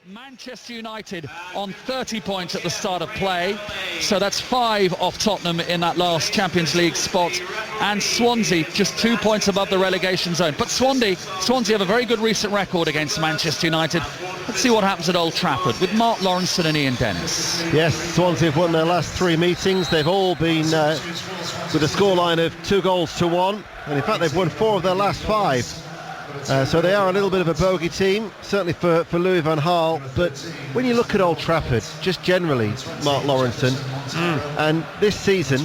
Manchester United on 30 points at the start of play, so that's 5 off Tottenham in that last Champions League spot, and Swansea just 2 points above the relegation zone. But Swansea have a very good recent record against Manchester United. Let's see what happens at Old Trafford with Mark Lawrenson and Ian Dennis. Yes, Swansea have won their last 3 meetings. They've all been with a scoreline of 2-1, and in fact they've won 4 of their last 5. So they are a little bit of a bogey team, certainly for Louis van Gaal. But when you look at Old Trafford, just generally, Mark Lawrenson, and this season,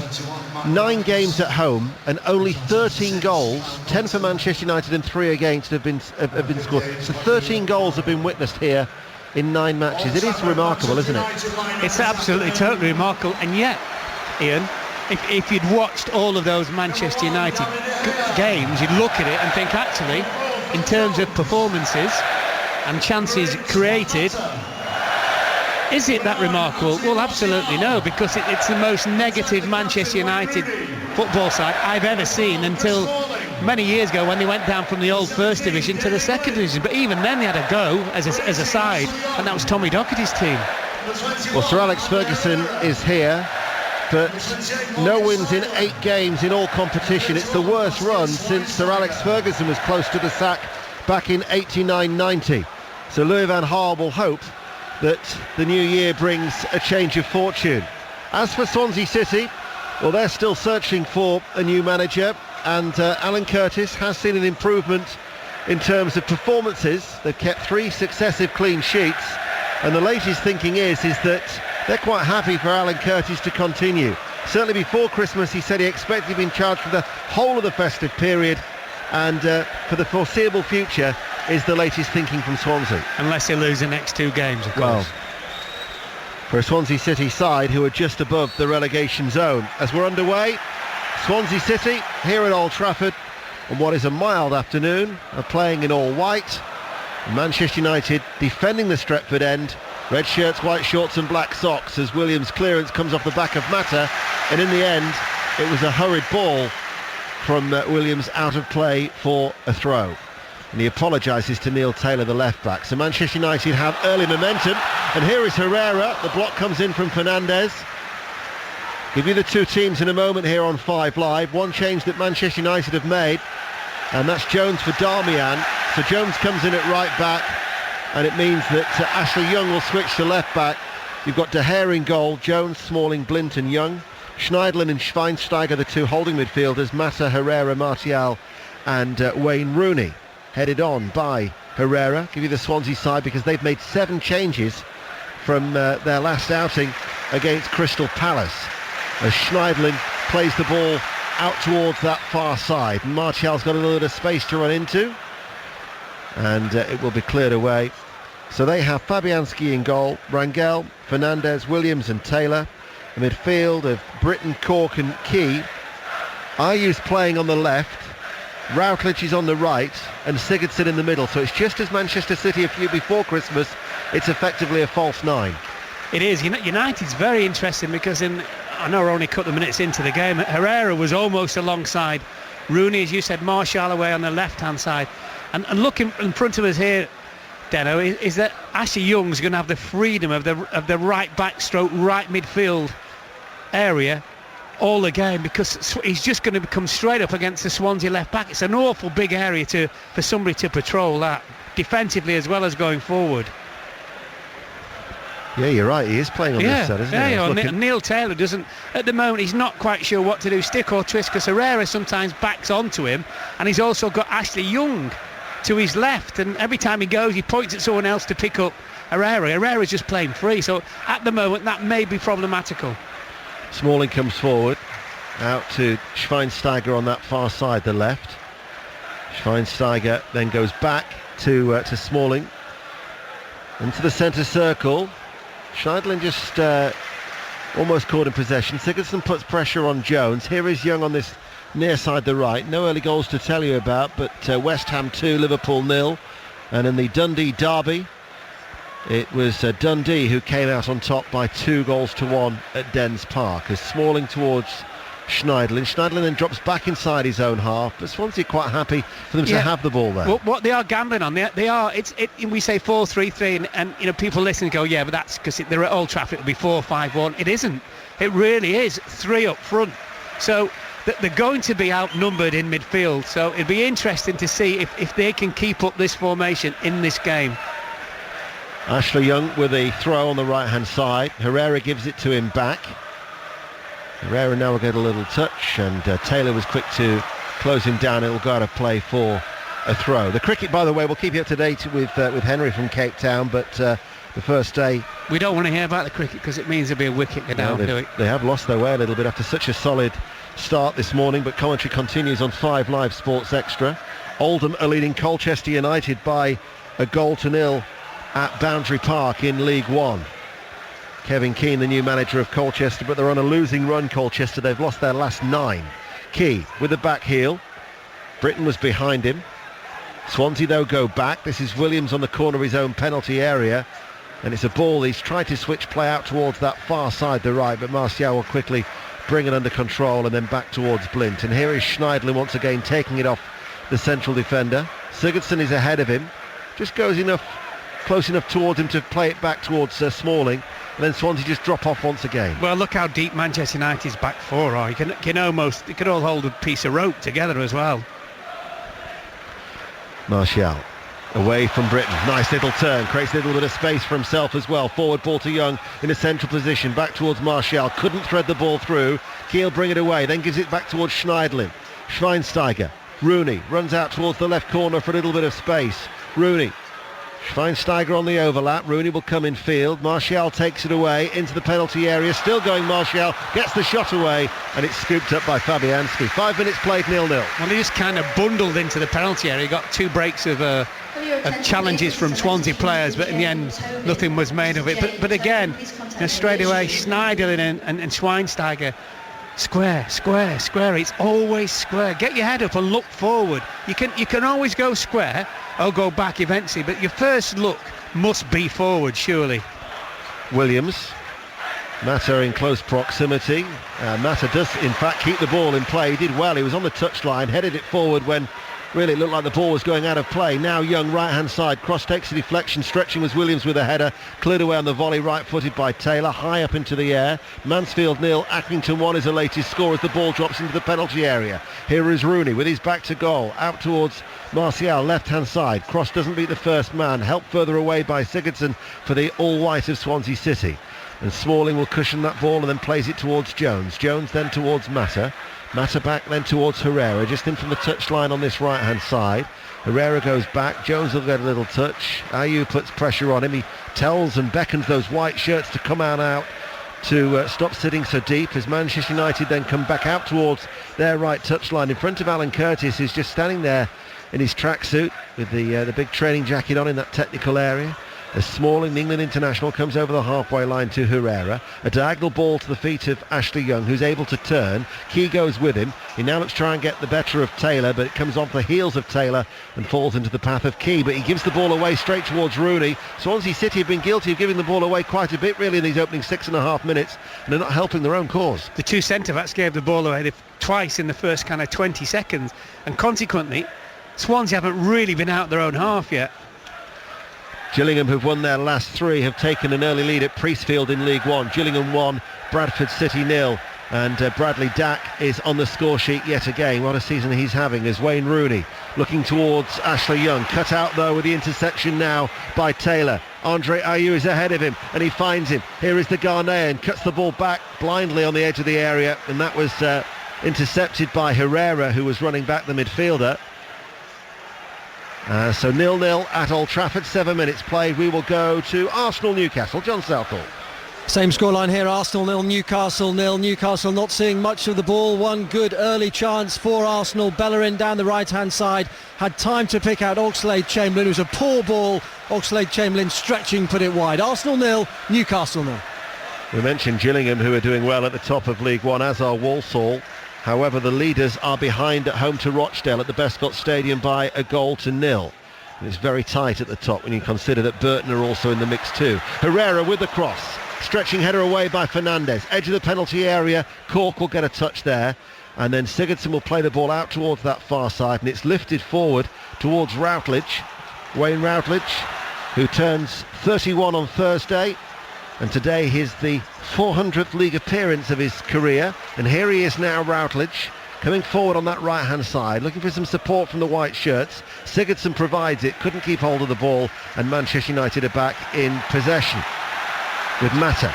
9 games at home and only 13 goals, 10 for Manchester United and 3 against have been scored. So 13 goals have been witnessed here in 9 matches. It is remarkable, isn't it? It's absolutely, totally remarkable. And yet, Ian, if you'd watched all of those Manchester United games, you'd look at it and think, actually, in terms of performances and chances created, is it that remarkable? Well, absolutely no, because it's the most negative Manchester United football side I've ever seen until many years ago when they went down from the old First Division to the Second Division. But even then they had a go as a side, and that was Tommy Docherty's team. Well, Sir Alex Ferguson is here, but no wins in 8 games in all competition. It's the worst run since Sir Alex Ferguson was close to the sack back in 89-90. So Louis van Gaal will hope that the new year brings a change of fortune. As for Swansea City, well, they're still searching for a new manager, and Alan Curtis has seen an improvement in terms of performances. They've kept 3 successive clean sheets, and the latest thinking is that they're quite happy for Alan Curtis to continue. Certainly before Christmas he said he expected to be in charge for the whole of the festive period, and for the foreseeable future is the latest thinking from Swansea. Unless they lose the next 2 games, of course. Well, for a Swansea City side who are just above the relegation zone. As we're underway, Swansea City here at Old Trafford on what is a mild afternoon, are playing in all white. Manchester United defending the Stretford end. Red shirts, white shorts and black socks as Williams' clearance comes off the back of Mata, and in the end it was a hurried ball from Williams out of play for a throw. And he apologises to Neil Taylor, the left back. So Manchester United have early momentum, and here is Herrera. The block comes in from Fernandez. Give you the 2 teams in a moment here on 5 Live. One change that Manchester United have made, and that's Jones for Darmian. So Jones comes in at right back, and it means that Ashley Young will switch to left back. You've got De Gea in goal, Jones, Smalling, Blint and Young. Schneidlin and Schweinsteiger, the 2 holding midfielders, Mata, Herrera, Martial and Wayne Rooney. Headed on by Herrera. Give you the Swansea side because they've made 7 changes from their last outing against Crystal Palace. As Schneidlin plays the ball out towards that far side. Martial's got a little bit of space to run into, and it will be cleared away. So they have Fabianski in goal, Rangel, Fernandez, Williams and Taylor. A midfield of Britton, Cork and Key. Ayew's playing on the left, Routledge is on the right and Sigurdsson in the middle. So it's just as Manchester City a few before Christmas. It's effectively a false 9. It is. United's very interesting because I know we're only a couple of minutes into the game. Herrera was almost alongside Rooney, as you said, Martial away on the left-hand side. And looking in front of us here, Deno, is that Ashley Young's going to have the freedom of the right back stroke, right midfield area all the game, because he's just going to come straight up against the Swansea left back. It's an awful big area for somebody to patrol that, defensively as well as going forward. Yeah, you're right, he is playing on this side, isn't he? Neil Taylor doesn't, at the moment he's not quite sure what to do, stick or twist, because Herrera sometimes backs onto him, and he's also got Ashley Young to his left, and every time he goes he points at someone else to pick up Herrera. Herrera's just playing free, so at the moment that may be problematical. Smalling comes forward, out to Schweinsteiger on that far side, the left. Schweinsteiger then goes back to Smalling into the centre circle. Schneidlin just almost caught in possession. Sigurdsson puts pressure on Jones. Here is Young on this near side, the right. No early goals to tell you about, but West Ham 2, Liverpool 0. And in the Dundee derby, it was Dundee who came out on top by 2-1 at Dens Park, as Smalling towards Schneidlin. Schneidlin then drops back inside his own half, but Swansea are quite happy for them to have the ball there. Well, what they are gambling on, they are. We say 4-3-3, and you know, people listen and go, yeah, but that's because they're at Old Trafford. It'll be 4-5-1. It isn't. It really is 3 up front. So they're going to be outnumbered in midfield. So it'd be interesting to see if they can keep up this formation in this game. Ashley Young with a throw on the right-hand side. Herrera gives it to him back. Herrera now will get a little touch, and Taylor was quick to close him down. It will go out of play for a throw. The cricket, by the way, we'll keep you up to date with Henry from Cape Town, but the first day... We don't want to hear about the cricket because it means there'll be a wicket go down. They have lost their way a little bit after such a solid start this morning, but commentary continues on 5 Live Sports Extra. Oldham are leading Colchester United by a 0 at Boundary Park in League One. Kevin Keane, the new manager of Colchester, but they're on a losing run, Colchester. They've lost their last 9. Key with the back heel. Britton was behind him. Swansea, though, go back. This is Williams on the corner of his own penalty area. And it's a ball. He's tried to switch play out towards that far side, the right, but Martial will quickly bring it under control and then back towards Blint. And here is Schneidlin once again taking it off the central defender. Sigurdsson is ahead of him. Just goes close enough towards him to play it back towards Smalling. And then Swansea just drop off once again. Well, look how deep Manchester United's back 4 are. You can all hold a piece of rope together as well. Martial away from Britton. Nice little turn. Creates a little bit of space for himself as well. Forward ball to Young in a central position. Back towards Martial. Couldn't thread the ball through. Keel bring it away. Then gives it back towards Schneidlin. Schweinsteiger. Rooney runs out towards the left corner for a little bit of space. Rooney. Schweinsteiger on the overlap. Rooney will come in field. Martial takes it away into the penalty area. Still going Martial. Gets the shot away, and it's scooped up by Fabianski. 5 minutes played, 0-0. Well, he just kind of bundled into the penalty area. He got 2 breaks of challenges from Swansea players, but in the end, nothing was made of it. But again, straight away, Schneiderlin and Schweinsteiger. Square. It's always square. Get your head up and look forward. You can always go square or go back eventually, but your first look must be forward, surely. Williams. Mata in close proximity. Mata does, in fact, keep the ball in play. He did well. He was on the touchline, headed it forward when really it looked like the ball was going out of play. Now Young, right-hand side. Cross takes a deflection. Stretching was Williams with a header. Cleared away on the volley, right-footed by Taylor. High up into the air. Mansfield 0, Accrington 1 is the latest score as the ball drops into the penalty area. Here is Rooney with his back to goal. Out towards Martial, left-hand side. Cross doesn't beat the first man. Helped further away by Sigurdsson for the all-white of Swansea City. And Smalling will cushion that ball and then plays it towards Jones. Jones then towards Mata. Mata back then towards Herrera, just in from the touchline on this right-hand side. Herrera goes back. Jones will get a little touch. Ayew puts pressure on him. He tells and beckons those white shirts to come out to stop sitting so deep as Manchester United then come back out towards their right touchline in front of Alan Curtis, who's just standing there in his tracksuit with the big training jacket on in that technical area. As Smalling, the England international, comes over the halfway line to Herrera. A diagonal ball to the feet of Ashley Young, who's able to turn. Key goes with him. He now looks to try and get the better of Taylor, but it comes off the heels of Taylor and falls into the path of Key. But he gives the ball away straight towards Rooney. Swansea City have been guilty of giving the ball away quite a bit, really, in these opening 6.5 minutes, and they're not helping their own cause. The 2 centre-backs gave the ball away twice in the first kind of 20 seconds, and consequently, Swansea haven't really been out their own half yet. Gillingham, who've won their last 3, have taken an early lead at Priestfield in League One. Gillingham 1, Bradford City 0. And Bradley Dack is on the score sheet yet again. What a season he's having as Wayne Rooney looking towards Ashley Young. Cut out though with the interception now by Taylor. Andre Ayew is ahead of him and he finds him. Here is the Ghanaian, cuts the ball back blindly on the edge of the area, and that was intercepted by Herrera, who was running back the midfielder. So 0-0 at Old Trafford, 7 minutes played. We will go to Arsenal-Newcastle. John Southall. Same scoreline here, Arsenal 0, Newcastle 0. Newcastle not seeing much of the ball. One good early chance for Arsenal. Bellerin down the right-hand side had time to pick out Oxlade-Chamberlain. It was a poor ball. Oxlade-Chamberlain stretching, put it wide. Arsenal 0, Newcastle 0. We mentioned Gillingham, who are doing well at the top of League One, as are Walsall. However, the leaders are behind at home to Rochdale at the Bescott Stadium by 1-0. And it's very tight at the top when you consider that Burton are also in the mix too. Herrera with the cross. Stretching header away by Fernandez. Edge of the penalty area. Cork will get a touch there. And then Sigurdsson will play the ball out towards that far side. And it's lifted forward towards Routledge. Wayne Routledge, who turns 31 on Thursday. And today is the 400th league appearance of his career. And here he is now, Routledge, coming forward on that right-hand side, looking for some support from the white shirts. Sigurdsson provides it, couldn't keep hold of the ball, and Manchester United are back in possession. With Mata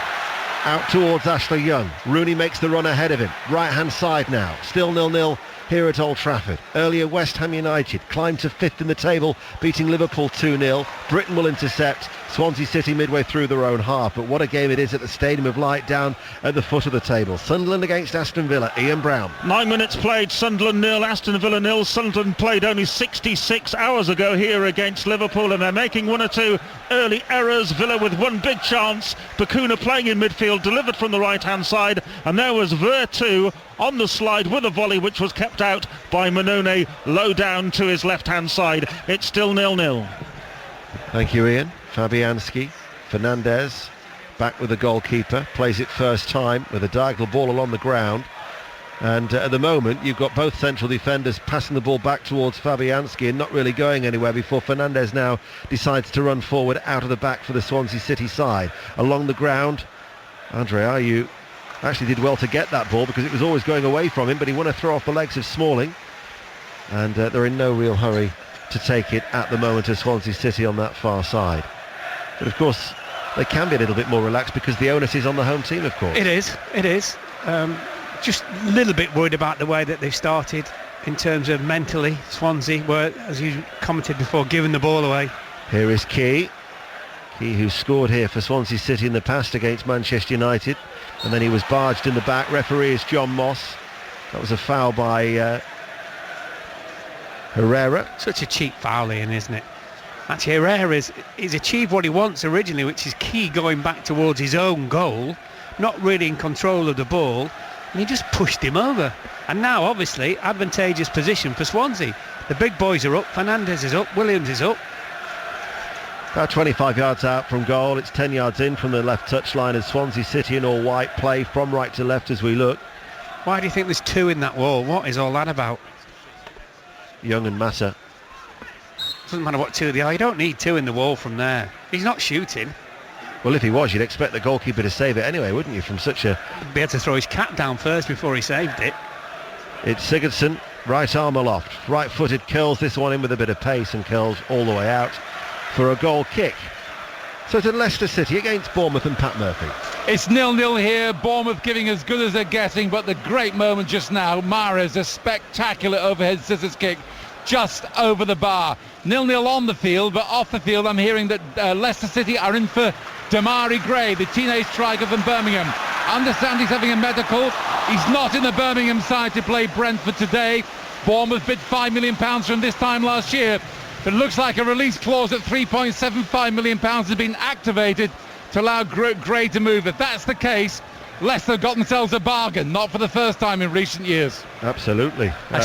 out towards Ashley Young. Rooney makes the run ahead of him. Right-hand side now, still 0-0 here at Old Trafford. Earlier, West Ham United climbed to 5th in the table, beating Liverpool 2-0. Britain will intercept. Swansea City midway through their own half, but what a game it is at the Stadium of Light down at the foot of the table. Sunderland against Aston Villa. Ian Brown. 9 minutes played, Sunderland 0, Aston Villa 0. Sunderland played only 66 hours ago here against Liverpool, and they're making one or two early errors. Villa with one big chance. Bakuna playing in midfield, delivered from the right-hand side, and there was Vertu on the slide with a volley which was kept out by Manone low down to his left-hand side. It's still 0-0. Thank you, Ian. Fabianski, Fernandez, back with the goalkeeper, plays it first time with a diagonal ball along the ground. And at the moment, you've got both central defenders passing the ball back towards Fabianski and not really going anywhere before Fernandez now decides to run forward out of the back for the Swansea City side. Along the ground, Andre Ayew actually did well to get that ball because it was always going away from him, but he won a throw off the legs of Smalling. And they're in no real hurry to take it at the moment as Swansea City on that far side. But of course, they can be a little bit more relaxed because the onus is on the home team, of course. It is. Just a little bit worried about the way that they started in terms of mentally. Swansea were, as you commented before, giving the ball away. Here is Key, who scored here for Swansea City in the past against Manchester United, and then he was barged in the back. Referee is John Moss. That was a foul by Herrera. Such a cheap foul, Ian, isn't it? Actually, Herrera he's achieved what he wants originally, which is Key going back towards his own goal, not really in control of the ball, and he just pushed him over. And now, obviously, advantageous position for Swansea. The big boys are up, Fernandez is up, Williams is up. About 25 yards out from goal. It's 10 yards in from the left touchline as Swansea City in all white play from right to left as we look. Why do you think there's two in that wall? What is all that about? Young and Mata. Doesn't matter what two they are, you don't need two in the wall from there. He's not shooting. Well, if he was, you'd expect the goalkeeper to save it anyway, wouldn't you, from such a... He'd be able to throw his cap down first before he saved it. It's Sigurdsson, right arm aloft, right-footed, curls this one in with a bit of pace and curls all the way out for a goal kick. So to Leicester City against Bournemouth and Pat Murphy. It's 0-0 here, Bournemouth giving as good as they're getting, but the great moment just now, Mahrez, a spectacular overhead scissors kick just over the bar. 0-0 on the field, but off the field I'm hearing that Leicester City are in for Damari Gray, the teenage striker from Birmingham. Understand he's having a medical. He's not in the Birmingham side to play Brentford today. Bournemouth bid £5 million from this time last year, but it looks like a release clause at £3.75 million has been activated to allow Gray to move. If that's the case, Leicester got themselves a bargain, not for the first time in recent years. Absolutely. I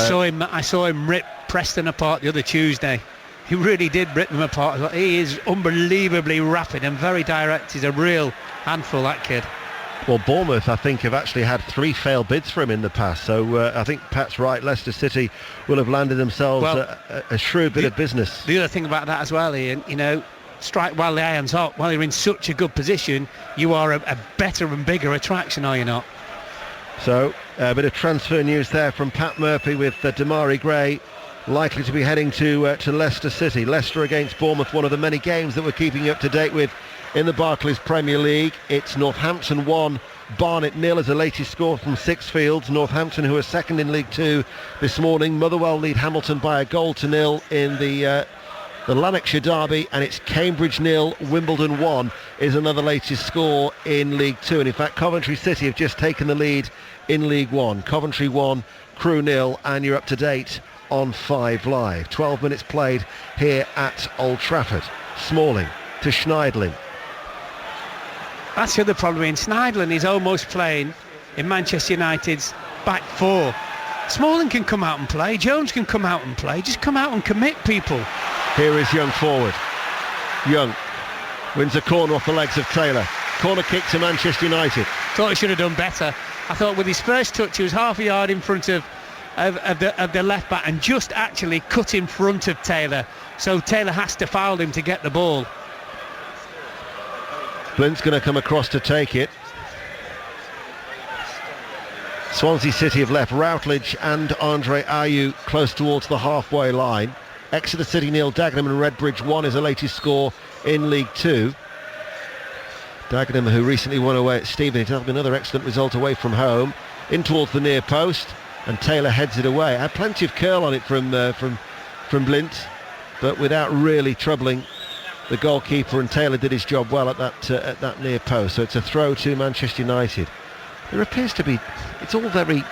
saw him rip Preston apart the other Tuesday. He really did rip them apart. He is unbelievably rapid and very direct. He's a real handful, that kid. Well, Bournemouth, I think, have actually had 3 failed bids for him in the past. So I think Pat's right. Leicester City will have landed themselves a shrewd bit of business. The other thing about that as well, Ian, strike while the iron's hot. While you're in such a good position, you are a better and bigger attraction, are you not? So a bit of transfer news there from Pat Murphy with Damari Gray likely to be heading to Leicester City. Leicester against Bournemouth, one of the many games that we're keeping you up to date with in the Barclays Premier League. It's Northampton 1, Barnet 0 as the latest score from Sixfields. Northampton, who are second in League 2 this morning. Motherwell lead Hamilton by a goal to 0 in the Lanarkshire derby, and it's Cambridge 0, Wimbledon 1 is another latest score in League 2. And in fact, Coventry City have just taken the lead in League 1. Coventry 1, Crewe 0, and you're up to date on 5 Live. 12 minutes played here at Old Trafford. Smalling to Schneidlin. That's the other problem. In Schneidlin is almost playing in Manchester United's back four. Smalling can come out and play. Jones can come out and play. Just come out and commit, people. Here is Young forward. Young wins a corner off the legs of Taylor. Corner kick to Manchester United. Thought he should have done better. I thought with his first touch he was half a yard in front of the left back and just actually cut in front of Taylor. So Taylor has to foul him to get the ball. Blint's going to come across to take it. Swansea City have left Routledge and Andre Ayew close towards the halfway line. Exeter City 0, Dagenham and Redbridge 1 is the latest score in League 2. Dagenham, who recently won away at Stevenage, has another excellent result away from home. In towards the near post, and Taylor heads it away. Had plenty of curl on it from Blint, but without really troubling the goalkeeper, and Taylor did his job well at that near post. So it's a throw to Manchester United. There appears to be, it's all very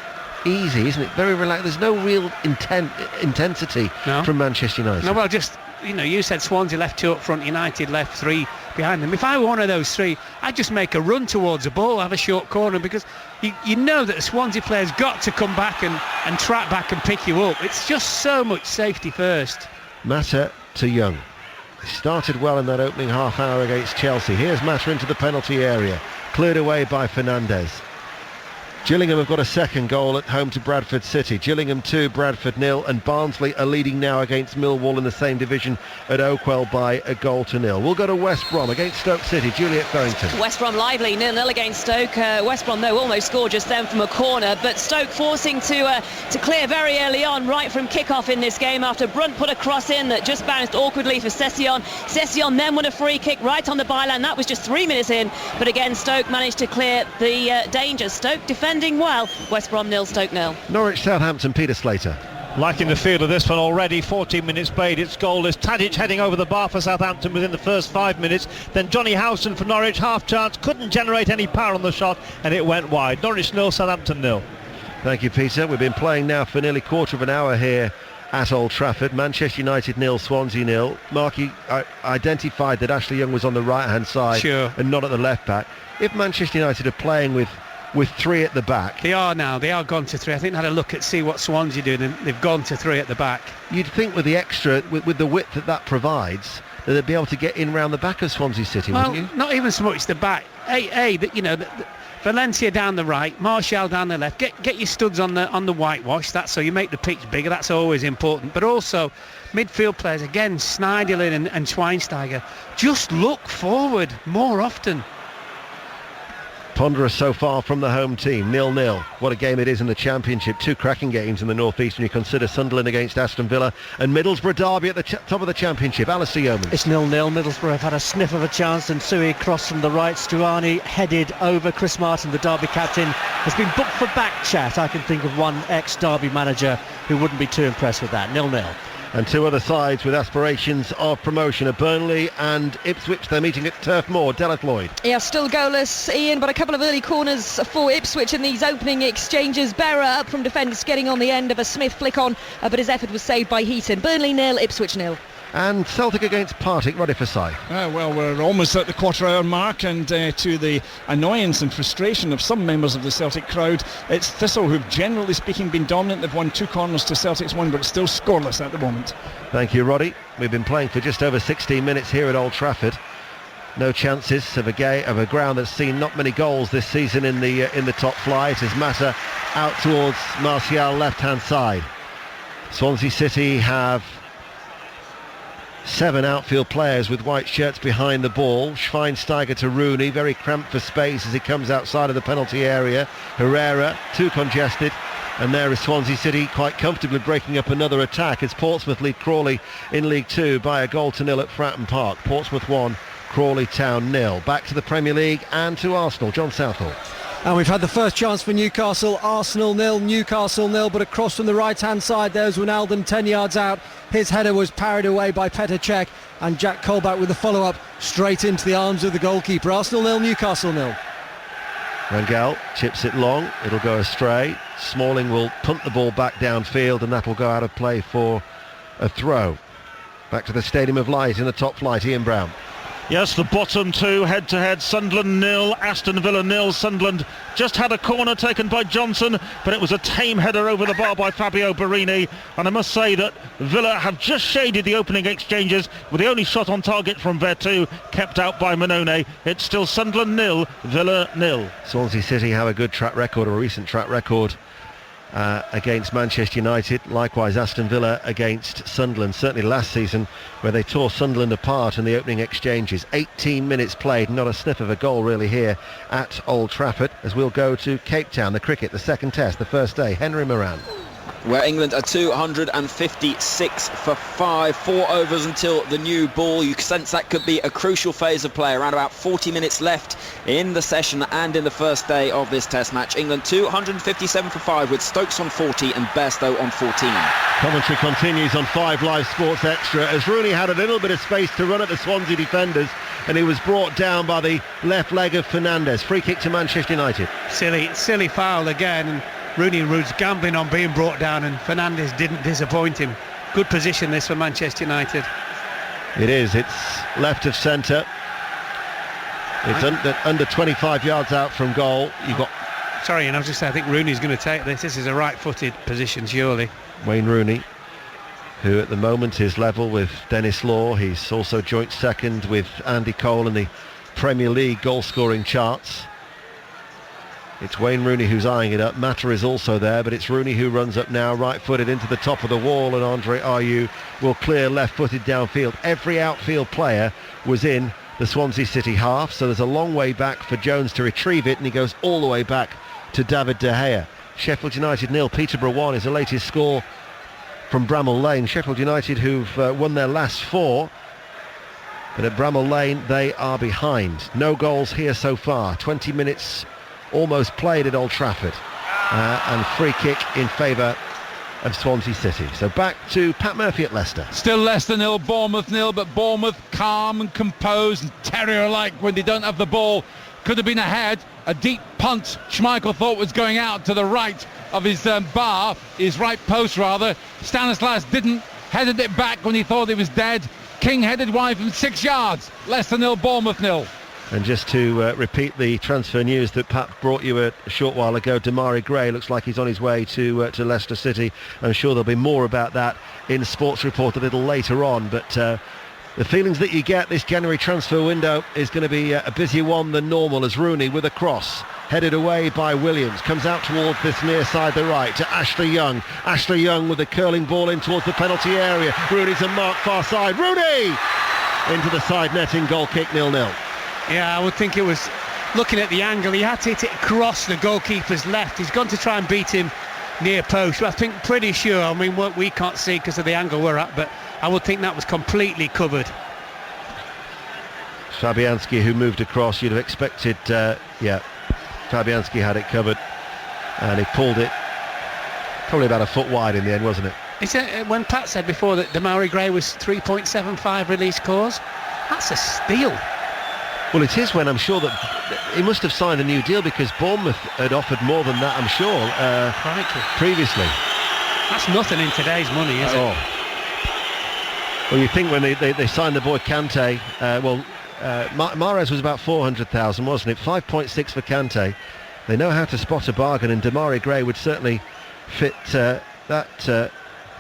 easy, isn't it? Very relaxed. There's no real intensity from Manchester United. No, well, just, you said Swansea left 2 up front, United left 3 behind them. If I were one of those 3, I'd just make a run towards the ball, have a short corner, because you know that the Swansea player's got to come back and track back and pick you up. It's just so much safety first. Mata to Young. He started well in that opening half hour against Chelsea. Here's Mata into the penalty area, cleared away by Fernandez. Gillingham have got a second goal at home to Bradford City. Gillingham 2, Bradford 0, and Barnsley are leading now against Millwall in the same division at Oakwell by 1-0. We'll go to West Brom against Stoke City. Juliet Farrington. West Brom lively, 0-0 against Stoke. West Brom, though, almost scored just then from a corner, but Stoke forcing to clear very early on, right from kick-off in this game, after Brunt put a cross in that just bounced awkwardly for Session. Session then won a free kick right on the byline. That was just 3 minutes in, but again, Stoke managed to clear the danger. Stoke defending well. West Brom 0, Stoke 0. Norwich Southampton, Peter Slater. Liking the feel of this one already. 14 minutes played, it's goalless. Tadic heading over the bar for Southampton within the first 5 minutes. Then Johnny Howson for Norwich, half chance, couldn't generate any power on the shot, and it went wide. Norwich 0, Southampton 0. Thank you, Peter. We've been playing now for nearly quarter of an hour here at Old Trafford. Manchester United 0, Swansea 0. Marky identified that Ashley Young was on the right hand side and not at the left back. If Manchester United are playing with 3 at the back. They are now. They are gone to 3. I think they had a look at see what Swansea doing, and they've gone to 3 at the back. You'd think with the extra, with the width that provides, that they'd be able to get in round the back of Swansea City, wouldn't you? Not even so much the back. Valencia down the right, Martial down the left. Get your studs on the whitewash. That's so you make the pitch bigger. That's always important. But also midfield players again, Schneiderlin and Schweinsteiger. Just look forward more often. Ponderous so far from the home team, 0-0. What a game it is in the Championship. 2 cracking games in the North East when you consider Sunderland against Aston Villa and Middlesbrough derby at the top of the Championship. Alistair Yeoman. It's 0-0. Middlesbrough have had a sniff of a chance, and Sui crossed from the right. Struani headed over. Chris Martin, the Derby captain, has been booked for back chat. I can think of one ex-Derby manager who wouldn't be too impressed with that. 0-0. And 2 other sides with aspirations of promotion are Burnley and Ipswich. They're meeting at Turf Moor. Deleth Lloyd. Yeah, still goalless, Ian, but a couple of early corners for Ipswich in these opening exchanges. Berra up from defenders getting on the end of a Smith flick on, but his effort was saved by Heaton. Burnley 0, Ipswich 0. And Celtic against Partick. Roddy Forsyth. Well, we're almost at the quarter-hour mark, and to the annoyance and frustration of some members of the Celtic crowd, it's Thistle who've, generally speaking, been dominant. They've won 2 corners to Celtic's 1, but it's still scoreless at the moment. Thank you, Roddy. We've been playing for just over 16 minutes here at Old Trafford. No chances of a ground that's seen not many goals this season in the top flight, as Mata out towards Martial left-hand side. Swansea City have 7 outfield players with white shirts behind the ball. Schweinsteiger to Rooney, very cramped for space as he comes outside of the penalty area. Herrera, too congested. And there is Swansea City quite comfortably breaking up another attack as Portsmouth lead Crawley in League 2 by 1-0 at Fratton Park. Portsmouth 1, Crawley Town 0. Back to the Premier League and to Arsenal. John Southall. And we've had the first chance for Newcastle. Arsenal 0, Newcastle 0, but across from the right-hand side, there's Wijnaldum 10 yards out. His header was parried away by Petr Cech, and Jack Colback with the follow-up straight into the arms of the goalkeeper. Arsenal 0, Newcastle 0. Rangel chips it long. It'll go astray. Smalling will punt the ball back downfield, and that will go out of play for a throw. Back to the Stadium of Light in the top flight, Ian Brown. Yes, the bottom two head-to-head. Sunderland 0, Aston Villa 0. Sunderland just had a corner taken by Johnson, but it was a tame header over the bar by Fabio Borini. And I must say that Villa have just shaded the opening exchanges with the only shot on target from Vertu kept out by Manone. It's still Sunderland 0, Villa 0. Swansea City have a good track record, or a recent track record, against Manchester United. Likewise, Aston Villa against Sunderland, certainly last season, where they tore Sunderland apart in the opening exchanges. 18 minutes played, not a sniff of a goal really here at Old Trafford, as we'll go to Cape Town, the cricket, the second test, the first day. Henry Moran. Where England are 256 for 5, 4 overs until the new ball. You sense that could be a crucial phase of play. Around about 40 minutes left in the session and in the first day of this test match. England 257 for 5 with Stokes on 40 and Bairstow on 14. Commentary continues on 5 Live Sports Extra as Rooney had a little bit of space to run at the Swansea defenders, and he was brought down by the left leg of Fernandes. Free kick to Manchester United. Silly foul again, and Rooney was gambling on being brought down, and Fernandes didn't disappoint him. Good position this for Manchester United. It is. It's left of centre. It's under 25 yards out from goal. You've got... Sorry, and I was just saying, I think Rooney's going to take this. This is a right-footed position, surely. Wayne Rooney, who at the moment is level with Dennis Law. He's also joint second with Andy Cole in the Premier League goal-scoring charts. It's Wayne Rooney who's eyeing it up. Mata is also there, but it's Rooney who runs up now, right-footed into the top of the wall, and Andre Ayew will clear left-footed downfield. Every outfield player was in the Swansea City half, so there's a long way back for Jones to retrieve it, and he goes all the way back to David De Gea. Sheffield United 0, Peterborough 1 is the latest score from Bramall Lane. Sheffield United, who've won their last 4, but at Bramall Lane they are behind. No goals here so far. 20 minutes almost played at Old Trafford, and free kick in favour of Swansea City. So back to Pat Murphy at Leicester. Still Leicester 0, Bournemouth 0, but Bournemouth calm and composed and terrier-like when they don't have the ball. Could have been ahead. A deep punt Schmeichel thought was going out to the right of his bar, his right post rather. Stanislas didn't, headed it back when he thought it was dead. King headed wide from 6 yards. Leicester 0, Bournemouth 0. And just to repeat the transfer news that Pat brought you a short while ago, Damari Gray looks like he's on his way to Leicester City. I'm sure there'll be more about that in Sports Report a little later on, but the feelings that you get this January transfer window is going to be a busier one than normal, as Rooney with a cross headed away by Williams comes out towards this near side the right to Ashley Young. Ashley Young with the curling ball in towards the penalty area. Rooney's a mark far side. Rooney into the side netting, goal kick 0-0. Yeah, I would think it was, looking at the angle, he had to hit it across the goalkeeper's left. He's gone to try and beat him near post. I think pretty sure, I mean, what we can't see because of the angle we're at, but I would think that was completely covered. Fabianski, who moved across, you'd have expected, Fabianski had it covered, and he pulled it probably about a foot wide in the end, wasn't it? When Pat said before that Damari Gray was 3.75 release clause, that's a steal. Well, it is, when I'm sure that he must have signed a new deal, because Bournemouth had offered more than that, I'm sure, previously. That's nothing in today's money, is it? Well, you think when they signed the boy Kante, Mahrez was about 400,000, wasn't it? 5.6 for Kante. They know how to spot a bargain, and Damari Gray would certainly fit that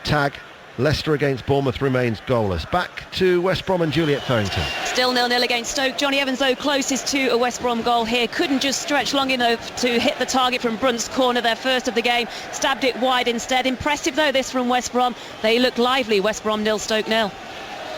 tag. Leicester against Bournemouth remains goalless. Back to West Brom and Juliet Farrington. Still 0-0 against Stoke. Johnny Evans, though, closest to a West Brom goal here. Couldn't just stretch long enough to hit the target from Brunt's corner, their first of the game. Stabbed it wide instead. Impressive, though, this from West Brom. They look lively. West Brom 0, Stoke 0.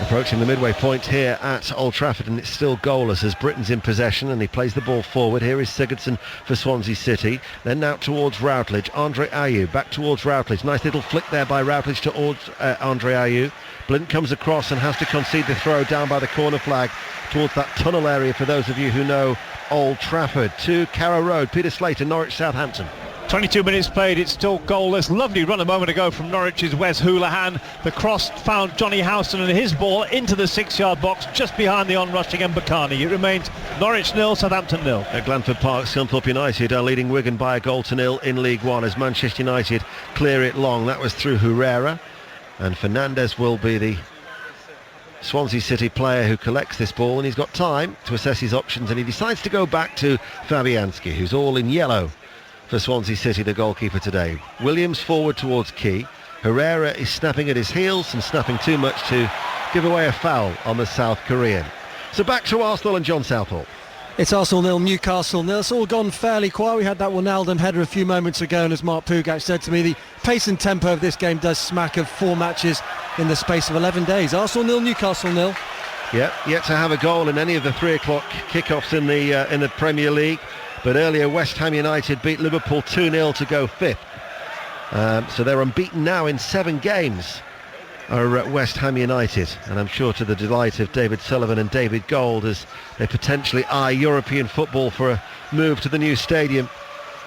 Approaching the midway point here at Old Trafford, and it's still goalless as Britain's in possession, and he plays the ball forward. Here is Sigurdsson for Swansea City, then out towards Routledge. Andre Ayew back towards Routledge. Nice little flick there by Routledge towards Andre Ayew. Blint comes across and has to concede the throw down by the corner flag towards that tunnel area, for those of you who know Old Trafford. To Carrow Road, Peter Slater, Norwich Southampton. 22 minutes played, it's still goalless. Lovely run a moment ago from Norwich's Wes Hoolahan. The cross found Johnny Houston and his ball into the 6-yard box just behind the onrushing Mbakani. It remains Norwich 0, Southampton 0. At Glanford Park, Scunthorpe United are leading Wigan by 1-0 in League One as Manchester United clear it long. That was through Herrera, and Fernandes will be the Swansea City player who collects this ball, and he's got time to assess his options, and he decides to go back to Fabianski, who's all in yellow for Swansea City, the goalkeeper today. Williams forward towards Key. Herrera is snapping at his heels and snapping too much to give away a foul on the South Korean. So back to Arsenal and John Southall. It's Arsenal 0, Newcastle 0. It's all gone fairly quiet. We had that Wijnaldum header a few moments ago, and as Mark Pugac said to me, the pace and tempo of this game does smack of 4 matches in the space of 11 days. Arsenal 0, Newcastle 0. Yeah, yet to have a goal in any of the 3 o'clock kickoffs in the Premier League. But earlier West Ham United beat Liverpool 2-0 to go 5th. So they're unbeaten now in 7 games, are West Ham United, and I'm sure to the delight of David Sullivan and David Gold as they potentially eye European football for a move to the new stadium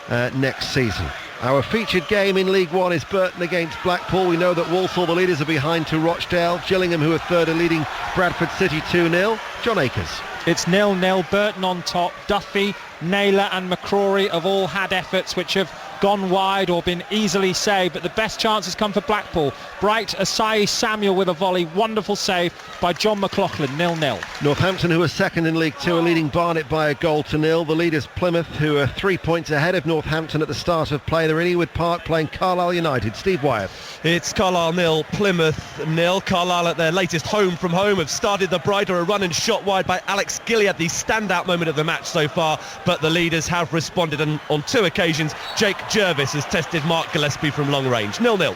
next season. Our featured game in League One is Burton against Blackpool. We know that Walsall, the leaders, are behind to Rochdale. Gillingham, who are third, are leading Bradford City 2-0. John Akers. It's 0-0, Burton on top. Duffy, Naylor and McCrory have all had efforts which have gone wide or been easily saved, but the best chances come for Blackpool. Bright Asai Samuel with a volley, wonderful save by John McLaughlin. 0-0. Northampton, who are second in League Two, are leading Barnet by 1-0. The leaders Plymouth, who are 3 points ahead of Northampton at the start of play. They're in Ewood Park playing Carlisle United. Steve Wyeth. It's Carlisle 0, Plymouth 0. Carlisle at their latest home from home have started the brighter, a run and shot wide by Alex Gilliard, the standout moment of the match so far, but the leaders have responded, and on 2 occasions Jake Jervis has tested Mark Gillespie from long range. 0-0.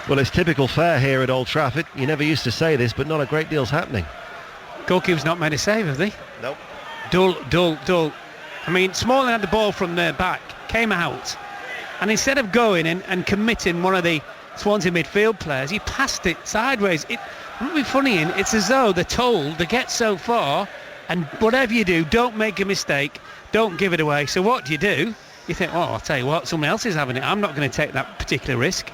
Well, it's typical fare here at Old Trafford. You never used to say this, but not a great deal's happening. Goalkeeper's not made a save, have they? Nope. Dull. I mean, Smalling had the ball from their back, came out, and instead of going and committing one of the Swansea midfield players, he passed it sideways. It wouldn't be funny, it's as though they're told to get so far, and whatever you do, don't make a mistake, don't give it away. So what do? You think, oh, I'll tell you what, someone else is having it. I'm not going to take that particular risk.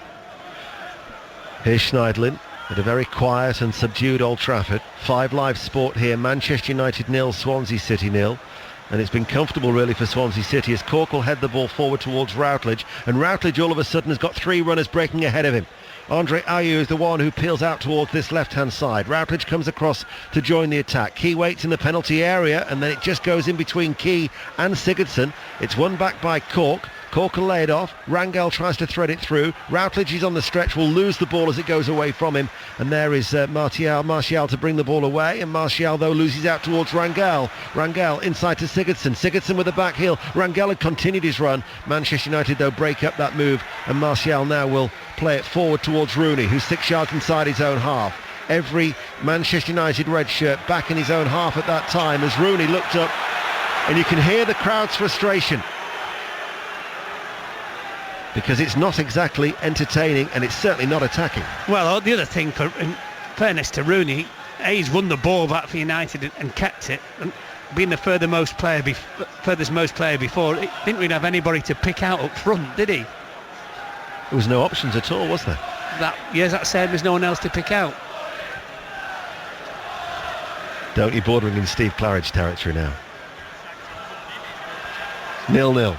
Here's Schneidlin at a very quiet and subdued Old Trafford. 5 Live Sport here. Manchester United 0, Swansea City 0. And it's been comfortable really for Swansea City as Cork will head the ball forward towards Routledge. And Routledge all of a sudden has got 3 runners breaking ahead of him. Andre Ayew is the one who peels out towards this left-hand side. Routledge comes across to join the attack. Key waits in the penalty area, and then it just goes in between Key and Sigurdsson. It's won back by Cork. Cork will lay it off. Rangel tries to thread it through. Routledge is on the stretch, will lose the ball as it goes away from him. And there is Martial to bring the ball away. And Martial, though, loses out towards Rangel. Rangel inside to Sigurdsson. Sigurdsson with the back heel. Rangel had continued his run. Manchester United, though, break up that move. And Martial now will play it forward towards Rooney, who's 6 yards inside his own half. Every Manchester United red shirt back in his own half at that time as Rooney looked up. And you can hear the crowd's frustration, because it's not exactly entertaining and it's certainly not attacking. Well, the other thing, in fairness to Rooney, he's won the ball back for United and kept it, and being the furthest most player before, he didn't really have anybody to pick out up front, did he? There was no options at all, was there? That said, there's no one else to pick out. Don't you bordering in Steve Claridge territory now. 0-0.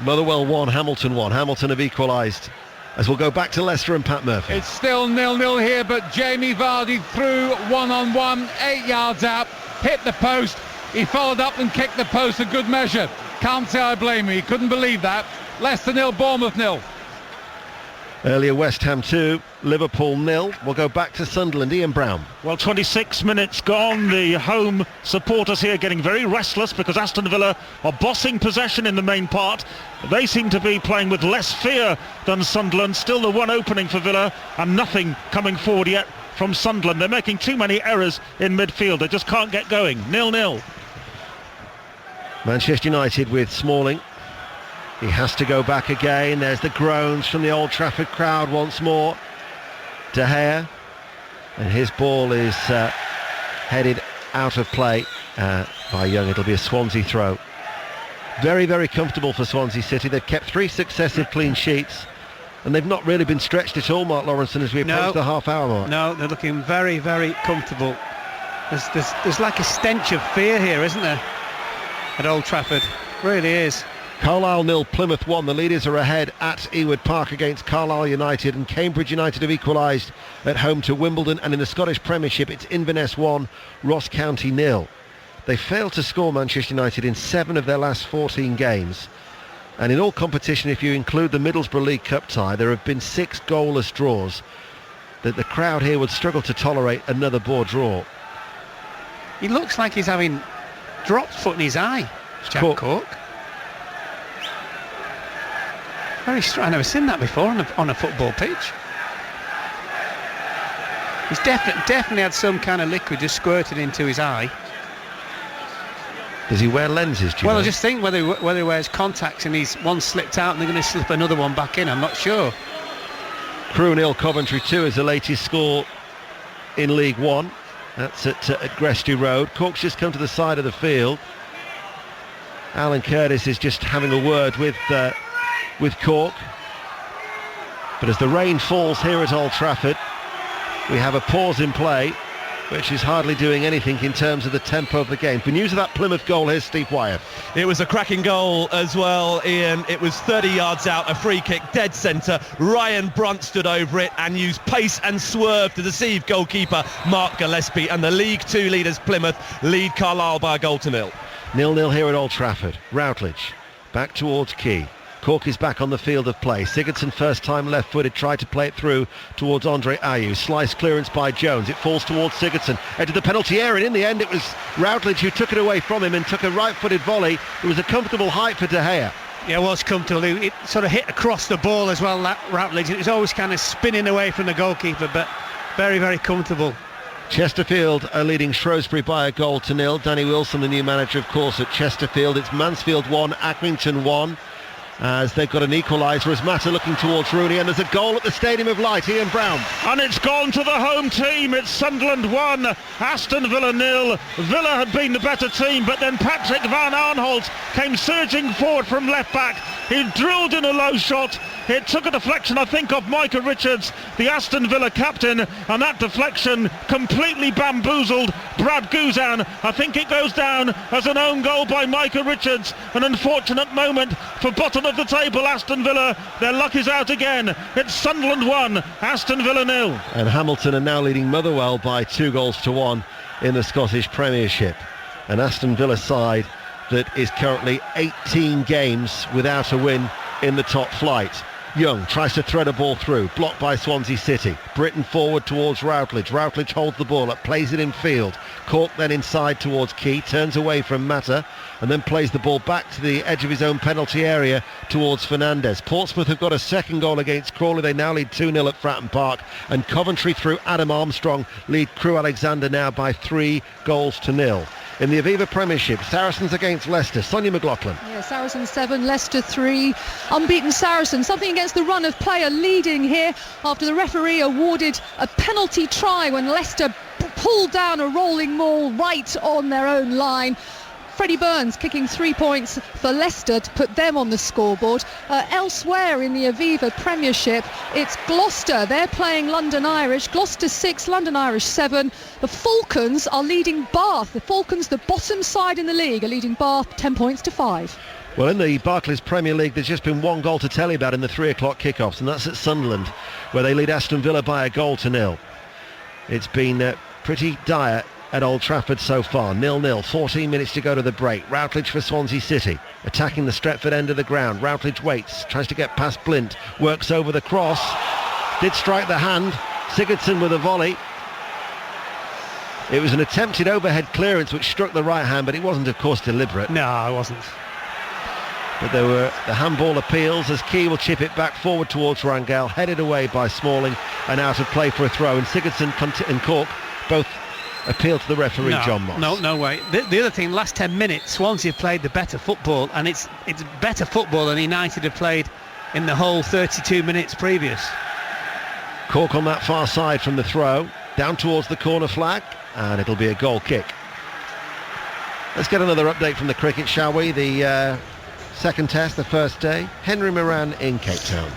Motherwell 1, Hamilton 1. Hamilton have equalised as we'll go back to Leicester and Pat Murphy. It's still 0-0 here, but Jamie Vardy through 1-on-1, 8 yards out, hit the post. He followed up and kicked the post a good measure. Can't say I blame him. He couldn't believe that. Leicester 0, Bournemouth 0. Earlier West Ham 2, Liverpool 0. We'll go back to Sunderland. Ian Brown. Well, 26 minutes gone. The home supporters here getting very restless because Aston Villa are bossing possession in the main part. They seem to be playing with less fear than Sunderland. Still the one opening for Villa and nothing coming forward yet from Sunderland. They're making too many errors in midfield. They just can't get going. 0-0. Manchester United with Smalling. He has to go back again. There's the groans from the Old Trafford crowd once more. De Gea, and his ball is headed out of play by Young. It'll be a Swansea throw. Very, very comfortable for Swansea City. They've kept 3 successive clean sheets, and they've not really been stretched at all, Mark Lawrenson, as we approach the half-hour mark. No, they're looking very, very comfortable. There's like a stench of fear here, isn't there, at Old Trafford? Really is. Carlisle 0, Plymouth 1. The leaders are ahead at Ewood Park against Carlisle United, and Cambridge United have equalised at home to Wimbledon. And in the Scottish Premiership, it's Inverness 1, Ross County 0. They failed to score, Manchester United, in 7 of their last 14 games. And in all competition, if you include the Middlesbrough League Cup tie, there have been 6 goalless draws. That the crowd here would struggle to tolerate another bore draw. He looks like he's having dropped foot in his eye, Jack Cork. Very strange. I've never seen that before on a football pitch. He's definitely had some kind of liquid just squirted into his eye. Does he wear lenses, do you know? I just think whether he wears contacts and he's one slipped out and they're going to slip another one back in, I'm not sure. Crewe 0, Coventry 2 is the latest score in League One. That's at Gresty Road. Cork's just come to the side of the field. Alan Curtis is just having a word with Cork. But as the rain falls here at Old Trafford, we have a pause in play, which is hardly doing anything in terms of the tempo of the game. For news of that Plymouth goal, here's Steve Wyatt. It was a cracking goal as well, Ian. It was 30 yards out, a free kick, dead centre. Ryan Brunt stood over it and used pace and swerve to deceive goalkeeper Mark Gillespie. And the League Two leaders, Plymouth, lead Carlisle by a goal to 0. 0-0 here at Old Trafford. Routledge back towards Key. Cork is back on the field of play. Sigurdsson, first time left-footed, tried to play it through towards Andre Ayew. Slice clearance by Jones. It falls towards Sigurdsson. Into the penalty area, and in the end it was Routledge who took it away from him and took a right-footed volley. It was a comfortable height for De Gea. Yeah, it was comfortable. It sort of hit across the ball as well, that Routledge. It was always kind of spinning away from the goalkeeper, but very, very comfortable. Chesterfield are leading Shrewsbury by a goal to 0. Danny Wilson, the new manager, of course, at Chesterfield. It's Mansfield 1, Accrington 1. As they've got an equaliser as Mata looking towards Rooney, and there's a goal at the Stadium of Light. Ian Brown. And it's gone to the home team. It's Sunderland 1, Aston Villa 0. Villa had been the better team, but then Patrick Van Aanholt came surging forward from left back. He drilled in a low shot. It took a deflection, I think, of Micah Richards, the Aston Villa captain, and that deflection completely bamboozled Brad Guzan. I think it goes down as an own goal by Micah Richards. An unfortunate moment for bottom of the table Aston Villa. Their luck is out again. It's Sunderland 1, Aston Villa 0. And Hamilton are now leading Motherwell by 2 goals to 1 in the Scottish Premiership. An Aston Villa side that is currently 18 games without a win in the top flight. Young tries to thread a ball through, blocked by Swansea City. Britton forward towards Routledge. Routledge holds the ball up, plays it in field. Cork then inside towards Key, turns away from Mata, and then plays the ball back to the edge of his own penalty area towards Fernandez. Portsmouth have got a second goal against Crawley. They now lead 2-0 at Fratton Park, and Coventry through Adam Armstrong lead Crewe Alexandra now by 3 goals to 0. In the Aviva Premiership, Saracens against Leicester. Sonia McLaughlin. Yeah, Saracens 7, Leicester 3. Unbeaten Saracens. Something against the run of play are leading here after the referee awarded a penalty try when Leicester pulled down a rolling maul right on their own line. Freddie Burns kicking 3 points for Leicester to put them on the scoreboard. Elsewhere in the Aviva Premiership, it's Gloucester. They're playing London Irish. Gloucester 6, London Irish 7. The Falcons are leading Bath. The Falcons, the bottom side in the league, are leading Bath 10 points to 5. Well, in the Barclays Premier League, there's just been 1 goal to tell you about in the 3 o'clock kickoffs, and that's at Sunderland, where they lead Aston Villa by a goal to 0. It's been pretty dire at Old Trafford so far. 0-0, 14 minutes to go to the break. Routledge for Swansea City, attacking the Stretford end of the ground. Routledge waits, tries to get past Blint, works over the cross, did strike the hand. Sigurdsson with a volley. It was an attempted overhead clearance which struck the right hand, but it wasn't, of course, deliberate. No, it wasn't. But there were the handball appeals as Key will chip it back forward towards Rangel, headed away by Smalling and out of play for a throw. And Sigurdsson and Cork both appeal to the referee, John Moss. No way. The other thing, last 10 minutes, Swansea have played the better football, and it's better football than United have played in the whole 32 minutes previous. Cork on that far side from the throw, down towards the corner flag, and it'll be a goal kick. Let's get another update from the cricket, shall we? The second test, the first day. Henry Moran in Cape Town.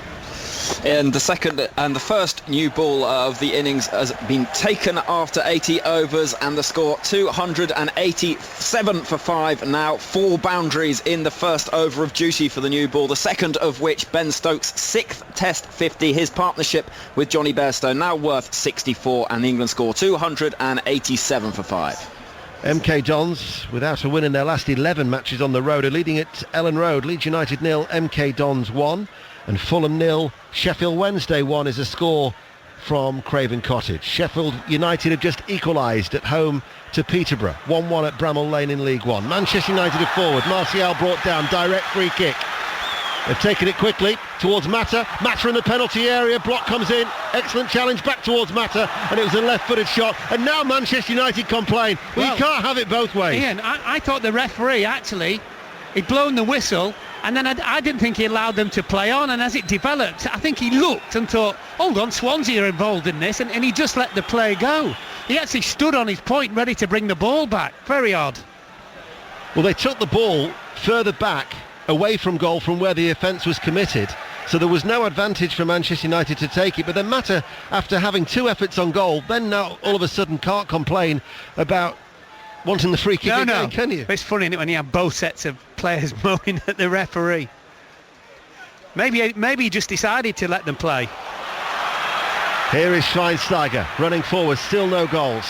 And the second and the first new ball of the innings has been taken after 80 overs, and the score 287 for 5 now. 4 boundaries in the first over of duty for the new ball, the second of which Ben Stokes' 6th Test 50. His partnership with Johnny Bairstow now worth 64, and the England score 287 for 5. MK Dons, without a win in their last 11 matches on the road, are leading at Ellen Road. Leeds United 0, MK Dons 1, and Fulham 0, Sheffield Wednesday 1 is a score from Craven Cottage. Sheffield United have just equalised at home to Peterborough, 1-1 at Bramall Lane in League One. Manchester United are forward. Martial brought down, direct free kick. They've taken it quickly towards Mata. Mata in the penalty area. Block comes in. Excellent challenge back towards Mata, and it was a left-footed shot. And now Manchester United complain. Well, you can't have it both ways. Ian, I thought the referee actually, he'd blown the whistle, and then I didn't think he allowed them to play on. And as it developed, I think he looked and thought, hold on, Swansea are involved in this, and he just let the play go. He actually stood on his point, ready to bring the ball back. Very odd. Well, they took the ball further back, away from goal from where the offence was committed, so there was no advantage for Manchester United to take it. But then Mata, after having 2 efforts on goal, then now all of a sudden can't complain about wanting the free kick again, can you? It's funny, isn't it, when you have both sets of players moaning at the referee. Maybe he just decided to let them play. Here is Schweinsteiger running forward, still no goals.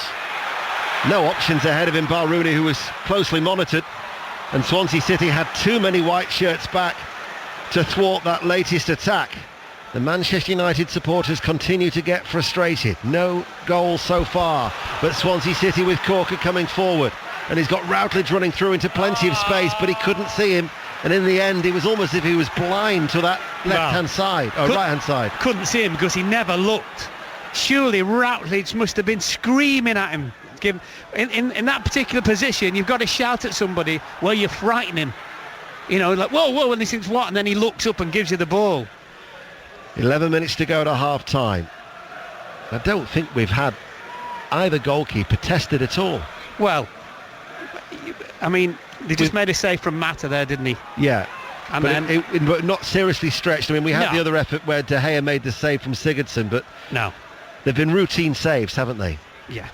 No options ahead of him, bar Rooney, who was closely monitored. And Swansea City had too many white shirts back to thwart that latest attack. The Manchester United supporters continue to get frustrated. No goals so far, but Swansea City with Corker coming forward. And he's got Routledge running through into plenty of space, but he couldn't see him. And in the end, it was almost as if he was blind to that left-hand side, or right-hand side. Couldn't see him because he never looked. Surely Routledge must have been screaming at him. In that particular position, you've got to shout at somebody where you frighten him. You know, like, whoa, and he thinks what? And then he looks up and gives you the ball. 11 minutes to go to half-time. I don't think we've had either goalkeeper tested at all. Well, I mean, they just made a save from Mata there, didn't he? Yeah. And but not seriously stretched. I mean, we had the other effort where De Gea made the save from Sigurdsson, but no, they've been routine saves, haven't they? Yeah.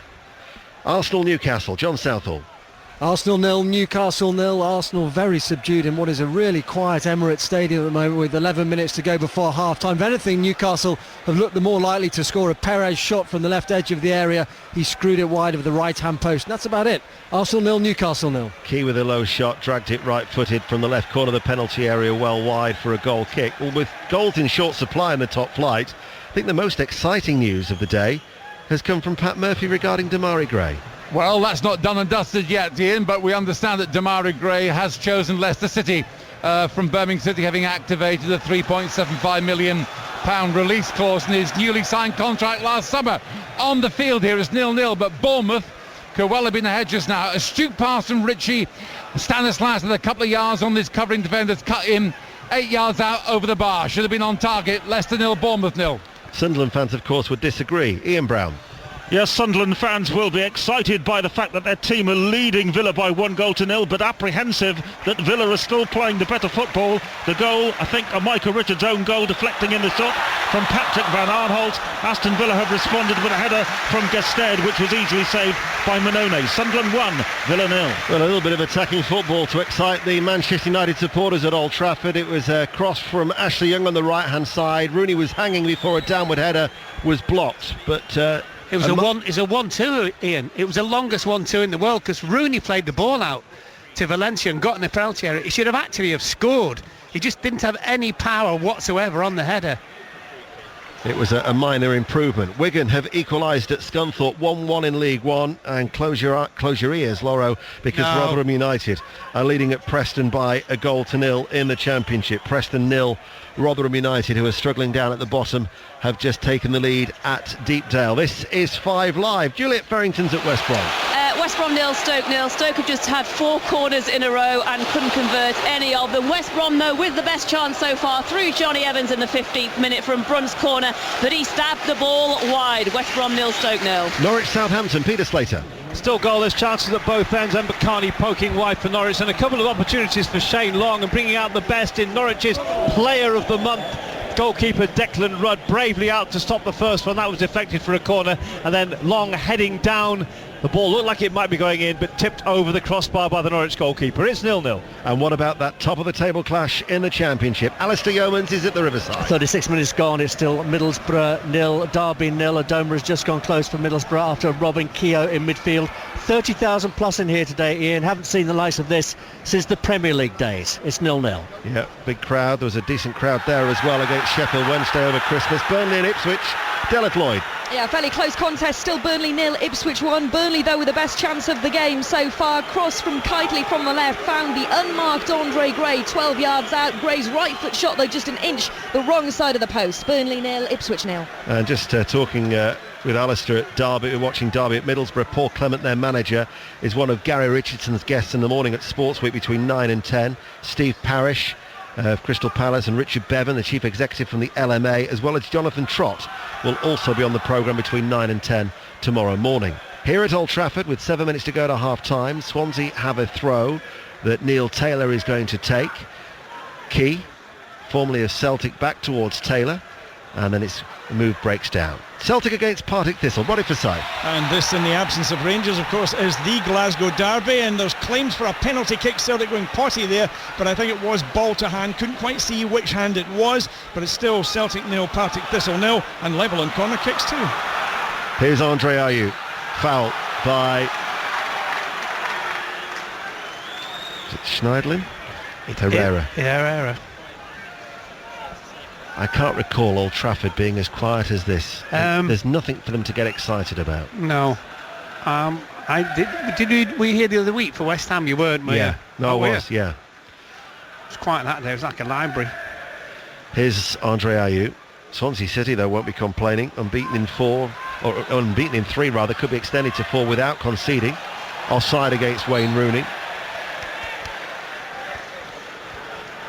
Arsenal-Newcastle, John Southall. Arsenal 0, Newcastle 0. Arsenal very subdued in what is a really quiet Emirates Stadium at the moment, with 11 minutes to go before half-time. If anything, Newcastle have looked the more likely to score. A Perez shot from the left edge of the area. He screwed it wide of the right-hand post. And that's about it. Arsenal 0, Newcastle 0. Key with a low shot, dragged it right-footed from the left corner of the penalty area, well wide for a goal kick. Well, with goals in short supply in the top flight, I think the most exciting news of the day has come from Pat Murphy regarding Demarai Gray. Well, that's not done and dusted yet, Ian, but we understand that Demarai Gray has chosen Leicester City from Birmingham City, having activated a £3.75 million release clause in his newly signed contract last summer. On the field here is 0-0, but Bournemouth could well have been ahead just now. Astute pass from Richie Stanislas with a couple of yards on this covering defender's cut in 8 yards out over the bar. Should have been on target. Leicester 0, Bournemouth 0. Sunderland fans, of course, would disagree. Ian Brown. Yes, Sunderland fans will be excited by the fact that their team are leading Villa by 1-0, but apprehensive that Villa are still playing the better football. The goal, I think, a Michael Richards' own goal, deflecting in the shot from Patrick van Aanholt. Aston Villa have responded with a header from Gestede, which was easily saved by Manone. Sunderland 1, Villa 0. Well, a little bit of attacking football to excite the Manchester United supporters at Old Trafford. It was a cross from Ashley Young on the right-hand side. Rooney was hanging before a downward header was blocked, but... It was a 1-2, Ian. It was the longest 1-2 in the world, because Rooney played the ball out to Valencia and got in the penalty area. He should have actually have scored. He just didn't have any power whatsoever on the header. It was a minor improvement. Wigan have equalised at Scunthorpe 1-1 in League One, and close your ears, Loro, because Rotherham United are leading at Preston by 1-0 in the Championship. Preston 0, Rotherham United, who are struggling down at the bottom, have just taken the lead at Deepdale. This is 5 Live. Juliet Farrington's at West Brom. West Brom 0, Stoke 0. Stoke have just had 4 corners in a row and couldn't convert any of them. West Brom, though, with the best chance so far through Johnny Evans in the 15th minute from Brunt's corner, but he stabbed the ball wide. West Brom 0, Stoke 0. Norwich Southampton, Peter Slater. Still goalless, chances at both ends, and Carney poking wide for Norwich, and a couple of opportunities for Shane Long, and bringing out the best in Norwich's Player of the Month, Goalkeeper Declan Rudd bravely out to stop the first one. That was deflected for a corner, and then Long heading down. The ball looked like it might be going in, but tipped over the crossbar by the Norwich goalkeeper. It's 0-0. And what about that top of the table clash in the Championship? Alistair Yeomans is at the Riverside. 36 minutes gone. It's still Middlesbrough 0, Derby 0. Adoma has just gone close for Middlesbrough after robbing Keogh in midfield. 30,000 plus in here today, Ian. Haven't seen the likes of this since the Premier League days. It's 0-0. Yeah, big crowd. There was a decent crowd there as well against Sheffield Wednesday over Christmas. Burnley and Ipswich. Deleth Lloyd. Yeah, fairly close contest. Still Burnley 0, Ipswich 1. Burnley, though, with the best chance of the game so far. Cross from Kitely from the left. Found the unmarked Andre Gray 12 yards out. Gray's right foot shot, though, just an inch the wrong side of the post. Burnley 0, Ipswich 0. And just talking with Alistair at Derby, watching Derby at Middlesbrough. Paul Clement, their manager, is one of Gary Richardson's guests in the morning at Sports Week between 9 and 10. Steve Parish of Crystal Palace and Richard Bevan, the chief executive from the LMA, as well as Jonathan Trott, will also be on the programme between 9 and 10 tomorrow morning. Here at Old Trafford, with 7 minutes to go to half-time, Swansea have a throw that Neil Taylor is going to take. Key, formerly of Celtic, back towards Taylor, and then the move breaks down. Celtic against Partick Thistle. Roddy Forsyth. And this, in the absence of Rangers, of course, is the Glasgow derby, and there's claims for a penalty kick. Celtic going potty there, but I think it was ball to hand. Couldn't quite see which hand it was, but it's still Celtic 0, Partick Thistle 0, and level on corner kicks too. Here's Andre Ayew. Foul by... Is it Schneidlin? Herrera. Herrera. I can't recall Old Trafford being as quiet as this. There's nothing for them to get excited about. No. Did we hear the other week for West Ham? You weren't, were you? Yeah. No, oh, I was, yeah. It was quiet that day. It was like a library. Here's Andre Ayew. Swansea City, though, won't be complaining. Unbeaten in 3, could be extended to 4 without conceding. Offside against Wayne Rooney.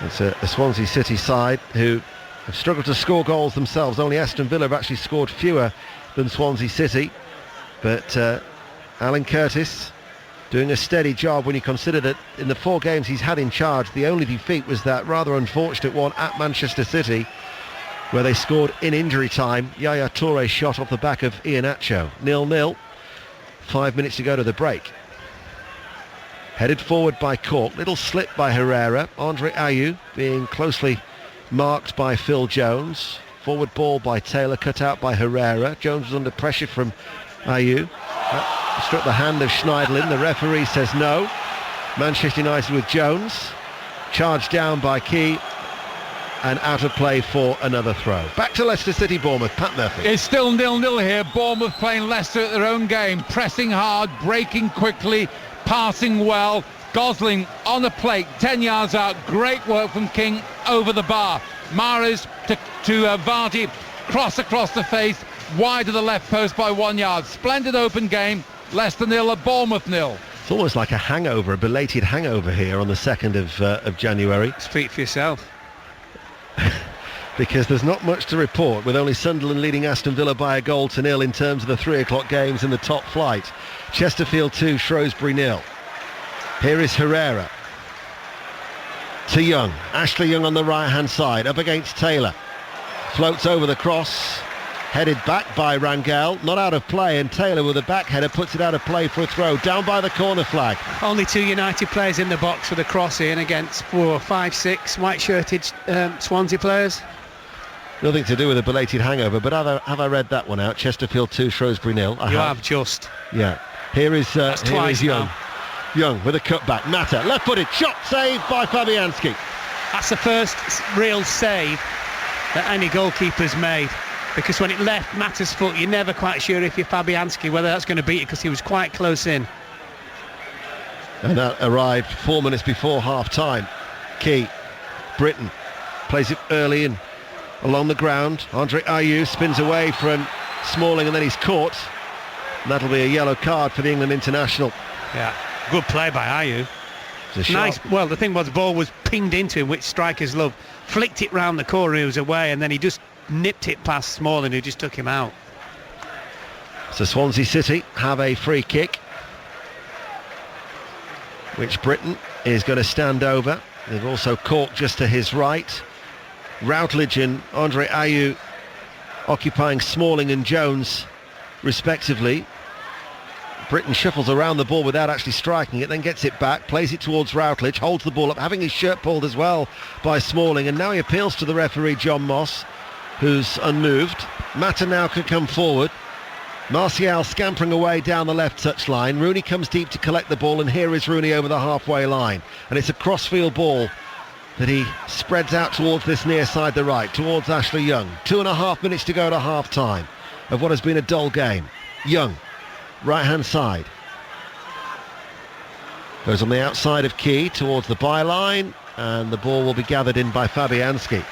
It's a Swansea City side who have struggled to score goals themselves. Only Aston Villa have actually scored fewer than Swansea City. But Alan Curtis doing a steady job when you consider that in the 4 games he's had in charge, the only defeat was that rather unfortunate one at Manchester City, where they scored in injury time. Yaya Touré's shot off the back of Iheanacho. 0-0. 5 minutes to go to the break. Headed forward by Cork. Little slip by Herrera. Andre Ayew being closely marked by Phil Jones. Forward ball by Taylor, cut out by Herrera. Jones was under pressure from Ayew. Struck the hand of Schneidlin. The referee says no. Manchester United with Jones. Charged down by Key. And out of play for another throw. Back to Leicester City, Bournemouth. Pat Murphy. It's still 0-0 here. Bournemouth playing Leicester at their own game. Pressing hard, breaking quickly, passing well. Gosling on the plate, 10 yards out. Great work from King over the bar. Mahrez to Vardy, cross across the face, wide of the left post by 1 yard. Splendid open game. Leicester 0, Bournemouth 0. It's almost like a hangover, a belated hangover here on the 2nd of January. Speak for yourself. Because there's not much to report, with only Sunderland leading Aston Villa by a goal to 0 in terms of the 3 o'clock games in the top flight. Chesterfield 2, Shrewsbury 0. Here is Herrera to Young. Ashley Young on the right hand side, up against Taylor. Floats over the cross, headed back by Rangel, not out of play, and Taylor with a back header puts it out of play for a throw, down by the corner flag. Only 2 United players in the box for the cross in against 4, 5, 6 white-shirted Swansea players. Nothing to do with a belated hangover, but have I read that one out? Chesterfield 2, Shrewsbury 0. You have just. Yeah. Here is Young. Now. Young with a cutback. Mata, left-footed, shot, saved by Fabianski. That's the first real save that any goalkeeper's made, because when it left Mata's foot, you're never quite sure if you're Fabianski whether that's going to beat it, because he was quite close in. And that arrived 4 minutes before half-time. Key, Britton, plays it early in along the ground. Andre Ayew spins away from Smalling, and then he's caught. And that'll be a yellow card for the England international. Yeah, good play by Ayew. Nice. Well, the thing was, the ball was pinged into him, which strikers love. Flicked it round the corner, he was away, and then he just nipped it past Smalling, who just took him out. So Swansea City have a free kick, which Britton is going to stand over. They've also Cork just to his right. Routledge and Andre Ayew occupying Smalling and Jones respectively. Britton shuffles around the ball without actually striking it, then gets it back, plays it towards Routledge, holds the ball up, having his shirt pulled as well by Smalling, and now he appeals to the referee John Moss, who's unmoved. Mata now can come forward. Martial scampering away down the left touchline. Rooney comes deep to collect the ball, and here is Rooney over the halfway line, and it's a crossfield ball that he spreads out towards this near side, the right, towards Ashley Young. 2.5 minutes to go to half time of what has been a dull game. Young, right hand side, goes on the outside of Key towards the byline, and the ball will be gathered in by Fabianski.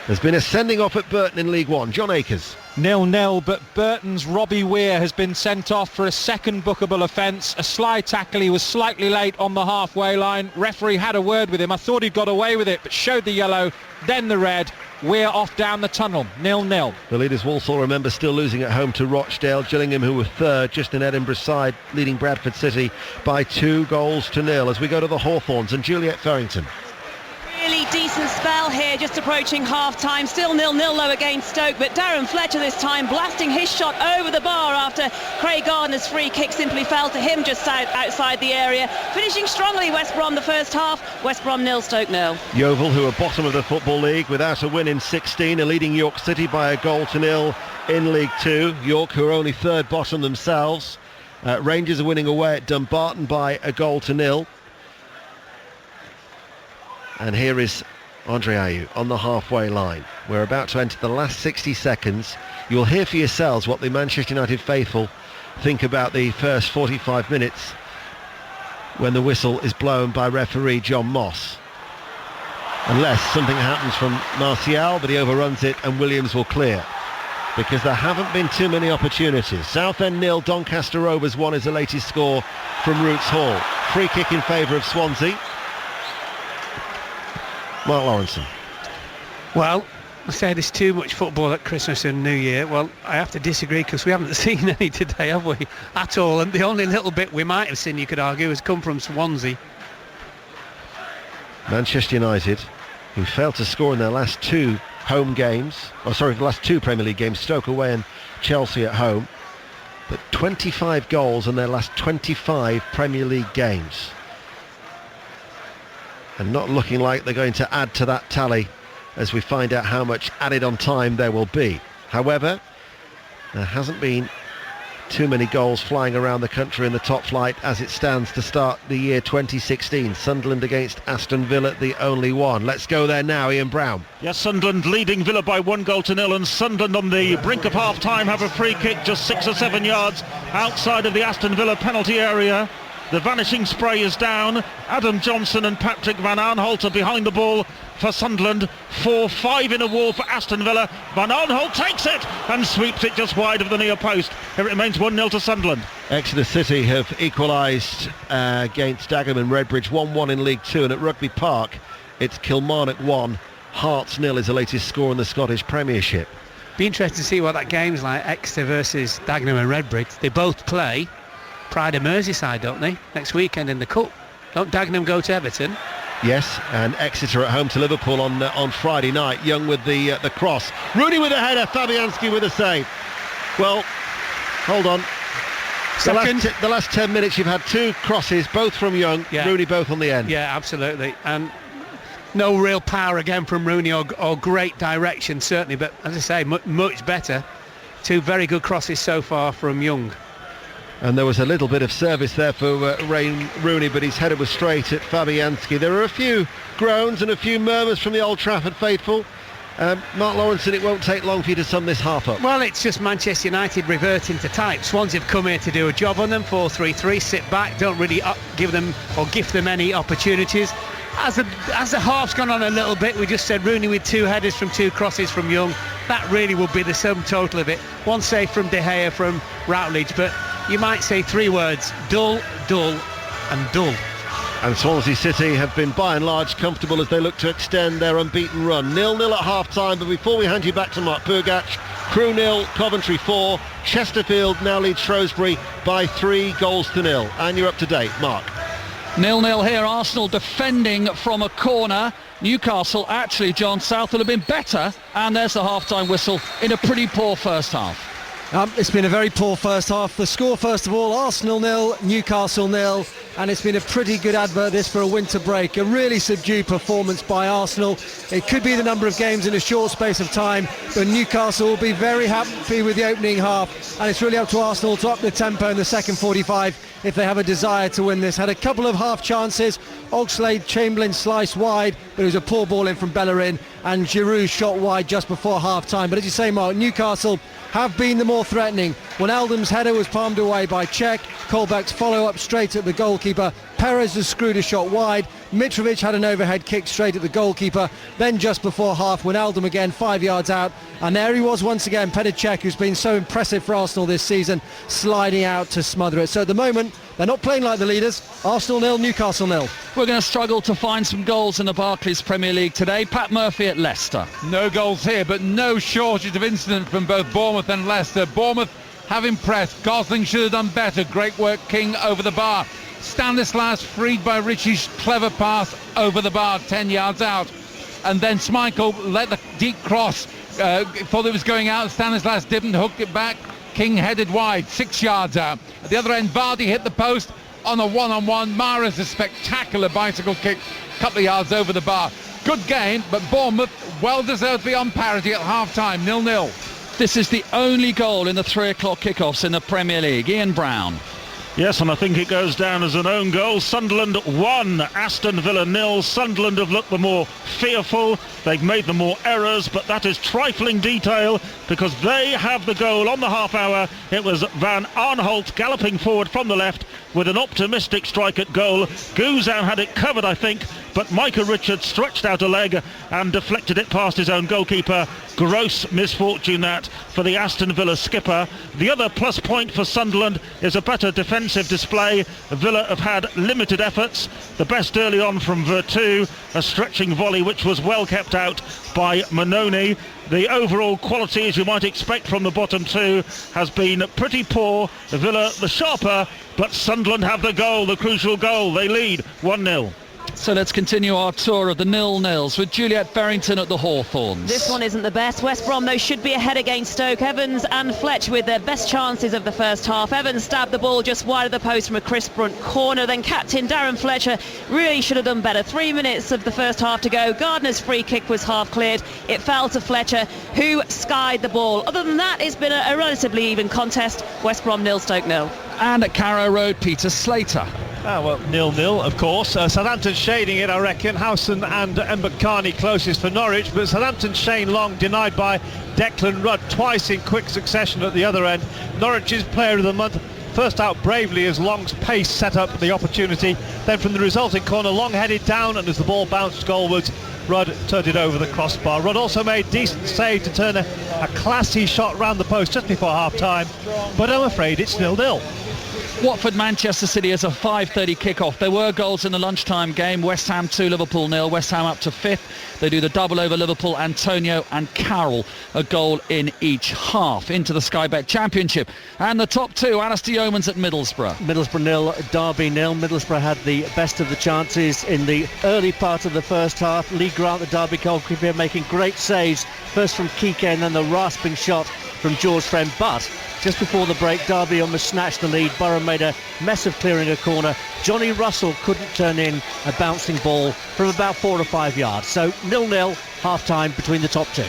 There's been a sending off at Burton in League One. John Akers. 0-0, but Burton's Robbie Weir has been sent off for a second bookable offence. A slide tackle. He was slightly late on the halfway line. Referee had a word with him. I thought he'd got away with it, but showed the yellow, then the red. Weir off down the tunnel. 0-0. The leaders Walsall, remember, still losing at home to Rochdale. Gillingham, who were third, just in Edinburgh's side, leading Bradford City by 2-0 as we go to the Hawthorns and Juliet Farrington. Really decent spell here, just approaching half-time. Still 0-0 low against Stoke, but Darren Fletcher this time blasting his shot over the bar after Craig Gardner's free kick simply fell to him just outside the area. Finishing strongly, West Brom the first half. West Brom 0, Stoke 0. Yeovil, who are bottom of the Football League without a win in 16, are leading York City by 1-0 in League 2. York, who are only third bottom themselves. Rangers are winning away at Dumbarton by 1-0. And here is Andre Ayew on the halfway line. We're about to enter the last 60 seconds. You'll hear for yourselves what the Manchester United faithful think about the first 45 minutes when the whistle is blown by referee John Moss. Unless something happens from Martial, but he overruns it and Williams will clear. Because there haven't been too many opportunities. Southend 0, Doncaster Rovers 1 is the latest score from Roots Hall. Free kick in favour of Swansea. Mark Lawrenson. Well, I say there's too much football at Christmas and New Year. Well, I have to disagree because we haven't seen any today, have we? At all. And the only little bit we might have seen, you could argue, has come from Swansea. Manchester United, who failed to score in their last two home games, the last two Premier League games, Stoke away and Chelsea at home, but 25 goals in their last 25 Premier League games. And not looking like they're going to add to that tally as we find out how much added on time there will be. However, there hasn't been too many goals flying around the country in the top flight as it stands to start the year 2016. Sunderland against Aston Villa, the only one. Let's go there now, Ian Brown. Yes, Sunderland leading Villa by 1-0, and Sunderland on the brink of half-time have a free kick just 6 or 7 yards outside of the Aston Villa penalty area. The vanishing spray is down. Adam Johnson and Patrick Van Aanholt are behind the ball for Sunderland. 4-5 in a wall for Aston Villa. Van Aanholt takes it and sweeps it just wide of the near post. It remains 1-0 to Sunderland. Exeter City have equalised against Dagenham and Redbridge 1-1 in League 2, and at Rugby Park it's Kilmarnock 1, Hearts 0 is the latest score in the Scottish Premiership. Be interesting to see what that game's like, Exeter versus Dagenham and Redbridge. They both play Pride of Merseyside, don't they, next weekend in the Cup? Don't Dagenham go to Everton? Yes, and Exeter at home to Liverpool on Friday night. Young with the cross. Rooney with a header, Fabianski with a save. Well, hold on. The last 10 minutes you've had two crosses, both from Young, yeah. Rooney both on the end. Yeah, absolutely. And no real power again from Rooney or great direction, certainly, but as I say, much better. Two very good crosses so far from Young. And there was a little bit of service there for Rooney, but his header was straight at Fabianski. There are a few groans and a few murmurs from the Old Trafford faithful. Mark Lawrenson, it won't take long for you to sum this half up. Well, it's just Manchester United reverting to type. Swansea have come here to do a job on them, 4-3-3, sit back, don't really give them or gift them any opportunities. As the half's gone on a little bit, we just said Rooney with two headers from two crosses from Young. That really will be the sum total of it. One save from De Gea from Routledge, but you might say three words: dull, dull and dull. And Swansea City have been by and large comfortable as they look to extend their unbeaten run. 0-0 at half-time, but before we hand you back to Mark Purgac, Crewe 0, Coventry 4, Chesterfield now leads Shrewsbury by 3-0. And you're up to date, Mark. 0-0 here. Arsenal defending from a corner. Newcastle, actually, John South will have been better. And there's the half-time whistle in a pretty poor first half. It's been a very poor first half. The score, first of all, Arsenal 0, Newcastle 0, and it's been a pretty good advert this for a winter break. A really subdued performance by Arsenal. It could be the number of games in a short space of time, but Newcastle will be very happy with the opening half, and it's really up to Arsenal to up the tempo in the second 45 if they have a desire to win this. Had a couple of half chances. Oxlade-Chamberlain sliced wide, but it was a poor ball in from Bellerin, and Giroud shot wide just before half-time. But as you say, Mark, Newcastle have been the more threatening. Wijnaldum's header was palmed away by Cech. Colback's follow-up straight at the goalkeeper. Perez has screwed a shot wide. Mitrovic had an overhead kick straight at the goalkeeper. Then just before half, Wijnaldum again 5 yards out. And there he was once again, Petr Cech, who's been so impressive for Arsenal this season, sliding out to smother it. So at the moment, they're not playing like the leaders. Arsenal 0, Newcastle 0. We're going to struggle to find some goals in the Barclays Premier League today. Pat Murphy at Leicester. No goals here, but no shortage of incident from both Bournemouth and Leicester. Bournemouth have impressed. Gosling should have done better. Great work, King over the bar. Stanislas freed by Ritchie's clever pass over the bar, 10 yards out. And then Schmeichel let the deep cross, thought it was going out. Stanislas didn't, hook it back. King headed wide, 6 yards out. At the other end, Vardy hit the post on a one-on-one. Mahrez a spectacular bicycle kick, a couple of yards over the bar. Good game, but Bournemouth well deserved to be on parity at half-time, 0-0. This is the only goal in the 3 o'clock kickoffs in the Premier League. Ian Brown. Yes, and I think it goes down as an own goal. Sunderland 1, Aston Villa 0. Sunderland have looked the more fearful. They've made the more errors, but that is trifling detail because they have the goal on the half hour. It was Van Aanholt galloping forward from the left with an optimistic strike at goal. Guzan had it covered, I think, but Micah Richards stretched out a leg and deflected it past his own goalkeeper. Gross misfortune that for the Aston Villa skipper. The other plus point for Sunderland is a better defensive display. Villa have had limited efforts. The best early on from Vertu, a stretching volley which was well kept out by Manoni. The overall quality, as you might expect from the bottom two, has been pretty poor. Villa the sharper, but Sunderland have the goal, the crucial goal. They lead 1-0. So let's continue our tour of the 0-0s with Juliet Berrington at the Hawthorns. This one isn't the best. West Brom, though, should be ahead against Stoke. Evans and Fletch with their best chances of the first half. Evans stabbed the ball just wide of the post from a Chris Brunt corner. Then captain Darren Fletcher really should have done better. 3 minutes of the first half to go. Gardner's free kick was half cleared. It fell to Fletcher, who skied the ball. Other than that, it's been a relatively even contest. West Brom 0, Stoke 0. And at Carrow Road, Peter Slater. Well, 0-0, of course. Southampton shading it, I reckon. Howson and Mbakani closest for Norwich, but Southampton Shane Long denied by Declan Rudd twice in quick succession at the other end. Norwich's player of the month first out bravely as Long's pace set up the opportunity. Then from the resulting corner, Long headed down, and as the ball bounced goalwards, Rudd turned it over the crossbar. Rudd also made decent save to turn a classy shot round the post just before half-time, but I'm afraid it's 0-0. Watford Manchester City is a 5:30 kickoff. There were goals in the lunchtime game. West Ham 2, Liverpool 0. West Ham up to 5th. They do the double over Liverpool. Antonio and Carroll, a goal in each half. Into the Sky Bet Championship. And the top two, Alistair Yeomans at Middlesbrough. Middlesbrough 0, Derby 0. Middlesbrough had the best of the chances in the early part of the first half. Lee Grant, the Derby goalkeeper, making great saves. First from Kike and then the rasping shot from George Friend. But just before the break, Derby almost snatched the lead. Borough made a mess of clearing a corner. Johnny Russell couldn't turn in a bouncing ball from about 4 or 5 yards. So 0-0 half-time between the top two.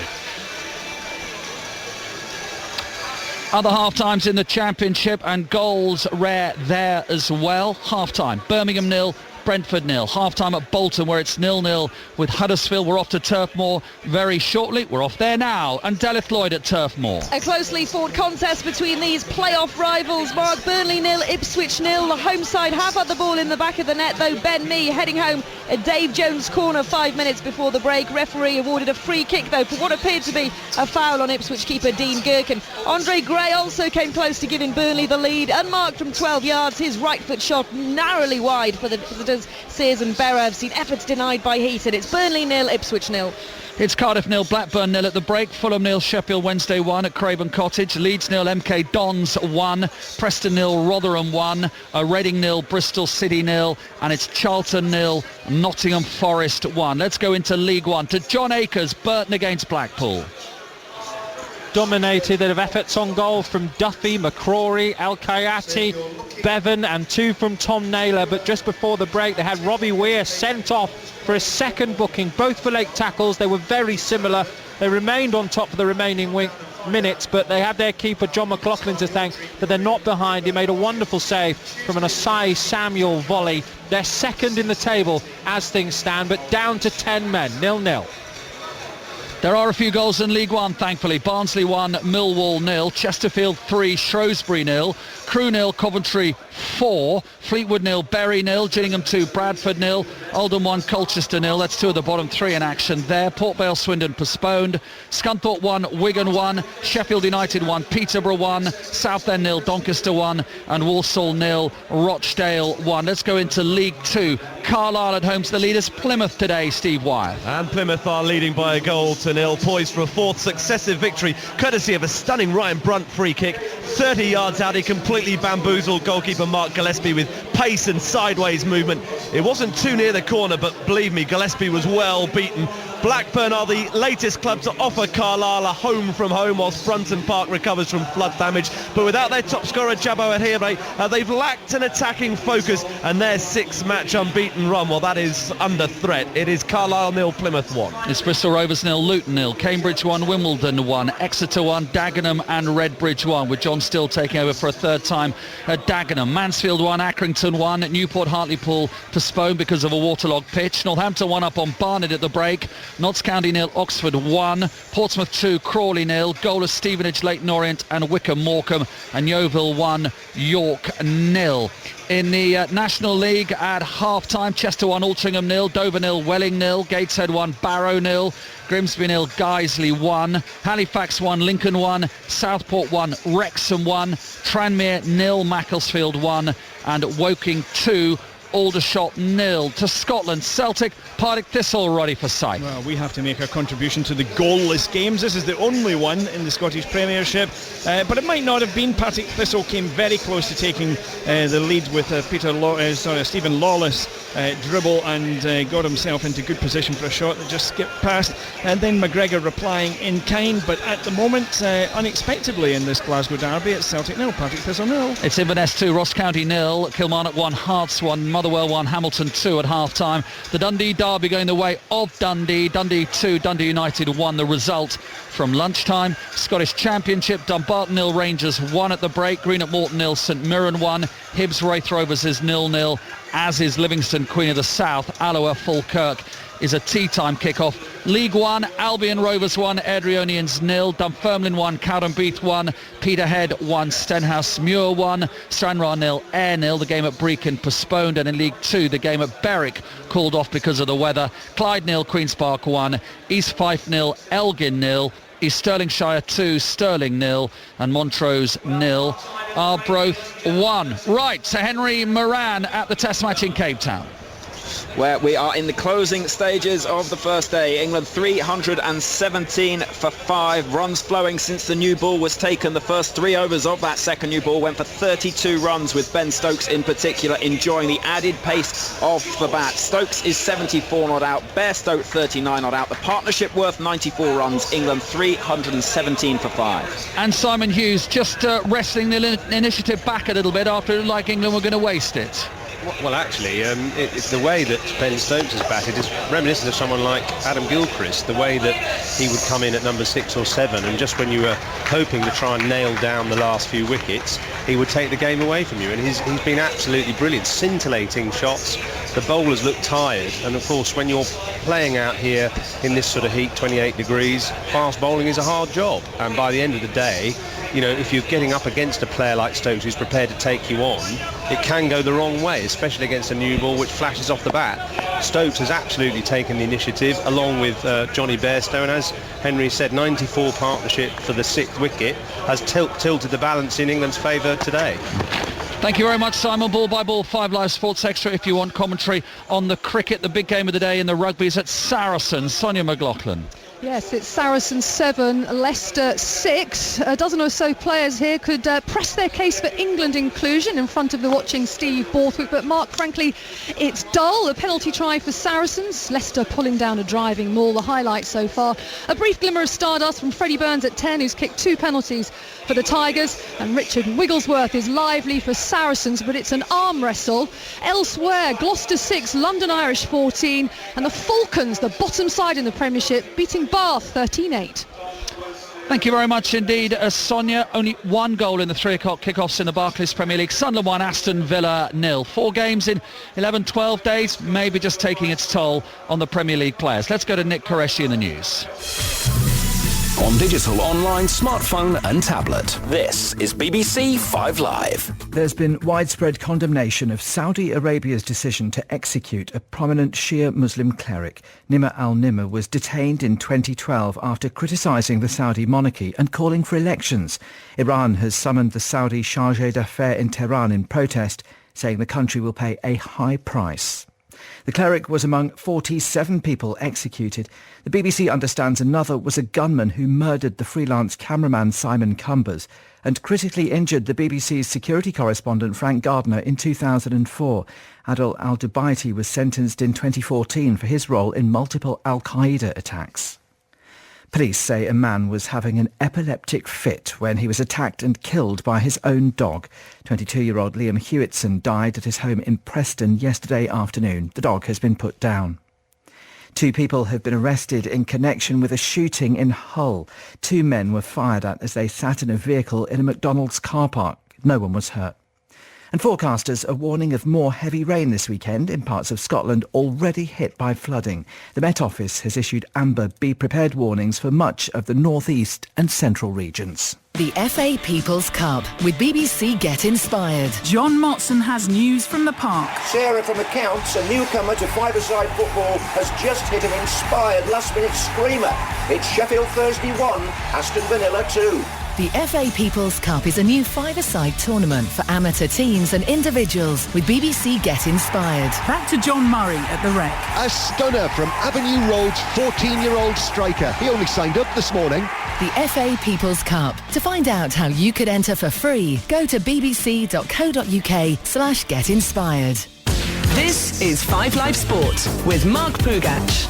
Other half-times in the Championship and goals rare there as well. Half-time, Birmingham 0, Brentford 0. Half-time at Bolton, where it's 0-0 with Huddersfield. We're off to Turf Moor very shortly. We're off there now. And Delith Lloyd at Turf Moor. A closely fought contest between these playoff rivals. Mark, Burnley 0, Ipswich 0. The home side have had the ball in the back of the net, though. Ben Mee heading home a Dave Jones corner 5 minutes before the break. Referee awarded a free kick, though, for what appeared to be a foul on Ipswich keeper Dean Gherkin. Andre Gray also came close to giving Burnley the lead. Unmarked from 12 yards, his right foot shot narrowly wide for the Rogers, Sears and Berra have seen efforts denied by Heath, and it's Burnley 0, Ipswich 0. It's Cardiff 0, Blackburn 0 at the break. Fulham 0, Sheffield Wednesday 1 at Craven Cottage. Leeds 0, MK Dons 1. Preston 0, Rotherham 1. Reading 0, Bristol City 0. And it's Charlton 0, Nottingham Forest 1. Let's go into League One to John Akers, Burton against Blackpool. Dominated of efforts on goal from Duffy, McCrory, El Kayati, Bevan, and 2 from Tom Naylor. But just before the break, they had Robbie Weir sent off for a second booking, both for late tackles. They were very similar. They remained on top for the remaining minutes, but they had their keeper John McLaughlin to thank, but they're not behind. He made a wonderful save from an Asai Samuel volley. They're second in the table as things stand, but down to 10 men, 0-0. There are a few goals in League One, thankfully. Barnsley 1, Millwall 0, Chesterfield 3, Shrewsbury 0, Crewe 0, Coventry 4, Fleetwood 0, Bury 0, Gillingham 2, Bradford 0, Oldham 1, Colchester 0. That's 2 of the bottom 3 in action there. Port Vale, Swindon postponed. Scunthorpe 1, Wigan 1, Sheffield United 1, Peterborough 1, Southend 0, Doncaster 1, and Walsall 0, Rochdale 1. Let's go into League 2. Carlisle at home to the leaders, Plymouth today, Steve Wyeth. And Plymouth are leading by a goal to 0, poised for a 4th successive victory, courtesy of a stunning Ryan Brunt free kick. 30 yards out, he completely bamboozled goalkeeper Mark Gillespie with pace and sideways movement. It wasn't too near the corner, but believe me, Gillespie was well beaten. Blackburn are the latest club to offer Carlisle a home from home whilst Brunton Park recovers from flood damage. But without their top scorer Jabo Ahire, they've lacked an attacking focus, and their 6-match unbeaten run, well, that is under threat. It is Carlisle 0, Plymouth 1. It's Bristol Rovers 0, Luton 0, Cambridge 1, Wimbledon 1, Exeter 1, Dagenham and Redbridge 1, with John Still taking over for a 3rd time at Dagenham. Mansfield 1, Accrington 1, Newport Hartlepool postponed because of a waterlogged pitch. Northampton 1 up on Barnet at the break. Notts County 0, Oxford 1, Portsmouth 2, Crawley 0, goalless Stevenage, Leyton Orient and Wickham Morecambe, and Yeovil 1, York 0. In the National League at half-time, Chester 1, Altrincham 0, Dover 0, Welling 0, Gateshead 1, Barrow 0, Grimsby 0, Guiseley 1, Halifax 1, Lincoln 1, Southport 1, Wrexham 1, Tranmere 0, Macclesfield 1, and Woking 2, Aldershot 0. To Scotland, Celtic, Partick Thistle ready for sight. Well, we have to make our contribution to the goalless games. This is the only one in the Scottish Premiership, but it might not have been. Partick Thistle came very close to taking the lead with Stephen Lawless dribble and got himself into good position for a shot that just skipped past, and then McGregor replying in kind. But at the moment, unexpectedly in this Glasgow derby, it's Celtic 0, Partick Thistle 0. It's Inverness 2, Ross County 0, Kilmarnock 1, Hearts 1, Motherwell 1, Hamilton 2 at half-time. The Dundee derby going the way of Dundee. Dundee 2, Dundee United 1, the result from lunchtime. Scottish Championship, Dumbarton 0, Rangers 1 at the break. Greenock Morton 0, St Mirren 1. Hibs Wraith Rovers is 0-0, as is Livingston Queen of the South. Alloa Falkirk is a tea-time kickoff. League 1, Albion Rovers 1, Airdrieonians 0, Dunfermline 1, Cowdenbeath 1, Peterhead 1, Stenhouse Muir 1, Stranraer 0, Ayr 0. The game at Brecon postponed, and in League 2 the game at Berwick called off because of the weather. Clyde 0, Queen's Park 1, East Fife 0, Elgin 0, East Stirlingshire 2, Stirling 0, and Montrose 0, Arbroath 1. Right, Sir Henry Moran at the Test match in Cape Town, where we are in the closing stages of the first day. England 317 for 5, runs flowing since the new ball was taken. The first 3 overs of that second new ball went for 32 runs, with Ben Stokes in particular enjoying the added pace of the bat. Stokes is 74 not out, Bairstow 39 not out. The partnership worth 94 runs. England 317 for 5. and Simon Hughes just wrestling the initiative back a little bit after it looked like England were going to waste it. Well, actually, it's the way that Ben Stokes has batted is reminiscent of someone like Adam Gilchrist, the way that he would come in at number 6 or 7, and just when you were hoping to try and nail down the last few wickets, he would take the game away from you. And he's been absolutely brilliant, scintillating shots. The bowlers look tired, and of course when you're playing out here in this sort of heat, 28 degrees, fast bowling is a hard job, and by the end of the day, you know, if you're getting up against a player like Stokes who's prepared to take you on, it can go the wrong way, especially against a new ball which flashes off the bat. Stokes has absolutely taken the initiative along with Johnny Bairstow, and as Henry said, 94 partnership for the 6th wicket has tilted the balance in England's favour today. Thank you very much, Simon. Ball by ball, 5 Live Sports Extra. If you want commentary on the cricket, the big game of the day in the rugby is at Saracens. Sonia McLaughlin. Yes, it's Saracens 7, Leicester 6. A dozen or so players here could press their case for England inclusion in front of the watching Steve Borthwick. But Mark, frankly, it's dull. A penalty try for Saracens. Leicester pulling down a driving maul. The highlight so far. A brief glimmer of stardust from Freddie Burns at 10, who's kicked 2 penalties for the Tigers. And Richard Wigglesworth is lively for Saracens, but it's an arm wrestle. Elsewhere, Gloucester 6, London Irish 14. And the Falcons, the bottom side in the Premiership, beating Bath 13-8. Thank you very much indeed, Sonia. Only 1 goal in the 3 o'clock kickoffs in the Barclays Premier League. Sunderland 1, Aston Villa 0. 4 games in 11-12 days, maybe just taking its toll on the Premier League players. Let's go to Nick Qureshi in the news. On digital, online, smartphone and tablet. This is BBC 5 Live. There's been widespread condemnation of Saudi Arabia's decision to execute a prominent Shia Muslim cleric. Nimr al-Nimr was detained in 2012 after criticising the Saudi monarchy and calling for elections. Iran has summoned the Saudi chargé d'affaires in Tehran in protest, saying the country will pay a high price. The cleric was among 47 people executed. The BBC understands another was a gunman who murdered the freelance cameraman Simon Cumbers and critically injured the BBC's security correspondent Frank Gardner in 2004. Adil al-Dubaiti was sentenced in 2014 for his role in multiple al-Qaeda attacks. Police say a man was having an epileptic fit when he was attacked and killed by his own dog. 22-year-old Liam Hewitson died at his home in Preston yesterday afternoon. The dog has been put down. 2 people have been arrested in connection with a shooting in Hull. 2 men were fired at as they sat in a vehicle in a McDonald's car park. No one was hurt. And forecasters are warning of more heavy rain this weekend in parts of Scotland already hit by flooding. The Met Office has issued amber be prepared warnings for much of the northeast and central regions. The FA People's Cup with BBC Get Inspired. John Motson has news from the park. Sarah from Accounts, a newcomer to five-a-side football, has just hit an inspired last-minute screamer. It's Sheffield Thursday 1, Aston Villa 2. The FA People's Cup is a new five-a-side tournament for amateur teams and individuals with BBC Get Inspired. Back to John Murray at the Rec. A stunner from Avenue Road's 14-year-old striker. He only signed up this morning. The FA People's Cup. To find out how you could enter for free, go to bbc.co.uk/getinspired. This is 5 Live Sport with Mark Pugach.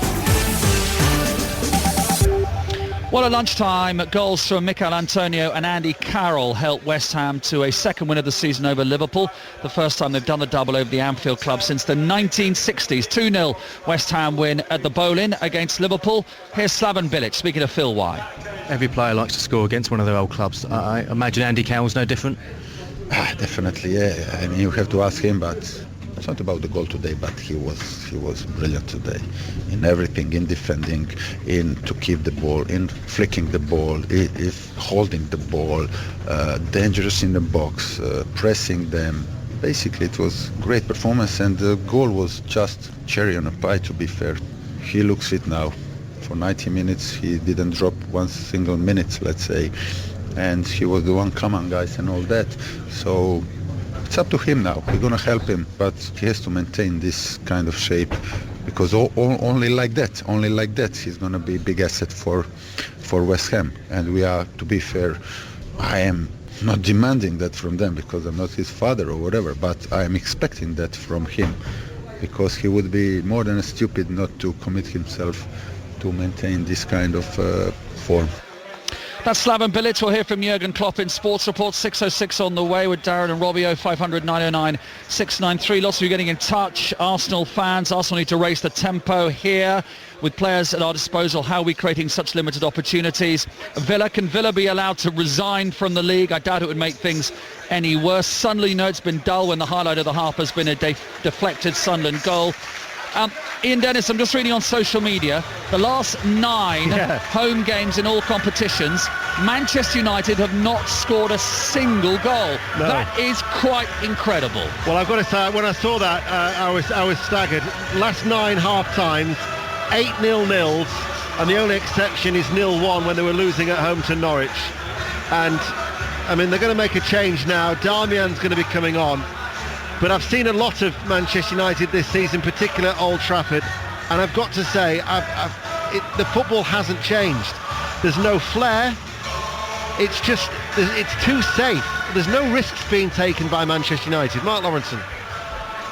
Well, at lunchtime, goals from Mikel Antonio and Andy Carroll helped West Ham to a second win of the season over Liverpool. The first time they've done the double over the Anfield club since the 1960s. 2-0 West Ham win at the Boleyn against Liverpool. Here's Slaven Bilic speaking to Phil Wye. Every player likes to score against one of their old clubs. I imagine Andy Carroll's no different. Definitely, yeah. I mean, you have to ask him, but it's not about the goal today, but he was brilliant today in everything, in defending, in to keep the ball, in flicking the ball, if holding the ball, dangerous in the box, pressing them. Basically, it was great performance, and the goal was just cherry on a pie, to be fair. He looks fit now. For 90 minutes, he didn't drop one single minute, let's say, and he was the one, come on guys, and all that. So it's up to him now. We're going to help him, but he has to maintain this kind of shape, because only like that he's going to be a big asset for West Ham. And we are, to be fair, I am not demanding that from them because I'm not his father or whatever, but I am expecting that from him, because he would be more than stupid not to commit himself to maintain this kind of form. That's Slaven Bilic. We'll hear from Jurgen Klopp in Sports Report. 6:06 on the way with Darren and Robbie. 0500 909 693. Lots of you getting in touch. Arsenal fans. Arsenal need to raise the tempo here with players at our disposal. How are we creating such limited opportunities? Can Villa be allowed to resign from the league? I doubt it would make things any worse. Sunderland, it's been dull when the highlight of the half has been a deflected Sunderland goal. Ian Dennis, I'm just reading on social media, the last 9 home games in all competitions, Manchester United have not scored a single goal. No. That is quite incredible. Well, I've got to say, when I saw that, I was staggered. Last 9 half-times, 8 0-0s, and the only exception is 0-1 when they were losing at home to Norwich. And I mean, they're going to make a change now. Darmian's going to be coming on. But I've seen a lot of Manchester United this season, particularly at Old Trafford, and I've got to say, the football hasn't changed. There's no flair. It's too safe. There's no risks being taken by Manchester United. Mark Lawrenson.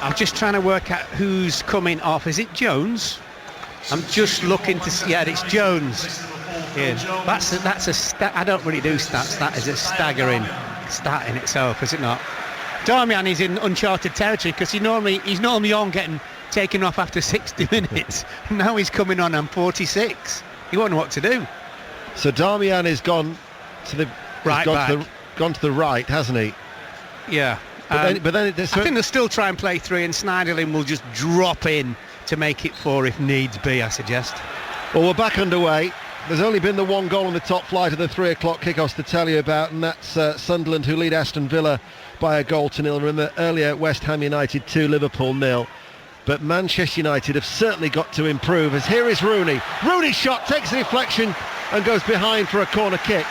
I'm just trying to work out who's coming off. Is it Jones? I'm just looking to see. Yeah, it's Jones. Yeah, I don't really do stats. That is a staggering stat in itself, is it not? Darmian is in uncharted territory because he's normally on getting taken off after 60 minutes. Now he's coming on 46. He won't know what to do. So Darmian is gone to the right back. Gone to the right, hasn't he? Yeah. I think they'll still try and play 3, and Sneijderlin will just drop in to make it 4 if needs be, I suggest. Well, we're back underway. There's only been the one goal on the top flight of the 3 o'clock kickoffs to tell you about, and that's Sunderland, who lead Aston Villa by 1-0. Remember, earlier West Ham United 2, Liverpool 0. But Manchester United have certainly got to improve, as here is Rooney. Rooney's shot takes a deflection and goes behind for a corner kick.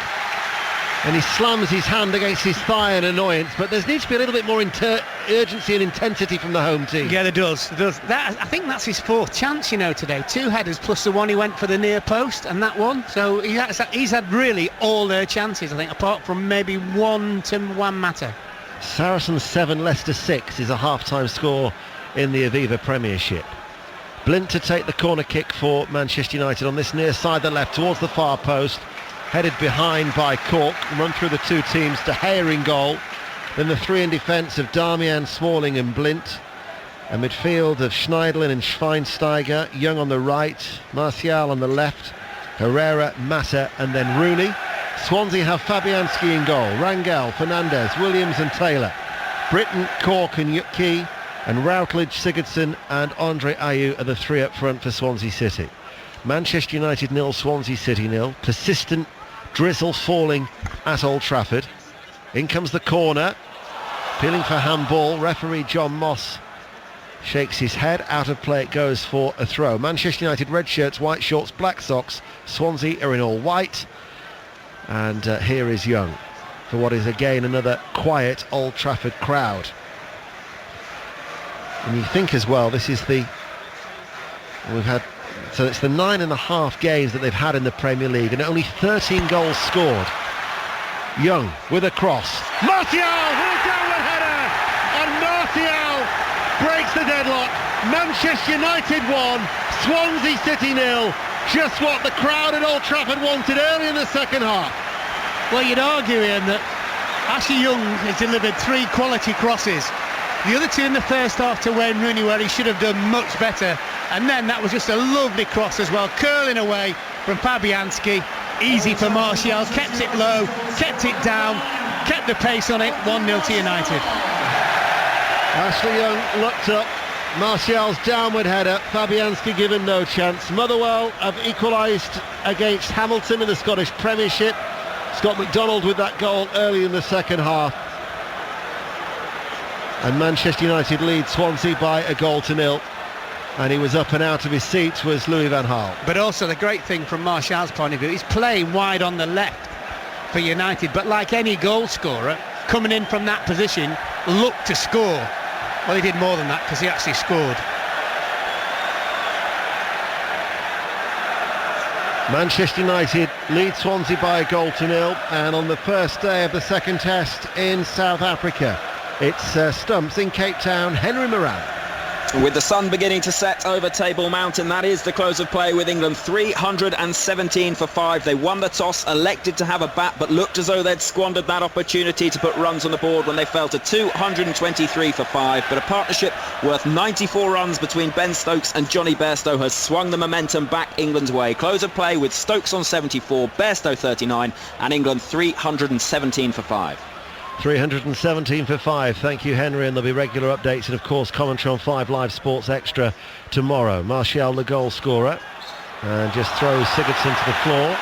And he slams his hand against his thigh in annoyance, but there needs to be a little bit more urgency and intensity from the home team. Yeah, there does. I think that's his 4th chance, today. 2 headers plus the one he went for the near post and that one. So he's had really all their chances, I think, apart from maybe one to Matter. Saracens 7, Leicester 6 is a half-time score in the Aviva Premiership. Blint to take the corner kick for Manchester United on this near side, the left, towards the far post. Headed behind by Cork, run through the 2 teams. De Gea in goal. Then the 3 in defence of Darmian, Smalling and Blint. A midfield of Sneijderlin and Schweinsteiger. Young on the right, Martial on the left, Herrera, Mata and then Rooney. Swansea have Fabianski in goal. Rangel, Fernandes, Williams and Taylor. Britton, Cork and Key. And Routledge, Sigurdsson and Andre Ayew are the 3 up front for Swansea City. Manchester United 0, Swansea City 0. Persistent drizzle falling at Old Trafford. In comes the corner. Appealing for handball. Referee John Moss shakes his head. Out of play it goes for a throw. Manchester United red shirts, white shorts, black socks. Swansea are in all white. And here is Young for what is again another quiet Old Trafford crowd. And you think as well, this is so it's the 9.5 games that they've had in the Premier League and only 13 goals scored. Young with a cross. Martial with a downward header, and Martial breaks the deadlock. Manchester United 1, Swansea City 0. Just what the crowd at Old Trafford wanted early in the second half. Well, you'd argue, Ian, that Ashley Young has delivered 3 quality crosses. The other 2 in the first half to Wayne Rooney, where he should have done much better. And then that was just a lovely cross as well, curling away from Fabianski. Easy for Martial, kept it low, kept it down, kept the pace on it. 1-0 to United. Ashley Young looked up. Martial's downward header. Fabianski given no chance. Motherwell have equalised against Hamilton in the Scottish Premiership. Scott McDonald with that goal early in the second half. And Manchester United lead Swansea by 1-0. And he was up and out of his seat was Louis van Gaal. But also the great thing from Martial's point of view, he's playing wide on the left for United, but like any goal scorer, coming in from that position, looked to score. Well, he did more than that because he actually scored. Manchester United lead Swansea by 1-0, and on the first day of the second test in South Africa, it's stumps in Cape Town. Henry Moran. With the sun beginning to set over Table Mountain, that is the close of play with England 317 for 5. They won the toss, elected to have a bat, but looked as though they'd squandered that opportunity to put runs on the board when they fell to 223 for 5. But a partnership worth 94 runs between Ben Stokes and Johnny Bairstow has swung the momentum back England's way. Close of play with Stokes on 74, Bairstow 39, and England 317 for 5. 317 for 5. Thank you, Henry, and there'll be regular updates and of course commentary on 5 Live Sports Extra tomorrow. Martial, the goal scorer, and just throws Sigurdsson to the floor.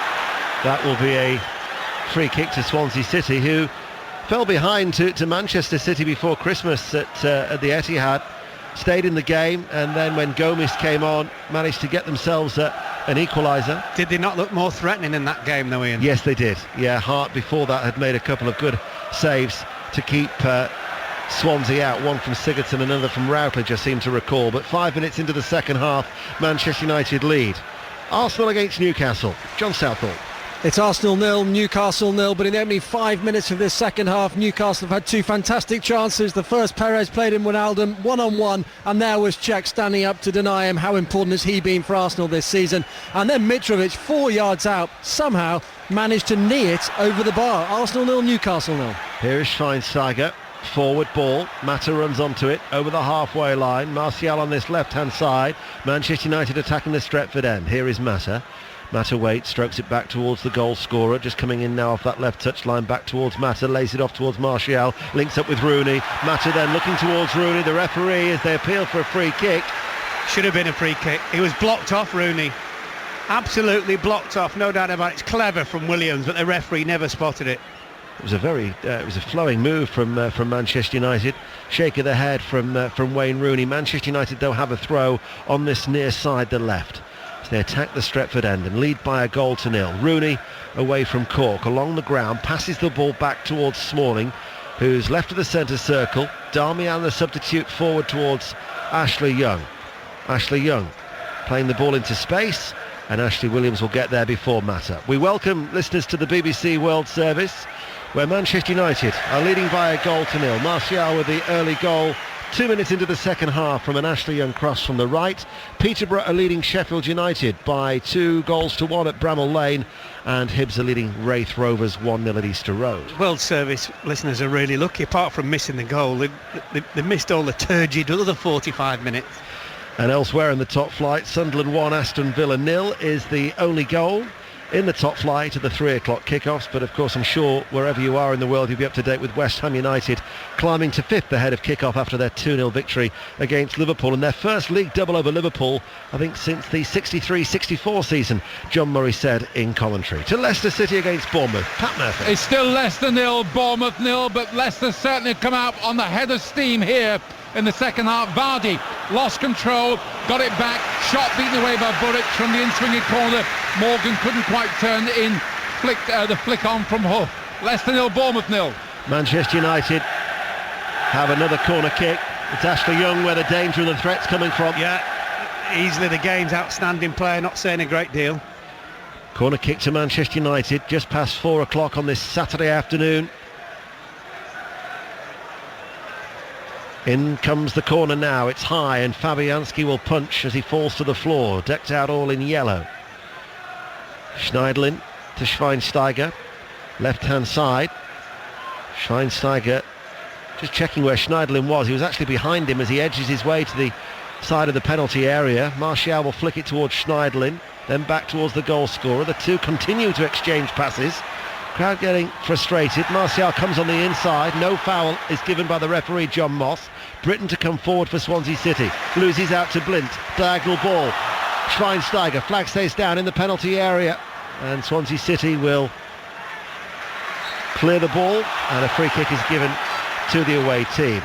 That will be a free kick to Swansea City, who fell behind to Manchester City before Christmas at the Etihad, stayed in the game, and then when Gomes came on, managed to get themselves an equaliser. Did they not look more threatening in that game though, Ian? Yes, they did. Yeah, Hart before that had made a couple of good saves to keep Swansea out, one from Sigurdsson, another from Routledge, I seem to recall. But 5 minutes into the second half, Manchester United lead. Arsenal against Newcastle. John Southall. It's Arsenal 0, Newcastle 0, but in the opening 5 minutes of this second half, Newcastle have had two fantastic chances. The first, Perez played in Wijnaldum one-on-one, and there was Cech standing up to deny him. How important has he been for Arsenal this season? And then Mitrovic, 4 yards out, somehow managed to knee it over the bar. Arsenal 0, Newcastle 0. Here is Schweinsteiger. Forward ball, Mata runs onto it over the halfway line. Martial on this left-hand side. Manchester United attacking the Stretford end. Here is Mata. Mata waits, strokes it back towards the goal scorer, just coming in now off that left touch line, back towards Mata, lays it off towards Martial, links up with Rooney. Mata then looking towards Rooney. The referee, as they appeal for a free kick. Should have been a free kick. He was blocked off, Rooney. Absolutely blocked off, no doubt about it. It's clever from Williams, but the referee never spotted it. It was a flowing move from Manchester United. Shake of the head from Wayne Rooney. Manchester United, though, have a throw on this near side, the left. So they attack the Stretford end and lead by a goal to nil. Rooney away from Cork, along the ground, passes the ball back towards Smalling, who's left of the centre circle. Darmian, the substitute, forward towards Ashley Young. Ashley Young playing the ball into space, and Ashley Williams will get there before Mata. We welcome listeners to the BBC World Service, where Manchester United are leading by a goal to nil. Martial with the early goal 2 minutes into the second half from an Ashley Young cross from the right. Peterborough are leading Sheffield United by 2-1 at Bramall Lane, and Hibs are leading Wraith Rovers 1-0 at Easter Road. World Service listeners are really lucky. Apart from missing the goal, they missed all the turgid other 45 minutes. And elsewhere in the top flight, Sunderland 1, Aston Villa 0 is the only goal in the top flight of the 3 o'clock kickoffs. But of course, I'm sure wherever you are in the world, you'll be up to date with West Ham United climbing to 5th ahead of kickoff after their 2-0 victory against Liverpool, and their first league double over Liverpool, I think, since the 63-64 season, John Murray said in commentary. To Leicester City against Bournemouth, Pat Murphy. It's still Leicester 0, Bournemouth 0, but Leicester certainly come out on the head of steam here in the second half. Vardy lost control, got it back, shot beaten away by Buric from the in-swinging corner. Morgan couldn't quite turn in, the flick on from Hull. Leicester 0, Bournemouth 0. Manchester United have another corner kick. It's Ashley Young where the danger and the threat's coming from. Yeah, easily the game's outstanding player, not saying a great deal. Corner kick to Manchester United just past 4 o'clock on this Saturday afternoon. In comes the corner now, it's high, and Fabianski will punch as he falls to the floor, decked out all in yellow. Schneidlin to Schweinsteiger, left-hand side. Schweinsteiger just checking where Schneidlin was. He was actually behind him as he edges his way to the side of the penalty area. Martial will flick it towards Schneidlin, then back towards the goal scorer. The two continue to exchange passes. Crowd getting frustrated. Martial comes on the inside. No foul is given by the referee, John Moss. Britain to come forward for Swansea City. Loses out to Blint. Diagonal ball. Schweinsteiger. Flag stays down in the penalty area. And Swansea City will clear the ball. And a free kick is given to the away team.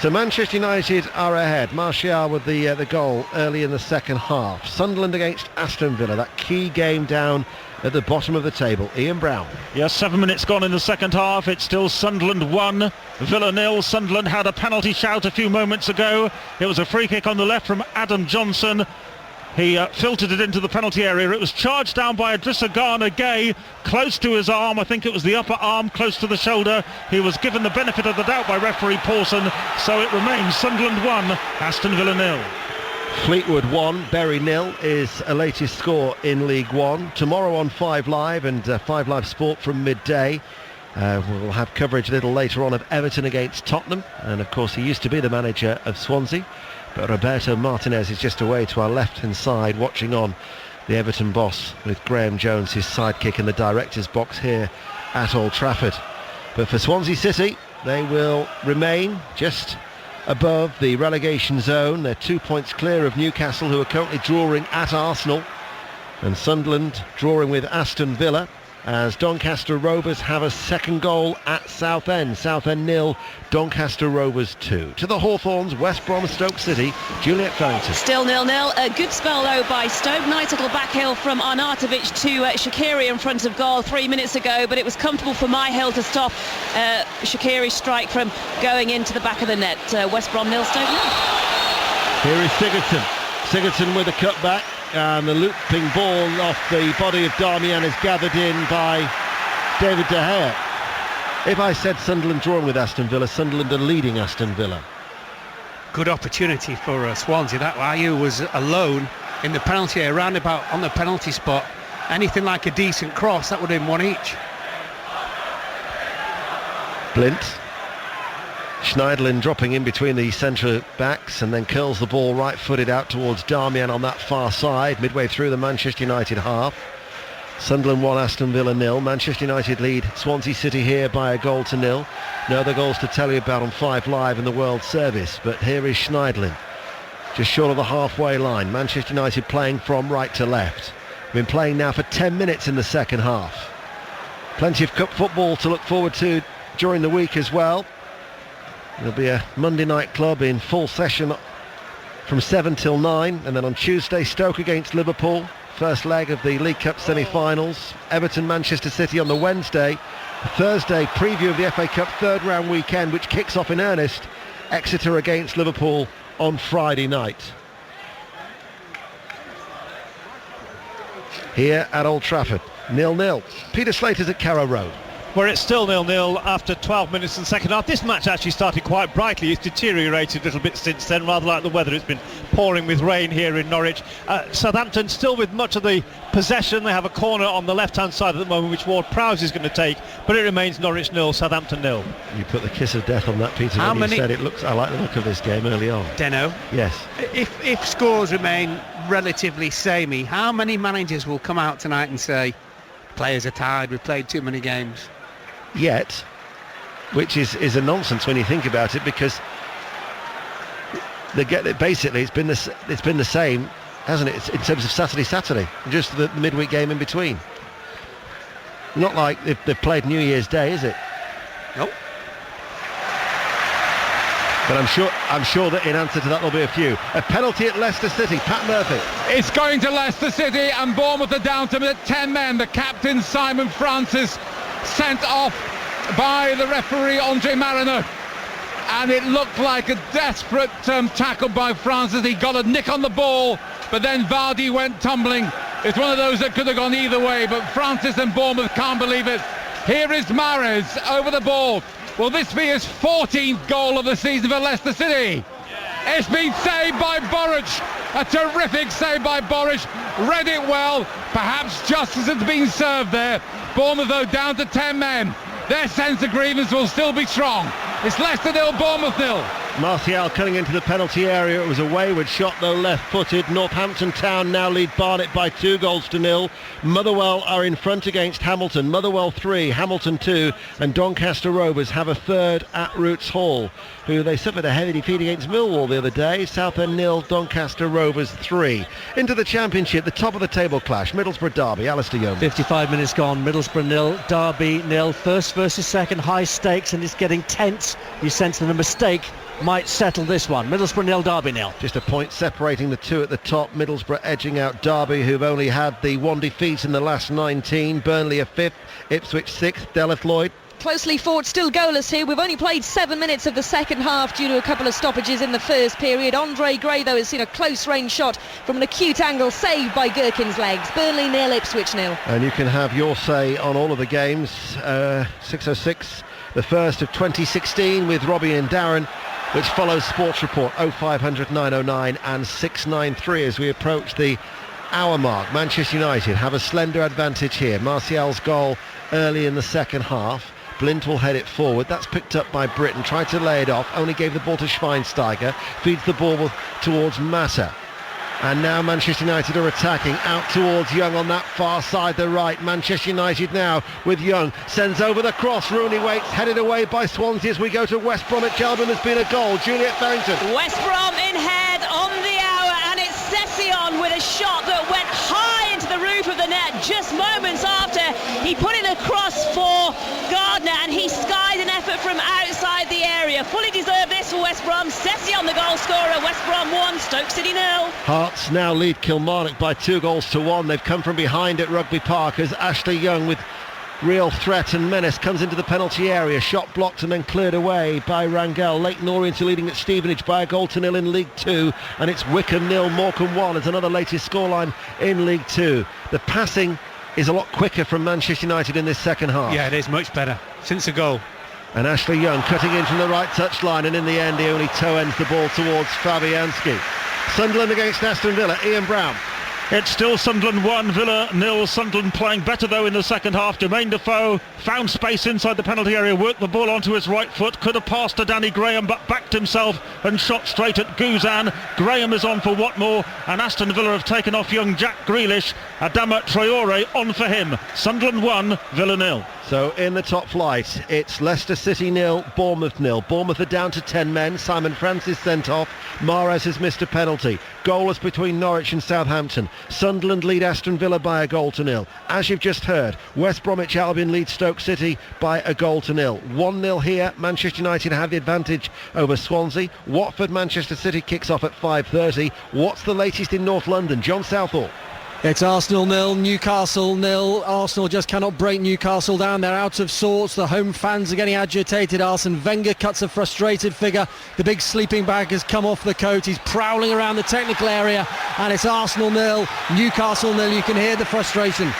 So Manchester United are ahead. Martial with the goal early in the second half. Sunderland against Aston Villa. That key game down at the bottom of the table. Ian Brown. Yes, 7 minutes gone in the second half. It's still Sunderland 1, Villa 0. Sunderland had a penalty shout a few moments ago. It was a free kick on the left from Adam Johnson. He filtered it into the penalty area. It was charged down by Idrissa Gana Gay, close to his arm. I think it was the upper arm, close to the shoulder. He was given the benefit of the doubt by referee Paulson. So it remains Sunderland 1, Aston Villa 0. Fleetwood 1, Bury 0 is a latest score in League One. Tomorrow on 5 Live and 5 Live Sport from midday. We'll have coverage a little later on of Everton against Tottenham. And of course he used to be the manager of Swansea. But Roberto Martinez is just away to our left-hand side, watching on the Everton boss with Graham Jones, his sidekick, in the director's box here at Old Trafford. But for Swansea City, they will remain just above the relegation zone. They're 2 points clear of Newcastle, who are currently drawing at Arsenal. And Sunderland drawing with Aston Villa. as Doncaster Rovers have a second goal at Southend. Southend 0, Doncaster Rovers 2. To the Hawthorns, West Brom, Stoke City, Juliet Farrington. Still 0-0. A good spell though by Stoke. Nice little backheel from Arnautovic to Shaqiri in front of goal 3 minutes ago, but it was comfortable for Myhill to stop Shaqiri's strike from going into the back of the net. West Brom 0, Stoke 0. Here is Sigurdsson. Sigurdsson with a cutback, and the looping ball off the body of Darmian is gathered in by David De Gea. If I said Sunderland drawing with Aston Villa, Sunderland are leading Aston Villa. Good opportunity for Swansea. That Ayew was alone in the penalty area, roundabout on the penalty spot. Anything like a decent cross, that would have been one each. Blint. Schneiderlin dropping in between the centre backs and then curls the ball right-footed out towards Darmian on that far side, midway through the Manchester United half. Sunderland 1, Aston Villa 0. Manchester United lead Swansea City here by 1-0. No other goals to tell you about on 5 Live in the World Service, but here is Schneiderlin, just short of the halfway line. Manchester United playing from right to left. Been playing now for 10 minutes in the second half. Plenty of cup football to look forward to during the week as well. There'll be a Monday night club in full session from 7 till 9, and then on Tuesday Stoke against Liverpool, first leg of the League Cup semi-finals. Everton Manchester City on the Wednesday. The Thursday preview of the FA Cup third round weekend, which kicks off in earnest. Exeter against Liverpool on Friday night. Here at Old Trafford, 0-0. Peter Slater's at Carrow Road. Where it's still 0-0 after 12 minutes in the second half. This match actually started quite brightly. It's deteriorated a little bit since then, rather like the weather. It's been pouring with rain here in Norwich. Southampton still with much of the possession. They have a corner on the left-hand side at the moment, which Ward-Prowse is going to take, but it remains Norwich 0, Southampton 0. You put the kiss of death on that, Peter, when you said it looks. I like the look of this game early on. Deno? Yes. If scores remain relatively samey, how many managers will come out tonight and say, players are tired, we've played too many games? Yet, which is a nonsense when you think about it, because basically it's been the same, hasn't it? It's in terms of Saturday, just the midweek game in between. Not like they've played New Year's Day, is it? Nope. But I'm sure that in answer to that there'll be a few. A penalty at Leicester City. Pat Murphy. It's going to Leicester City, and Bournemouth are down to 10 men. The captain, Simon Francis, sent off by the referee Andre Mariner, and it looked like a desperate tackle by Francis. He got a nick on the ball, but then Vardy went tumbling. It's one of those that could have gone either way, but Francis and Bournemouth can't believe it. Here is Mahrez over the ball. Will this be his 14th goal of the season for Leicester City? It's been saved by Burridge. A terrific save by Burridge. Read it well. Perhaps justice has been served there. Bournemouth, though, down to 10 men. Their sense of grievance will still be strong. It's Leicester 0, Bournemouth 0. Martial cutting into the penalty area. It was a wayward shot, though, left-footed. Northampton Town now lead Barnet by 2-0. Motherwell are in front against Hamilton. Motherwell 3, Hamilton 2, and Doncaster Rovers have a third at Roots Hall, who they suffered a heavy defeat against Millwall the other day. Southend 0, Doncaster Rovers 3. Into the Championship, the top of the table clash. Middlesbrough Derby, Alistair Yeoman. 55 minutes gone. Middlesbrough 0, Derby 0. First versus second, high stakes, and it's getting tense. You sense that a mistake might settle this one. Middlesbrough 0, Derby 0. Just a point separating the two at the top. Middlesbrough edging out Derby, who've only had the one defeat in the last 19. Burnley are 5th, Ipswich 6th. Deleth Lloyd. Closely fought, still goalless here. We've only played 7 minutes of the second half due to a couple of stoppages in the first period. Andre Gray, though, has seen a close range shot from an acute angle, saved by Gherkin's legs. Burnley 0, Ipswich 0. And you can have your say on all of the games. 6:06, the first of 2016 with Robbie and Darren, which follows Sports Report 0500 909 and 693 as we approach the hour mark. Manchester United have a slender advantage here. Martial's goal early in the second half. Blint will head it forward. That's picked up by Britton. Tried to lay it off. Only gave the ball to Schweinsteiger. Feeds the ball towards Mata. And now Manchester United are attacking out towards Young on that far side, the right. Manchester United now with Young. Sends over the cross. Rooney waits. Headed away by Swansea as we go to West Brom at Cheltenham. There's been a goal. Juliet Farrington. West Brom in head on the hour, and it's Session with a shot that went high into the roof of the net just moments after he put it pass for Gardner, and he skied an effort from outside the area. Fully deserved this for West Brom. Sessi on the goal scorer. West Brom 1, Stoke City 0. Hearts now lead Kilmarnock by 2-1. They've come from behind at Rugby Park as Ashley Young, with real threat and menace, comes into the penalty area. Shot blocked and then cleared away by Rangel. Leighton Orient are leading at Stevenage by 1-0 in League 2, and it's Wickham 0, Morecambe 1 as another latest scoreline in League 2. The passing is a lot quicker from Manchester United in this second half. Yeah, it is much better since the goal. And Ashley Young cutting in from the right touchline, and in the end he only toe ends the ball towards Fabianski. Sunderland against Aston Villa. Ian Brown. It's still Sunderland 1, Villa 0. Sunderland playing better though in the second half. Jermaine Defoe found space inside the penalty area, worked the ball onto his right foot, could have passed to Danny Graham but backed himself and shot straight at Guzan. Graham is on for Watmore, and Aston Villa have taken off young Jack Grealish. Adama Traore on for him. Sunderland 1, Villa 0. So in the top flight, it's Leicester City 0, Bournemouth 0. Bournemouth are down to 10 men. Simon Francis sent off. Mahrez has missed a penalty. Goalless between Norwich and Southampton. Sunderland lead Aston Villa by 1-0. As you've just heard, West Bromwich Albion lead Stoke City by 1-0. 1-0 here. Manchester United have the advantage over Swansea. Watford Manchester City kicks off at 5:30. What's the latest in North London? John Southall. It's Arsenal 0, Newcastle 0. Arsenal just cannot break Newcastle down. They're out of sorts. The home fans are getting agitated. Arsene Wenger cuts a frustrated figure. The big sleeping bag has come off the coat. He's prowling around the technical area, and it's Arsenal 0, Newcastle 0. You can hear the frustration.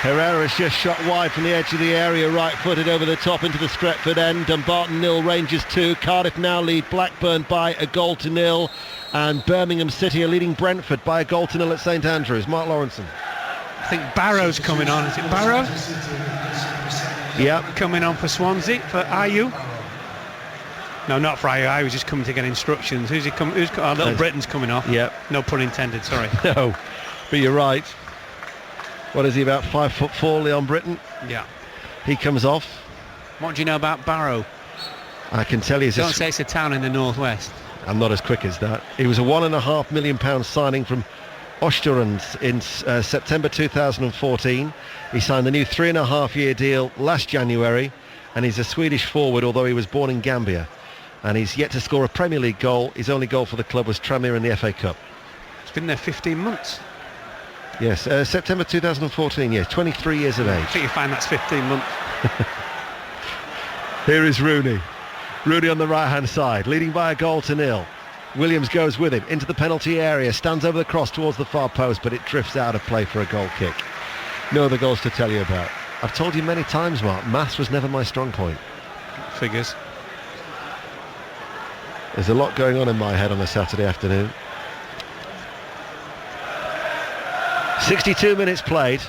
Herrera's just shot wide from the edge of the area, right-footed over the top into the Stretford end. Dumbarton 0, Rangers 2. Cardiff now lead Blackburn by 1-0. And Birmingham City are leading Brentford by 1-0 at St Andrews. Mark Lawrenson. I think Barrow's coming on. Is it Barrow? Yeah. Coming on for Swansea, for Ayew. No, not for Ayew. I was just coming to get instructions. Who's he coming? Little Britain's coming off. Yep. No pun intended, sorry. No, but you're right. What is he, about 5'4", Leon Britton? Yeah. He comes off. What do you know about Barrow? I can tell you... Don't say it's a town in the northwest. I'm not as quick as that. He was a £1.5 million signing from Österund in September 2014. He signed the new 3.5-year deal last January, and he's a Swedish forward, although he was born in Gambia. And he's yet to score a Premier League goal. His only goal for the club was Tranmere in the FA Cup. It's been there 15 months. Yes, September 2014, yes, 23 years of age. I think you find that's 15 months. Here is Rooney. Rooney on the right-hand side, leading by 1-0. Williams goes with him into the penalty area, stands over the cross towards the far post, but it drifts out of play for a goal kick. No other goals to tell you about. I've told you many times, Mark, maths was never my strong point. Figures. There's a lot going on in my head on a Saturday afternoon. 62 minutes played.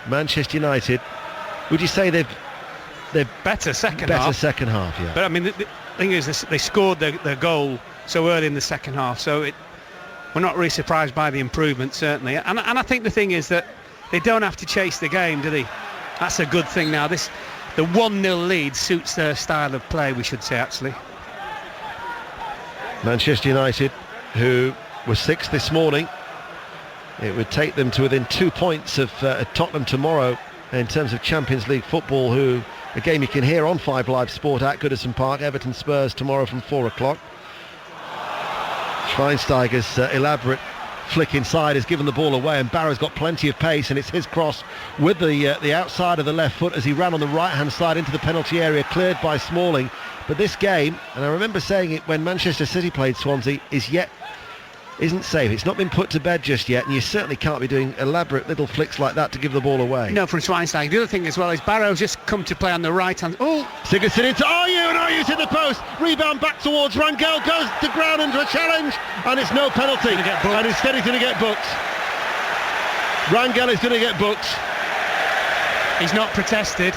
Manchester United. Would you say they've better second half? Second half, yeah. But I mean, the thing is, they scored their goal so early in the second half, so we're not really surprised by the improvement, certainly. And I think the thing is that they don't have to chase the game, do they? That's a good thing now. The 1-0 lead suits their style of play, we should say, actually. Manchester United, who were 6th this morning. It would take them to within 2 points of Tottenham tomorrow in terms of Champions League football, who, a game you can hear on 5 Live Sport at Goodison Park. Everton Spurs tomorrow from 4 o'clock. Schweinsteiger's elaborate flick inside has given the ball away, and Barrow's got plenty of pace, and it's his cross with the outside of the left foot as he ran on the right-hand side into the penalty area, cleared by Smalling. But this game, and I remember saying it when Manchester City played Swansea, isn't safe. It's not been put to bed just yet, and you certainly can't be doing elaborate little flicks like that to give the ball away. No, from Schweinsteiger. The other thing as well is Barrow's just come to play on the right hand. Oh! Sigurdsson into Ayew, and Ayew's hit the post. Rebound back towards Rangel, goes to ground under a challenge, and it's no penalty. And instead he's going to get booked. Rangel is going to get booked. He's not protested.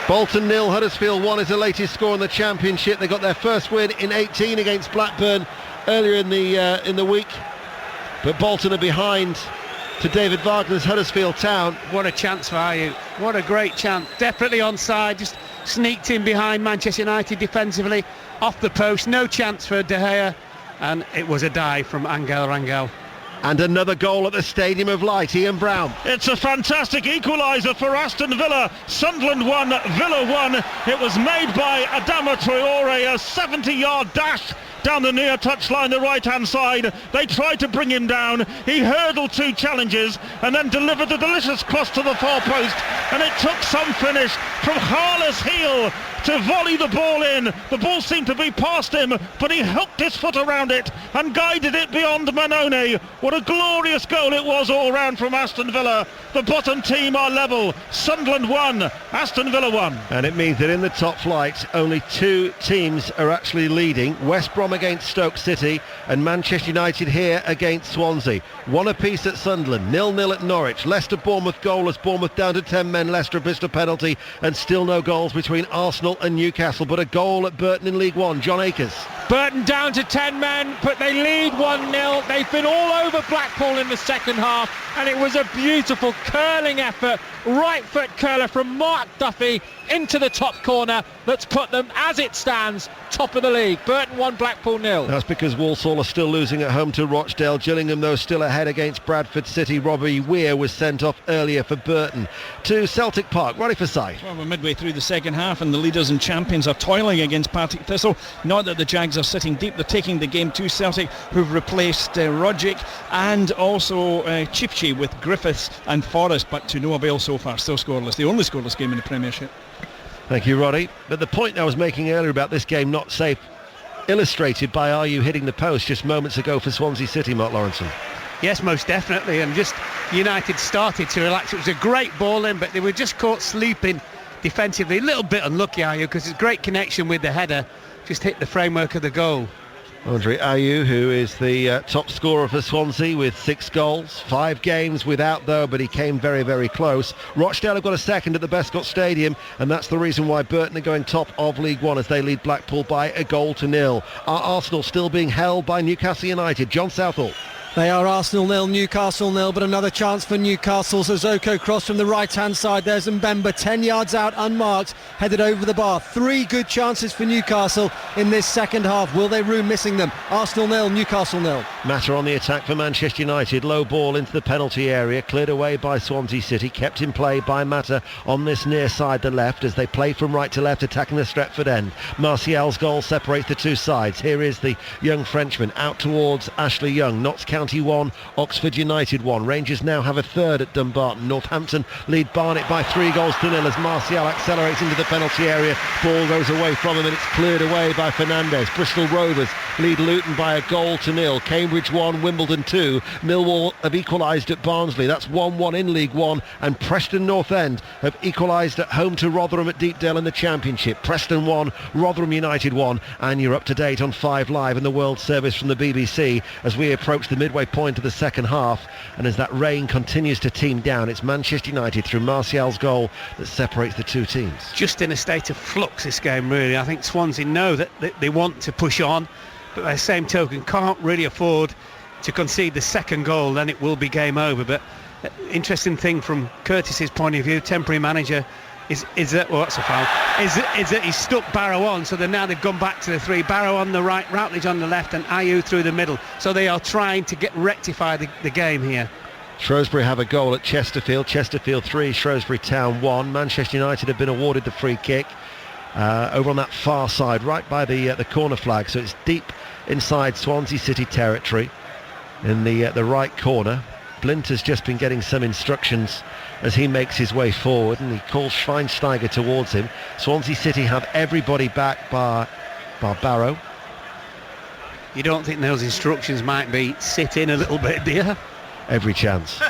Bolton 0, Huddersfield 1 is the latest score in the Championship. They got their first win in 18 against Blackburn earlier in the week, but Bolton are behind to David Wagner's Huddersfield Town. What a chance for Ayew. What a great chance. Definitely onside, just sneaked in behind Manchester United defensively, off the post, no chance for De Gea, and it was a dive from Angel Rangel. And another goal at the Stadium of Light. Ian Brown. It's a fantastic equaliser for Aston Villa. Sunderland 1, Villa 1. It was made by Adama Traore, a 70-yard dash down the near touchline, the right-hand side. They tried to bring him down. He hurdled 2 challenges and then delivered the delicious cross to the far post. And it took some finish from Harless Heel to volley the ball in. The ball seemed to be past him, but he hooked his foot around it and guided it beyond Manone. What a glorious goal it was all round from Aston Villa. The bottom team are level. Sunderland 1, Aston Villa 1. And it means that in the top flight, only 2 teams are actually leading. West Brom against Stoke City and Manchester United here against Swansea. 1 apiece at Sunderland, 0-0 at Norwich. Leicester, Bournemouth goalless. Bournemouth down to 10 men. Leicester missed a penalty, and still no goals between Arsenal and Newcastle, but a goal at Burton in League One. John Akers. Burton down to 10 men, but they lead 1-0. They've been all over Blackpool in the second half, and it was a beautiful curling effort, right foot curler from Mark Duffy into the top corner that's put them, as it stands, top of the league. Burton 1, Blackpool 0. That's because Walsall are still losing at home to Rochdale. Gillingham, though, still ahead against Bradford City. Robbie Weir was sent off earlier for Burton. To Celtic Park, Ronnie Forsyth. Well, we're midway through the second half and the leaders and champions are toiling against Partick Thistle. Not that the Jags are sitting deep, they're taking the game to Celtic, who've replaced Rodgick and also Chipchey with Griffiths and Forrest, but to no avail so far. Still scoreless, the only scoreless game in the Premiership. Thank you, Roddy. But the point I was making earlier about this game not safe, illustrated by Ayew hitting the post just moments ago for Swansea City, Mark Lawrenson. Yes, most definitely, and just United started to relax. It was a great ball in, but they were just caught sleeping defensively. A little bit unlucky, Ayew, because it's a great connection with the header, just hit the framework of the goal. Andre Ayew, who is the top scorer for Swansea with 6 goals, 5 games without though, but he came very, very close. Rochdale have got a second at the Bescott Stadium, and that's the reason why Burton are going top of League One as they lead Blackpool by 1-0. Are Arsenal still being held by Newcastle United? John Southall. They are Arsenal 0, Newcastle 0, but another chance for Newcastle. Sissoko cross from the right-hand side. There's Mbemba, 10 yards out, unmarked, headed over the bar. 3 good chances for Newcastle in this second half. Will they rue missing them? Arsenal 0, Newcastle 0. Mata on the attack for Manchester United. Low ball into the penalty area, cleared away by Swansea City, kept in play by Mata on this near side, the left, as they play from right to left, attacking the Stretford end. Martial's goal separates the 2 sides. Here is the young Frenchman out towards Ashley Young. Notts County 1, Oxford United 1. Rangers now have a third at Dumbarton. Northampton lead Barnet by 3-0 as Martial accelerates into the penalty area. Ball goes away from him and it's cleared away by Fernandez. Bristol Rovers lead Luton by 1-0. Cambridge 1, Wimbledon 2. Millwall have equalised at Barnsley. That's 1-1 in League One. And Preston North End have equalised at home to Rotherham at Deepdale in the Championship. Preston 1, Rotherham United 1. And you're up to date on 5 Live in the World Service from the BBC as we approach the midway point of the second half, and as that rain continues to team down, it's Manchester United through Martial's goal that separates the 2 teams. Just in a state of flux, this game, really. I think Swansea know that they want to push on, but by the same token can't really afford to concede the second goal, then it will be game over. But interesting thing from Curtis's point of view, temporary manager, is that, well, that's a foul, is that he stuck Barrow on, so now they've gone back to the 3. Barrow on the right, Routledge on the left, and Ayew through the middle. So they are trying to rectify the game here. Shrewsbury have a goal at Chesterfield. Chesterfield 3, Shrewsbury Town 1. Manchester United have been awarded the free kick over on that far side, right by the corner flag. So it's deep inside Swansea City territory in the right corner. Blint has just been getting some instructions as he makes his way forward, and he calls Schweinsteiger towards him. Swansea City have everybody back bar Barrow. You don't think those instructions might be sit in a little bit, do you? Every chance.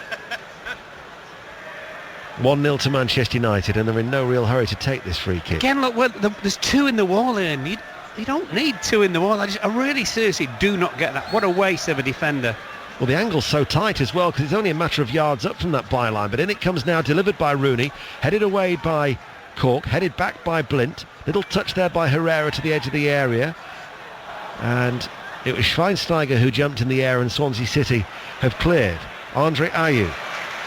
1-0 to Manchester United, and they're in no real hurry to take this free kick. Again, look, there's 2 in the wall, and you don't need 2 in the wall. I really seriously do not get that. What a waste of a defender. Well, the angle's so tight as well because it's only a matter of yards up from that byline, but in it comes now, delivered by Rooney, headed away by Cork, headed back by Blint, little touch there by Herrera to the edge of the area, and it was Schweinsteiger who jumped in the air, and Swansea City have cleared. Andre Ayew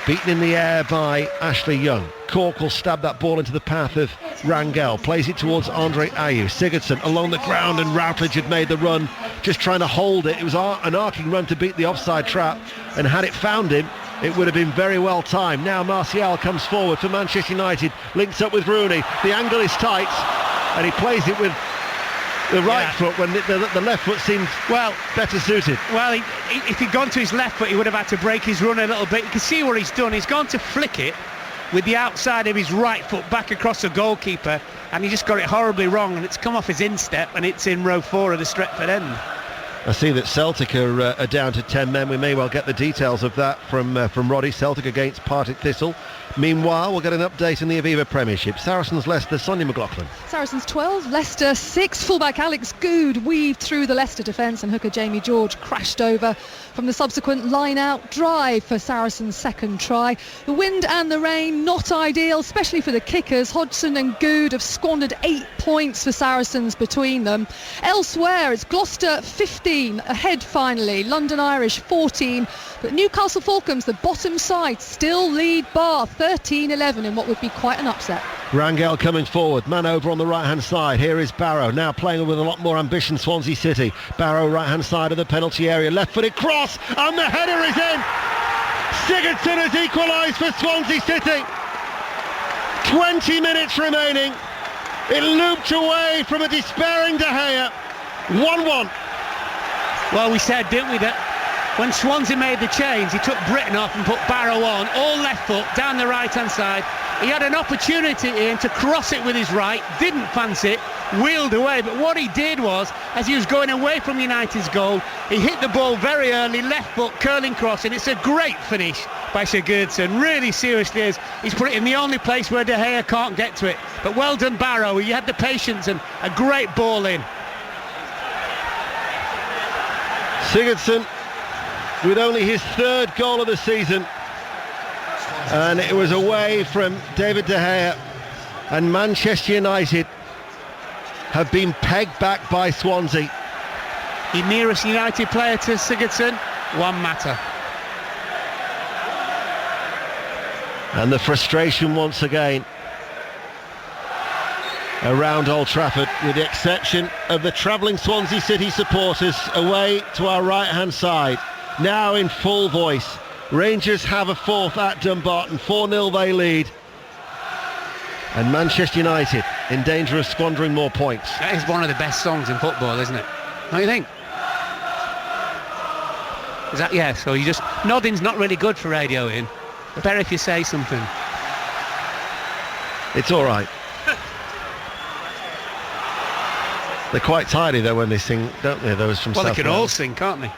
beaten in the air by Ashley Young. Cork will stab that ball into the path of Rangel plays it towards Andre Ayew. Sigurdsson along the ground, and Routledge had made the run, just trying to hold it. It was an arcing run to beat the offside trap, and had it found him, it would have been very well timed. Now Martial comes forward for Manchester United, links up with Rooney. The angle is tight, and he plays it with the right foot when the left foot seems better suited. Well, if he'd gone to his left foot, he would have had to break his run a little bit. You can see what he's done. He's gone to flick it with the outside of his right foot back across the goalkeeper, and he just got it horribly wrong, and it's come off his instep, and it's in row 4 of the Stretford end. I see that Celtic are down to 10 men. We may well get the details of that from Roddy. Celtic against Partick Thistle. Meanwhile, we'll get an update in the Aviva Premiership. Saracens Leicester, Sonia McLaughlin. Saracens 12, Leicester 6. Fullback Alex Goode weaved through the Leicester defence, and hooker Jamie George crashed over from the subsequent line-out drive for Saracens' second try. The wind and the rain, not ideal, especially for the kickers. Hodgson and Goode have squandered 8 points for Saracens between them. Elsewhere, it's Gloucester 15, ahead finally. London Irish 14. But Newcastle Falcons, the bottom side, still lead Bath 13-11 in what would be quite an upset. Rangel coming forward, man over on the right-hand side. Here is Barrow, now playing with a lot more ambition, Swansea City. Barrow, right-hand side of the penalty area, left-footed cross, and the header is in! Sigurdsson has equalised for Swansea City. 20 minutes remaining. It looped away from a despairing De Gea. 1-1. Well, we said, didn't we, that when Swansea made the change, he took Britton off and put Barrow on, all left foot, down the right-hand side. He had an opportunity, Ian, to cross it with his right, didn't fancy it, wheeled away. But what he did was, as he was going away from United's goal, he hit the ball very early, left foot, curling cross, and it's a great finish by Sigurdsson. Really seriously is. He's put it in the only place where De Gea can't get to it. But well done, Barrow. He had the patience and a great ball in. Sigurdsson with only his third goal of the season, and it was away from David De Gea, and Manchester United have been pegged back by Swansea. The nearest United player to Sigurdsson, Juan Mata. And the frustration once again around Old Trafford, with the exception of the travelling Swansea City supporters away to our right-hand side. Now in full voice, Rangers have a fourth at Dumbarton, 4-0 they lead, and Manchester United in danger of squandering more points. That is one of the best songs in football, isn't it? Don't you think? Is that, yeah, so you just, nodding's not really good for radio, Ian. Better if you say something. It's all right. They're quite tidy though when they sing, don't they, those from South Well, they can Wales. all sing, can't they?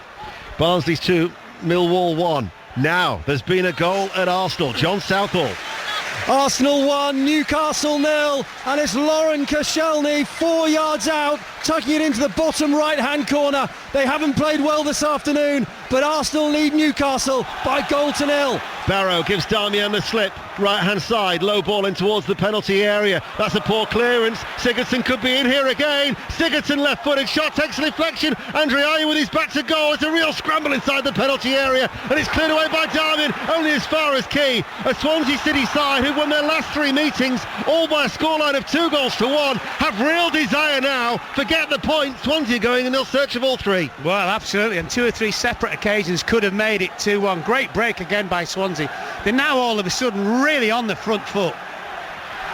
Barnsley 2, Millwall 1. Now there's been a goal at Arsenal. John Southall. Arsenal 1, Newcastle 0, and it's Lauren Koscielny 4 yards out, tucking it into the bottom right-hand corner. They haven't played well this afternoon, but Arsenal lead Newcastle by 0-0. Barrow gives Darmian the slip, right-hand side, low ball in towards the penalty area. That's a poor clearance. Sigurdsson could be in here again. Sigurdsson left-footed shot, takes a deflection. Andre Ayew with his back to goal. It's a real scramble inside the penalty area, and it's cleared away by Darmian, only as far as Key. A Swansea City side who won their last 3 meetings, all by a scoreline of 2-1, have real desire now. Forget the point. Swansea going and they'll search of all 3. Well, absolutely, and 2 or 3 separate occasions could have made it 2-1. Great break again by Swansea. They're now all of a sudden really on the front foot.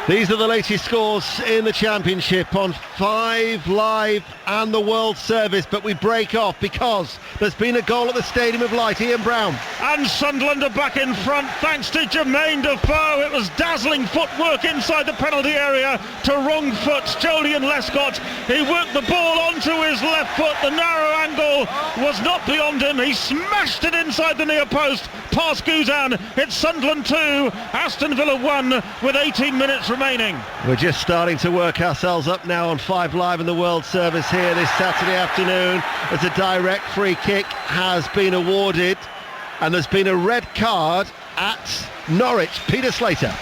These are the latest scores in the Championship on 5 Live and the World Service, but we break off because there's been a goal at the Stadium of Light. Ian Brown. And Sunderland are back in front thanks to Jermaine Defoe. It was dazzling footwork inside the penalty area to wrong foot Jolyon Lescott. He worked the ball onto his left foot. The narrow angle was not beyond him. He smashed it inside the near post past Guzan. It's Sunderland 2, Aston Villa 1 with 18 minutes remaining. We're just starting to work ourselves up now on 5 Live in the World Service here this Saturday afternoon, as a direct free kick has been awarded, and there's been a red card at Norwich. Peter Slater.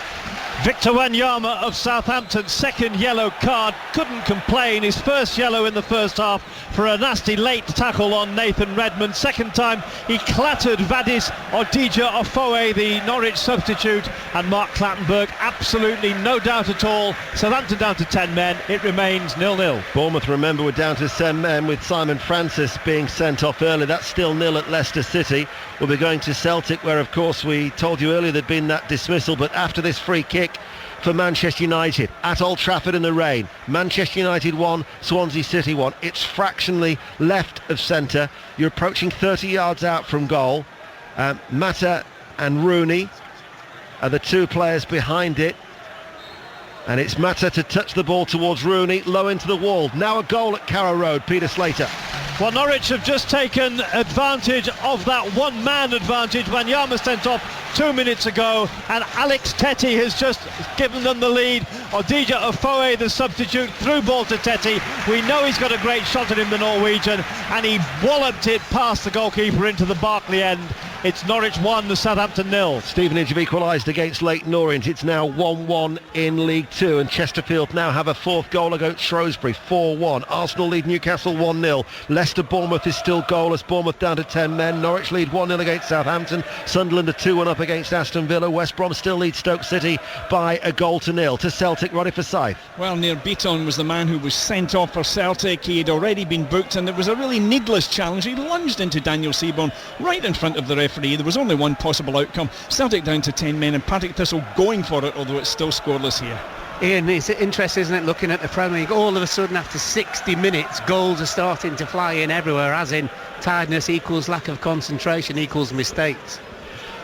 Victor Wanyama of Southampton, second yellow card, couldn't complain. His first yellow in the first half for a nasty late tackle on Nathan Redmond. Second time he clattered Vadis Odija Ofoe, the Norwich substitute, and Mark Clattenburg, absolutely no doubt at all. Southampton down to 10 men, it remains 0-0. Bournemouth, remember, we're down to 10 men with Simon Francis being sent off early. That's still 0 at Leicester City. We'll be going to Celtic, where of course we told you earlier there'd been that dismissal, but after this free kick for Manchester United at Old Trafford in the rain, Manchester United 1, Swansea City 1. It's fractionally left of centre. You're approaching 30 yards out from goal. Mata and Rooney are the two players behind it, and it's Mata to touch the ball towards Rooney, low into the wall. Now a goal at Carrow Road. Peter Slater. Well, Norwich have just taken advantage of that one-man advantage. Wanyama sent off 2 minutes ago, and Alex Tettey has just given them the lead. Odija Ofoe, the substitute, through ball to Tettey. We know he's got a great shot at him, the Norwegian, and he walloped it past the goalkeeper into the Barkley end. It's Norwich 1, the Southampton 0. Stevenage have equalised against Leyton Orient. It's now 1-1 in League Two, and Chesterfield now have a fourth goal against Shrewsbury, 4-1. Arsenal lead Newcastle 1-0. Leicester Bournemouth is still goalless. Bournemouth down to 10 men. Norwich lead 1-0 against Southampton. Sunderland are 2-1 up against Aston Villa. West Brom still leads Stoke City by 1-0 to Celtic. Ronnie Forsyth. Well, Nir Bitton was the man who was sent off for Celtic. He had already been booked, and it was a really needless challenge. He lunged into Daniel Seaborn right in front of the referee. There was only one possible outcome. Celtic down to 10 men, and Partick Thistle going for it, although it's still scoreless here. Ian, it's interesting, isn't it, looking at the Premier League? All of a sudden, after 60 minutes, goals are starting to fly in everywhere, as in tiredness equals lack of concentration equals mistakes.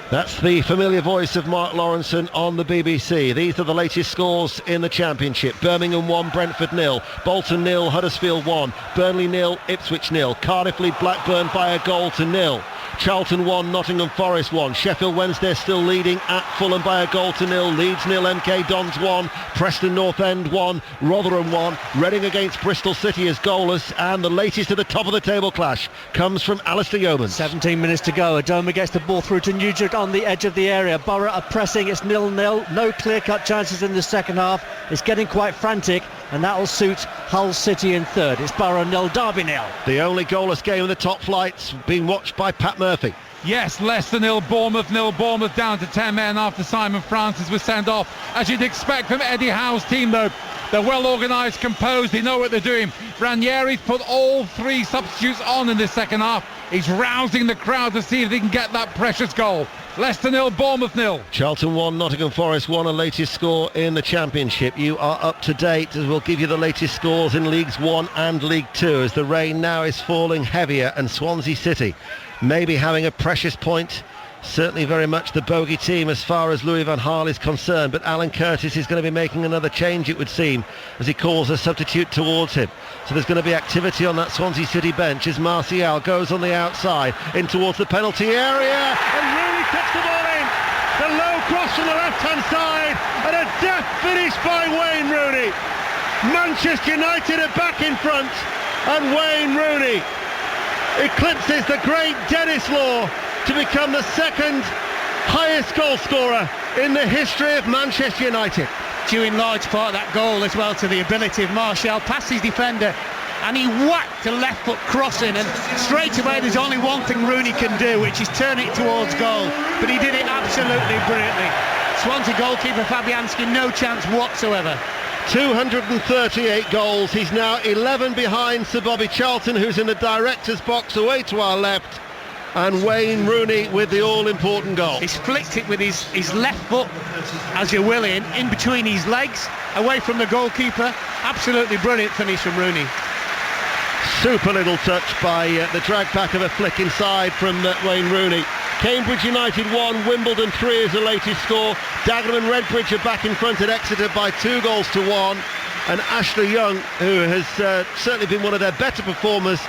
That's the familiar voice of Mark Lawrenson on the BBC. These are the latest scores in the Championship. Birmingham 1, Brentford 0. Bolton 0, Huddersfield 1. Burnley 0, Ipswich 0. Cardiff lead Blackburn by 1-0. Charlton 1, Nottingham Forest 1. Sheffield Wednesday still leading at Fulham by 1-0. Leeds 0, MK Dons 1. Preston North End 1. Rotherham 1. Reading against Bristol City is goalless, and the latest at the top of the table clash comes from Alistair Yeoman. 17 minutes to go. Adoma gets the ball through to Nugent on the edge of the area. Borough are pressing. It's 0-0. No clear-cut chances in the second half. It's getting quite frantic, and that will suit Hull City in third. It's Borough 0, Derby 0. The only goalless game in the top flights being watched by Pat Murphy. Yes, Leicester 0, Bournemouth 0. Bournemouth down to 10 men after Simon Francis was sent off. As you'd expect from Eddie Howe's team, though, they're well organised, composed, they know what they're doing. Ranieri's put all three substitutes on in this second half. He's rousing the crowd to see if they can get that precious goal. Leicester 0, Bournemouth 0. Charlton 1, Nottingham Forest 1, a latest score in the Championship. You are up to date as we'll give you the latest scores in Leagues 1 and League 2 as the rain now is falling heavier, and Swansea City maybe having a precious point. Certainly very much the bogey team as far as Louis van Gaal is concerned, but Alan Curtis is going to be making another change, it would seem, as he calls a substitute towards him. So there's going to be activity on that Swansea City bench as Martial goes on the outside in towards the penalty area, and Rooney puts the ball in. The low cross from the left-hand side, and a deft finish by Wayne Rooney. Manchester United are back in front, and Wayne Rooney eclipses the great Dennis Law to become the second highest goal scorer in the history of Manchester United. Due in large part that goal as well to the ability of Martial past his defender, and he whacked a left foot crossing, and straight away there's only one thing Rooney can do, which is turn it towards goal, but he did it absolutely brilliantly. Swansea goalkeeper Fabianski, no chance whatsoever. 238 goals. He's now 11 behind Sir Bobby Charlton, who's in the director's box away to our left, and Wayne Rooney with the all-important goal. He's flicked it with his left foot, as you will, in between his legs, away from the goalkeeper. Absolutely brilliant finish from Rooney. Super little touch by the drag back of a flick inside from Wayne Rooney. Cambridge United 1, Wimbledon 3 is the latest score. Dagenham and Redbridge are back in front at Exeter by 2-1, and Ashley Young, who has certainly been one of their better performers,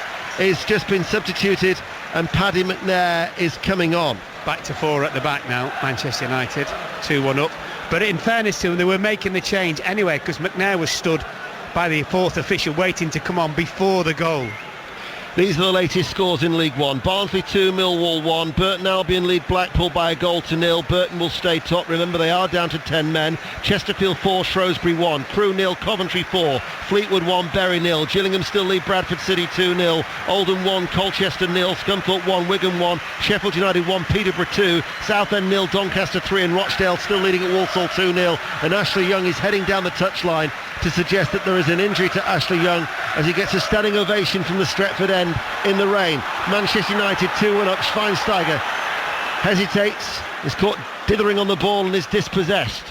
is just been substituted, and Paddy McNair is coming on. Back to 4 at the back now, Manchester United, 2-1 up. But in fairness to them, they were making the change anyway, because McNair was stood by the fourth official waiting to come on before the goal. These are the latest scores in League One. Barnsley 2, Millwall 1. Burton Albion lead Blackpool by a goal to nil. Burton will stay top. Remember, they are down to 10 men. Chesterfield 4, Shrewsbury 1. Crewe 0, Coventry 4. Fleetwood 1, Bury 0. Gillingham still lead Bradford City 2-0. Oldham 1, Colchester 0. Scunthorpe 1, Wigan 1. Sheffield United 1, Peterborough 2. Southend 0, Doncaster 3. And Rochdale still leading at Walsall 2-0. And Ashley Young is heading down the touchline to suggest that there is an injury to Ashley Young as he gets a standing ovation from the Stretford end in the rain. Manchester United 2-1 up. Schweinsteiger hesitates, is caught dithering on the ball and is dispossessed.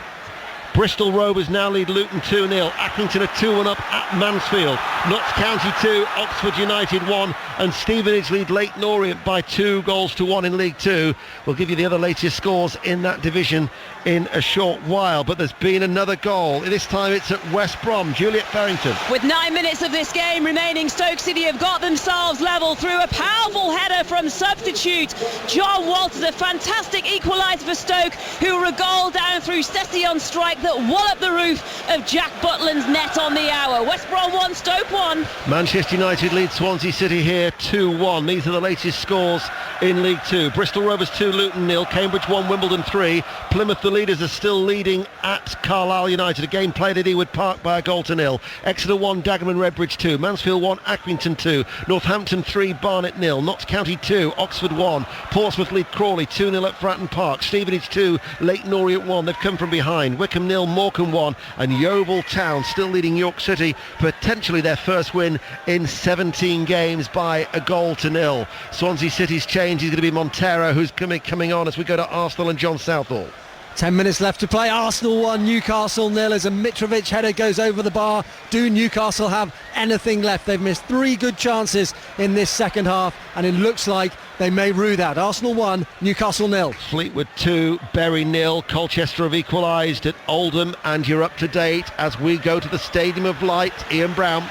Bristol Rovers now lead Luton 2-0. Accrington are 2-1 up at Mansfield. Notts County 2, Oxford United 1, and Stevenage lead Leyton Orient by 2-1 in League Two. We'll give you the other latest scores in that division in a short while, but there's been another goal. This time it's at West Brom. Juliet Farrington. With 9 minutes of this game remaining, Stoke City have got themselves level through a powerful header from substitute John Walters. A fantastic equaliser for Stoke, who were a goal down through Session's strike that walloped the roof of Jack Butland's net on the hour. West Brom 1, Stoke 1. Manchester United lead Swansea City here 2-1. These are the latest scores in League Two. Bristol Rovers 2, Luton 0. Cambridge 1, Wimbledon 3. Plymouth, the leaders, are still leading at Carlisle United. A game played at Ewood Park by a goal to nil. Exeter 1, Dagenham Redbridge 2. Mansfield 1, Accrington 2. Northampton 3, Barnet 0. Notts County 2, Oxford 1. Portsmouth lead Crawley 2-0 at Fratton Park. Stevenage 2, Leyton Orient 1. They've come from behind. Wickham 0, Morecambe 1. And Yeovil Town still leading York City, potentially their first win in 17 games by a goal to nil. Swansea City's change is going to be Montero, who's coming on as we go to Arsenal and John Southall. 10 minutes left to play. Arsenal 1, Newcastle 0 as a Mitrovic header goes over the bar. Do Newcastle have anything left? They've missed 3 good chances in this second half, and it looks like they may rue that. Arsenal 1, Newcastle 0. Fleetwood 2, Bury 0. Colchester have equalised at Oldham, and you're up to date as we go to the Stadium of Light. Ian Brown.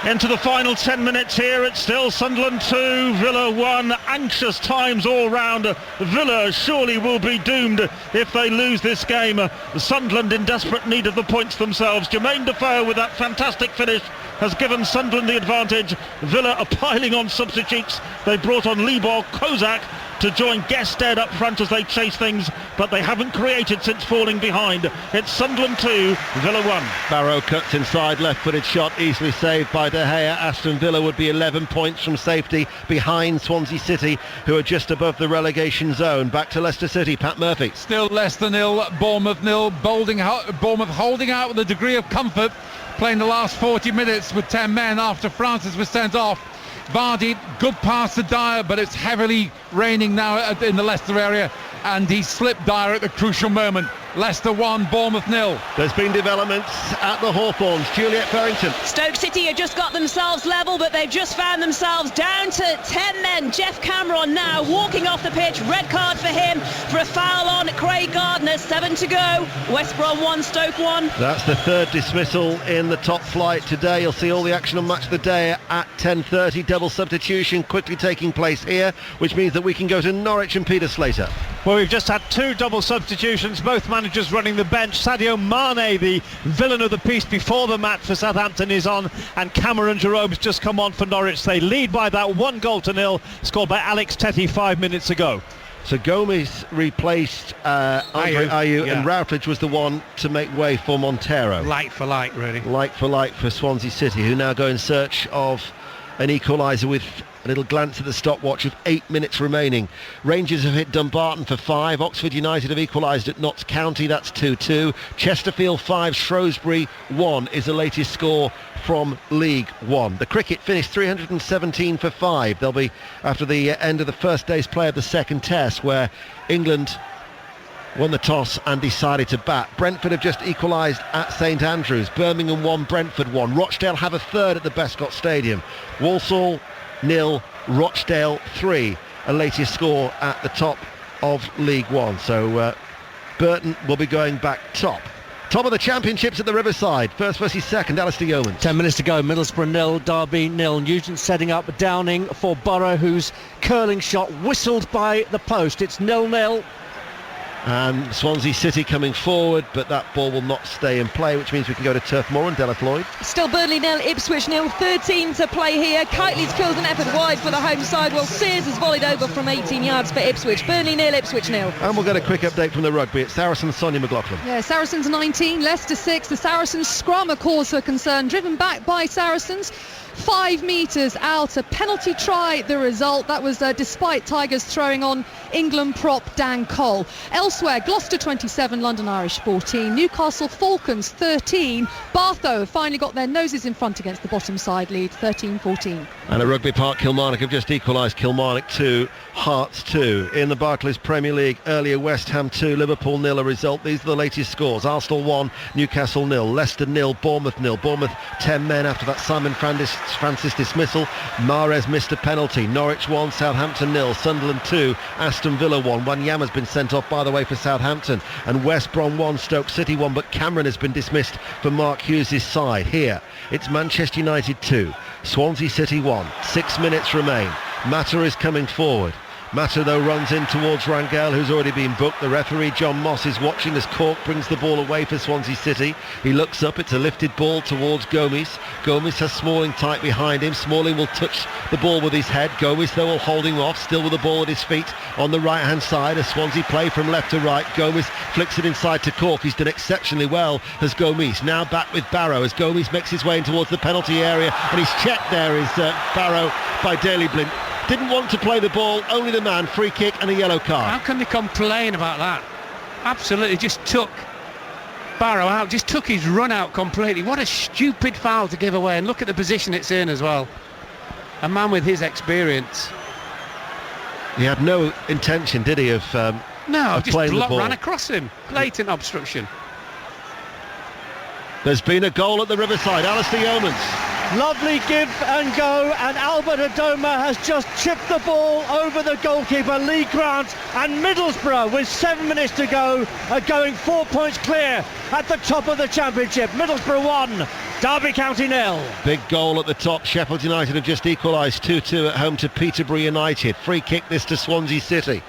Into the final 10 minutes here. It's still Sunderland 2, Villa 1. Anxious times all round. Villa surely will be doomed if they lose this game. Sunderland in desperate need of the points themselves. Jermaine Defoe with that fantastic finish has given Sunderland the advantage. Villa are piling on substitutes. They brought on Libor Kozak to join Gested up front as they chase things, but they haven't created since falling behind. It's Sunderland 2, Villa 1. Barrow cuts inside, left-footed shot, easily saved by De Gea. Aston Villa would be 11 points from safety behind Swansea City, who are just above the relegation zone. Back to Leicester City, Pat Murphy. Still Leicester 0, Bournemouth 0. Bournemouth holding out with a degree of comfort, playing the last 40 minutes with 10 men after Francis was sent off. Vardy, good pass to Dyer, but it's heavily raining now in the Leicester area, and he slipped Dyer at the crucial moment. Leicester 1, Bournemouth 0. There's been developments at the Hawthorns. Juliet Farrington. Stoke City have just got themselves level, but they've just found themselves down to 10 men. Jeff Cameron now walking off the pitch. Red card for him for a foul on Craig Gardner. 7 to go. West Brom 1, Stoke 1. That's the third dismissal in the top flight today. You'll see all the action on Match of the Day at 10:30. Double substitution quickly taking place here, which means that we can go to Norwich and Peter Slater. Well, we've just had 2 double substitutions, both managers running the bench. Sadio Mane, the villain of the piece before the match for Southampton, is on, and Cameron Jerome's just come on for Norwich. They lead by that 1-0 scored by Alex Tetty 5 minutes ago. So Gomez replaced Andre Ayew, and Routledge was the one to make way for Montero. Like for like, really. Like for like for Swansea City, who now go in search of an equaliser with a little glance at the stopwatch of 8 minutes remaining. Rangers have hit Dumbarton for 5. Oxford United have equalised at Notts County. That's 2-2. Chesterfield 5, Shrewsbury 1 is the latest score from League One. The cricket finished 317 for 5. They'll be after the end of the first day's play of the second test, where England won the toss and decided to bat. Brentford have just equalised at St Andrews. Birmingham 1, Brentford 1. Rochdale have a third at the Bescott Stadium. Walsall 0, Rochdale 3, a latest score at the top of League One. So Burton will be going back top. Top of the championships at the Riverside. First versus second, Alistair Yeomans. 10 minutes to go. Middlesbrough 0, Derby 0. Nugent setting up Downing for Borough, whose curling shot whistled by the post. It's 0-0. And Swansea City coming forward, but that ball will not stay in play, which means we can go to Turf Moor and Delafloyd. Still Burnley 0, Ipswich 0, 13 to play here. Kitely's killed an effort wide for the home side, while Sears has volleyed over from 18 yards for Ipswich. Burnley 0, Ipswich 0. And we'll get a quick update from the rugby. It's Saracens, Sonia McLaughlin. Yeah, Saracens 19, Leicester 6. The Saracens scrum a cause for concern, driven back by Saracens. 5 metres out, a penalty try the result. That was despite Tigers throwing on England prop Dan Cole. Elsewhere, Gloucester 27, London Irish 14, Newcastle Falcons 13. Bath, though, have finally got their noses in front against the bottom side lead, 13-14. And at Rugby Park, Kilmarnock have just equalised. Kilmarnock 2, Hearts 2. In the Barclays Premier League, earlier West Ham 2, Liverpool 0 a result. These are the latest scores. Arsenal 1, Newcastle 0, Leicester 0, Bournemouth 0. Bournemouth 10 men after that Simon Francis dismissal. Mahrez missed a penalty. Norwich 1, Southampton 0, Sunderland 2, Aston Villa 1. Wanyama's been sent off, by the way, for Southampton. And West Brom 1, Stoke City 1, but Cameron has been dismissed for Mark Hughes' side. Here, it's Manchester United 2, Swansea City 1. 6 minutes remain. Mata is coming forward. Mata, though, runs in towards Rangel, who's already been booked. The referee, John Moss, is watching as Cork brings the ball away for Swansea City. He looks up, it's a lifted ball towards Gomes. Gomes has Smalling tight behind him. Smalling will touch the ball with his head. Gomes, though, will hold him off, still with the ball at his feet on the right-hand side. As Swansea play from left to right, Gomes flicks it inside to Cork. He's done exceptionally well as Gomes. Now back with Barrow as Gomes makes his way in towards the penalty area. And he's checked there is Barrow by Daley Blind. Didn't want to play the ball, only the man, free kick and a yellow card. How can they complain about that? Absolutely, just took Barrow out, just took his run out completely. What a stupid foul to give away, and look at the position it's in as well. A man with his experience. He had no intention, did he, of playing the ball. Ran across him. Blatant obstruction. There's been a goal at the Riverside. Alistair Yeomans. Lovely give and go, and Albert Adoma has just chipped the ball over the goalkeeper Lee Grant, and Middlesbrough, with 7 minutes to go, are going 4 points clear at the top of the championship. Middlesbrough 1, Derby County 0. Big goal at the top. Sheffield United have just equalised 2-2 at home to Peterborough United. Free kick this to Swansea City.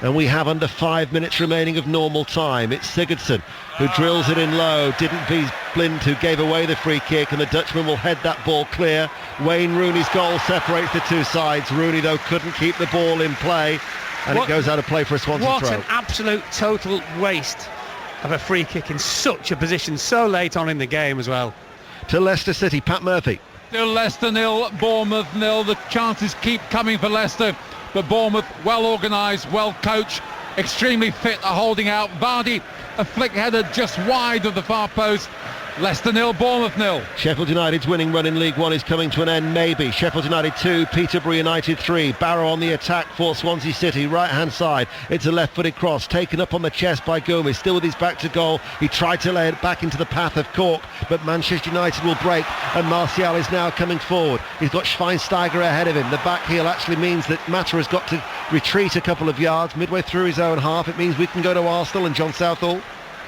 And we have under 5 minutes remaining of normal time. It's Sigurdsson who drills it in low. Didn't beat Blind, who gave away the free kick, and the Dutchman will head that ball clear. Wayne Rooney's goal separates the two sides. Rooney, though, couldn't keep the ball in play, and it goes out of play for a Swansea throw. What an absolute total waste of a free kick in such a position so late on in the game as well. To Leicester City, Pat Murphy. Still Leicester 0, Bournemouth 0. The chances keep coming for Leicester, but Bournemouth well organised, well coached, extremely fit, are holding out. Vardy, a flick header just wide of the far post. Leicester 0, Bournemouth 0. Sheffield United's winning run in League One is coming to an end, maybe. Sheffield United 2, Peterborough United 3. Barrow on the attack for Swansea City, right-hand side. It's a left-footed cross, taken up on the chest by Gomes, still with his back to goal. He tried to lay it back into the path of Cork, but Manchester United will break, and Martial is now coming forward. He's got Schweinsteiger ahead of him. The back heel actually means that Mata has got to retreat a couple of yards midway through his own half. It means we can go to Arsenal and John Southall.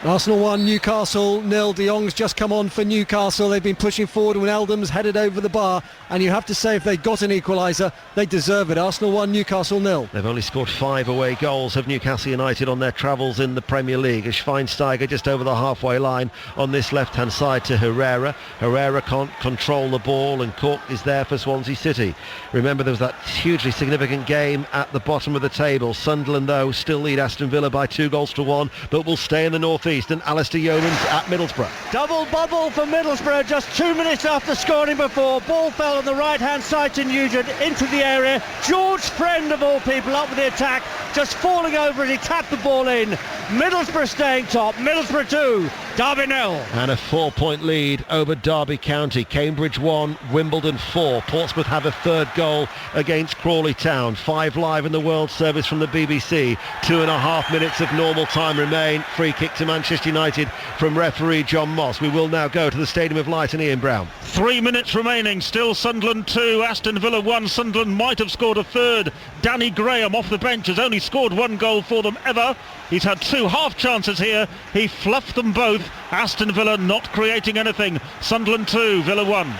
Arsenal 1, Newcastle 0. De Jong's just come on for Newcastle. They've been pushing forward when Eldham's headed over the bar, and you have to say if they got an equaliser, they deserve it. Arsenal 1, Newcastle 0. They've only scored 5 away goals of Newcastle United on their travels in the Premier League. As Schweinsteiger just over the halfway line on this left-hand side to Herrera. Herrera can't control the ball, and Cork is there for Swansea City. Remember, there was that hugely significant game at the bottom of the table. Sunderland, though, still lead Aston Villa by 2-1, but will stay in the North East. And Alistair Yeomans at Middlesbrough. Double bubble for Middlesbrough just 2 minutes after scoring before. Ball fell on the right-hand side to Nugent into the area. George Friend, of all people, up with the attack, just falling over as he tapped the ball in. Middlesbrough staying top. Middlesbrough 2, Derby 0. And a 4-point lead over Derby County. Cambridge 1, Wimbledon 4. Portsmouth have a third goal against Crawley Town. 5 live in the World Service from the BBC. 2.5 minutes of normal time remain. Free kick to Manchester United from referee John Moss. We will now go to the Stadium of Light and Ian Brown. 3 minutes remaining, still Sunderland 2, Aston Villa 1. Sunderland might have scored a third. Danny Graham off the bench has only scored 1 goal for them ever. He's had 2 half chances here. He fluffed them both. Aston Villa not creating anything. Sunderland 2, Villa 1.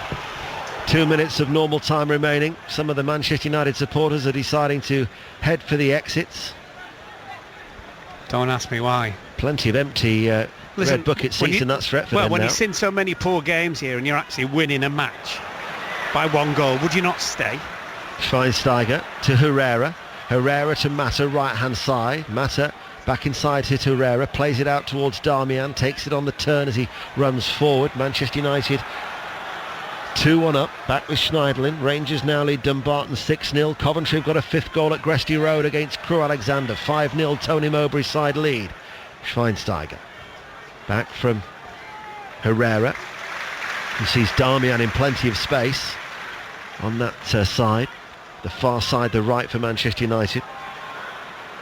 2 minutes of normal time remaining. Some of the Manchester United supporters are deciding to head for the exits. Don't ask me why. Plenty of empty red bucket seats in that Stretford Well, end when now. you've seen so many poor games here and you're actually winning a match by 1 goal, would you not stay? Schweinsteiger to Herrera. Herrera to Mata, right-hand side. Mata back inside to Herrera, plays it out towards Darmian, takes it on the turn as he runs forward. Manchester United 2-1 up, back with Schneiderlin. Rangers now lead Dumbarton 6-0. Coventry have got a 5th goal at Gresty Road against Crewe Alexander. 5-0 Tony Mowbray's side lead. Schweinsteiger back from Herrera, who sees Darmian in plenty of space on that side, the far side, the right for Manchester United,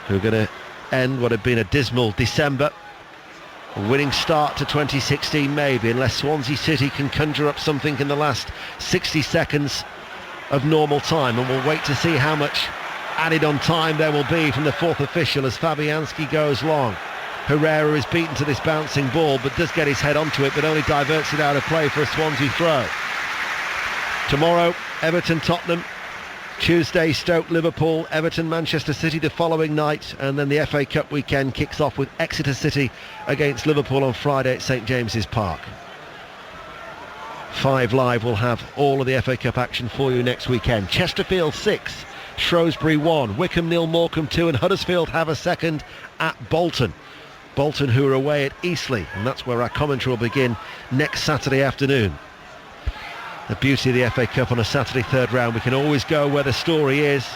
who are going to end what had been a dismal December. A winning start to 2016 maybe, unless Swansea City can conjure up something in the last 60 seconds of normal time, and we'll wait to see how much added on time there will be from the 4th official as Fabianski goes long. Herrera is beaten to this bouncing ball, but does get his head onto it, but only diverts it out of play for a Swansea throw. Tomorrow, Everton Tottenham, Tuesday Stoke Liverpool, Everton Manchester City the following night, and then the FA Cup weekend kicks off with Exeter City against Liverpool on Friday at St James's Park. 5 Live will have all of the FA Cup action for you next weekend. Chesterfield 6, Shrewsbury 1, Wycombe 0, Morecambe 2, and Huddersfield have a second at Bolton. Bolton, who are away at Eastleigh, and that's where our commentary will begin next Saturday afternoon. The beauty of the FA Cup on a Saturday third round, we can always go where the story is,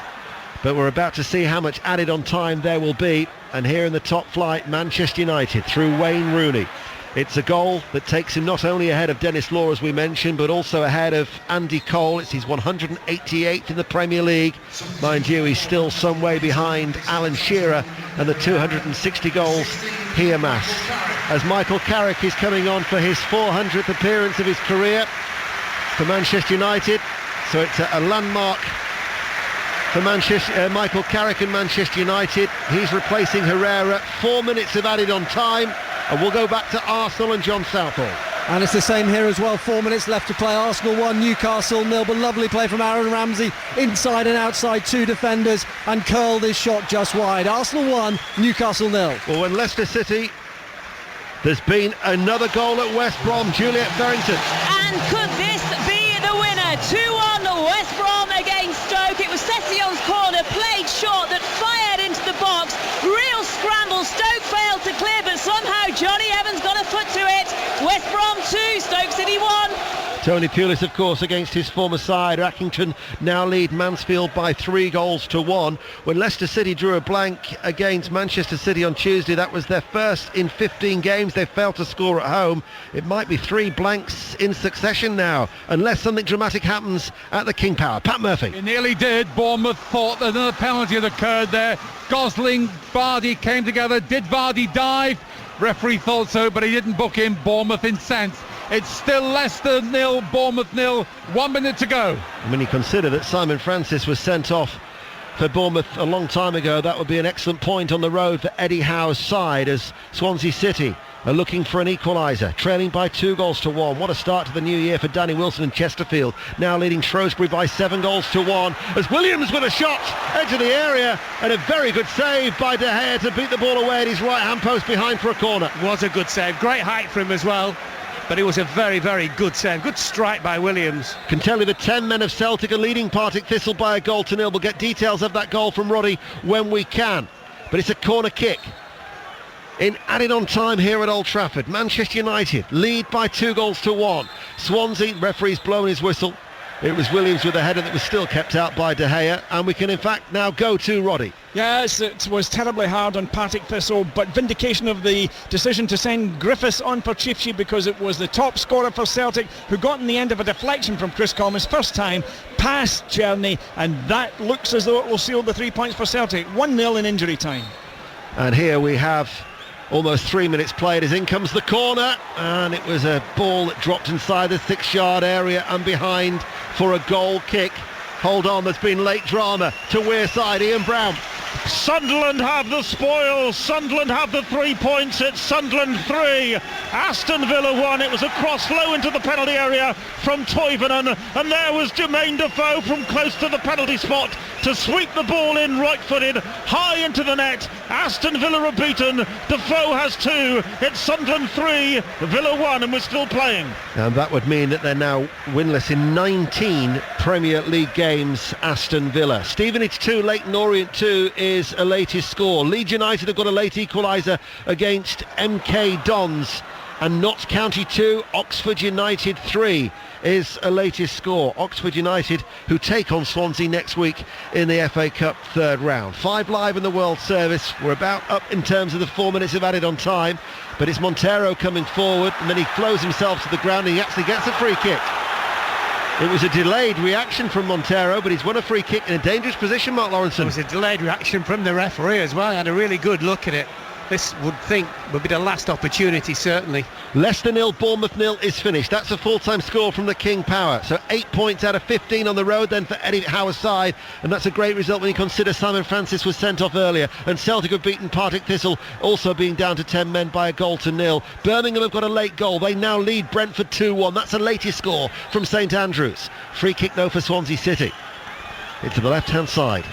but we're about to see how much added on time there will be. And here in the top flight, Manchester United through Wayne Rooney. It's a goal that takes him not only ahead of Dennis Law, as we mentioned, but also ahead of Andy Cole. It's his 188th in the Premier League. Mind you, he's still some way behind Alan Shearer and the 260 goals he amassed. As Michael Carrick is coming on for his 400th appearance of his career for Manchester United. So it's a landmark for Michael Carrick and Manchester United. He's replacing Herrera. 4 minutes of added on time, and we'll go back to Arsenal and John Southall. And it's the same here as well. 4 minutes left to play. Arsenal 1, Newcastle 0, but lovely play from Aaron Ramsey. Inside and outside 2 defenders and curled his shot just wide. Arsenal 1, Newcastle 0. Well, when Leicester City, there's been another goal at West Brom. Juliet Farrington. And could this be the winner? 2-1 West Brom against Stoke. It was Session's corner, played short, that fired into the box. Real scramble. Stoke failed to clear, but somehow Johnny Evans got a foot to it. West Brom 2, Stoke City 1. Tony Pulis, of course, against his former side. Accrington now lead Mansfield by 3-1. When Leicester City drew a blank against Manchester City on Tuesday, that was their first in 15 games. They failed to score at home. It might be 3 blanks in succession now, unless something dramatic happens at the King Power. Pat Murphy. It nearly did. Bournemouth thought that another penalty had occurred there. Gosling, Vardy came together. Did Vardy dive? Referee thought so, but he didn't book him. Bournemouth incensed. It's still Leicester 0, Bournemouth 0. 1 minute to go. When you consider that Simon Francis was sent off for Bournemouth a long time ago, that would be an excellent point on the road for Eddie Howe's side, as Swansea City are looking for an equaliser, trailing by 2-1. What a start to the new year for Danny Wilson and Chesterfield, now leading Shrewsbury by 7-1, as Williams with a shot, edge of the area, and a very good save by De Gea to beat the ball away at his right-hand post behind for a corner. Was a good save, great height for him as well, but it was a very, very good save. Good strike by Williams. Can tell you the 10 men of Celtic are leading Partick Thistle by 1-0. We'll get details of that goal from Roddy when we can, but it's a corner kick in added on time here at Old Trafford. Manchester United lead by 2-1. Swansea, referee's blown his whistle. It was Williams with a header that was still kept out by De Gea, and we can in fact now go to Roddy. Yes, it was terribly hard on Partick Thistle, but vindication of the decision to send Griffiths on for Chifchi, because it was the top scorer for Celtic who got in the end of a deflection from Chris Coleman's first time past Czerny, and that looks as though it will seal the 3 points for Celtic. 1-0 in injury time. And here we have almost 3 minutes played as in comes the corner, and it was a ball that dropped inside the 6-yard area and behind for a goal kick. Hold on, there's been late drama to Wearside. Ian Brown. Sunderland have the spoils. Sunderland have the 3 points. It's Sunderland 3, Aston Villa 1. It was a cross low into the penalty area from Toivonen, and there was Jermaine Defoe from close to the penalty spot to sweep the ball in right-footed high into the net. Aston Villa are beaten. Defoe has 2. It's Sunderland 3, Villa 1, and we're still playing. And that would mean that they're now winless in 19 Premier League games, Aston Villa. Stevenage 2, Leyton Orient 2 is a latest score. Leeds United have got a late equaliser against MK Dons. And Notts County 2, Oxford United 3 is a latest score. Oxford United, who take on Swansea next week in the FA Cup third round. 5 live in the World Service. We're about up in terms of the 4 minutes of added on time, but it's Montero coming forward, and then he flows himself to the ground and he actually gets a free kick. It was a delayed reaction from Montero, but he's won a free kick in a dangerous position, Mark Lawrenson. It was a delayed reaction from the referee as well. He had a really good look at it. This would be the last opportunity, certainly. Leicester 0, Bournemouth 0 is finished. That's a full-time score from the King Power. So 8 points out of 15 on the road then for Eddie Howe's side, and that's a great result when you consider Simon Francis was sent off earlier, and Celtic have beaten Partick Thistle, also being down to 10 men by a goal to 0. Birmingham have got a late goal. They now lead Brentford 2-1. That's the latest score from St Andrews. Free kick though for Swansea City. It's to the left-hand side,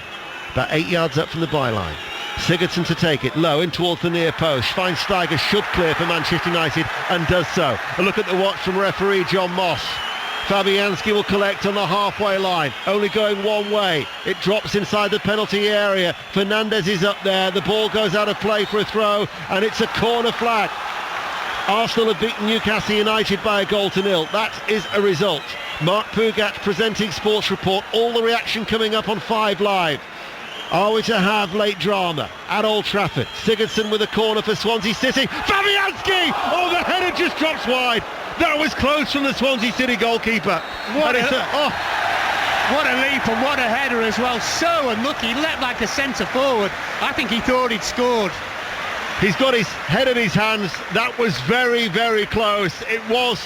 about 8 yards up from the byline. Sigurdsson to take it low in towards the near post. Schweinsteiger should clear for Manchester United and does so. A look at the watch from referee John Moss. Fabianski will collect on the halfway line, only going one way. It drops inside the penalty area. Fernandez is up there. The ball goes out of play for a throw, and it's a corner flag. Arsenal have beaten Newcastle United by a goal to 0. That is a result. Mark Pugac presenting Sports Report. All the reaction coming up on 5 Live. Are we to have late drama at Old Trafford? Sigurdsson with a corner for Swansea City. Fabianski! Oh, the header just drops wide. That was close from the Swansea City goalkeeper. What a leap and what a header as well. So unlucky. He leapt like a centre forward. I think he thought he'd scored. He's got his head in his hands. That was very, very close. It was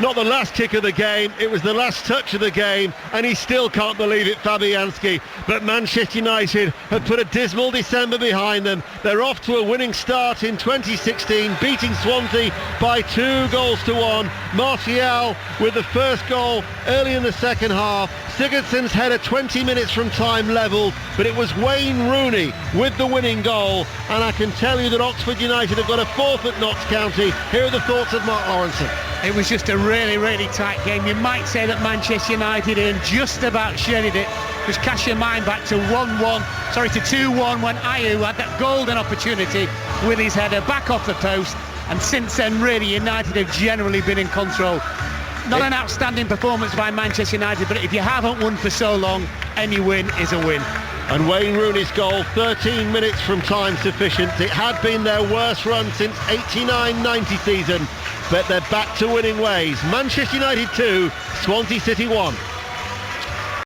not the last kick of the game, it was the last touch of the game, and he still can't believe it, Fabianski. But Manchester United have put a dismal December behind them. They're off to a winning start in 2016, beating Swansea by 2 goals to 1. Martial with the first goal early in the second half. Sigurdsson's header 20 minutes from time levelled, but it was Wayne Rooney with the winning goal, and I can tell you that Oxford United have got a 4th at Notts County. Here are the thoughts of Mark Lawrenson. It was just a really, really tight game. You might say that Manchester United just about shredded it. Just cast your mind back to 2-1 when Ayew had that golden opportunity with his header back off the post, and since then really United have generally been in control. Not an outstanding performance by Manchester United, but if you haven't won for so long, any win is a win. And Wayne Rooney's goal, 13 minutes from time sufficient. It had been their worst run since 89-90 season, but they're back to winning ways. Manchester United 2, Swansea City 1.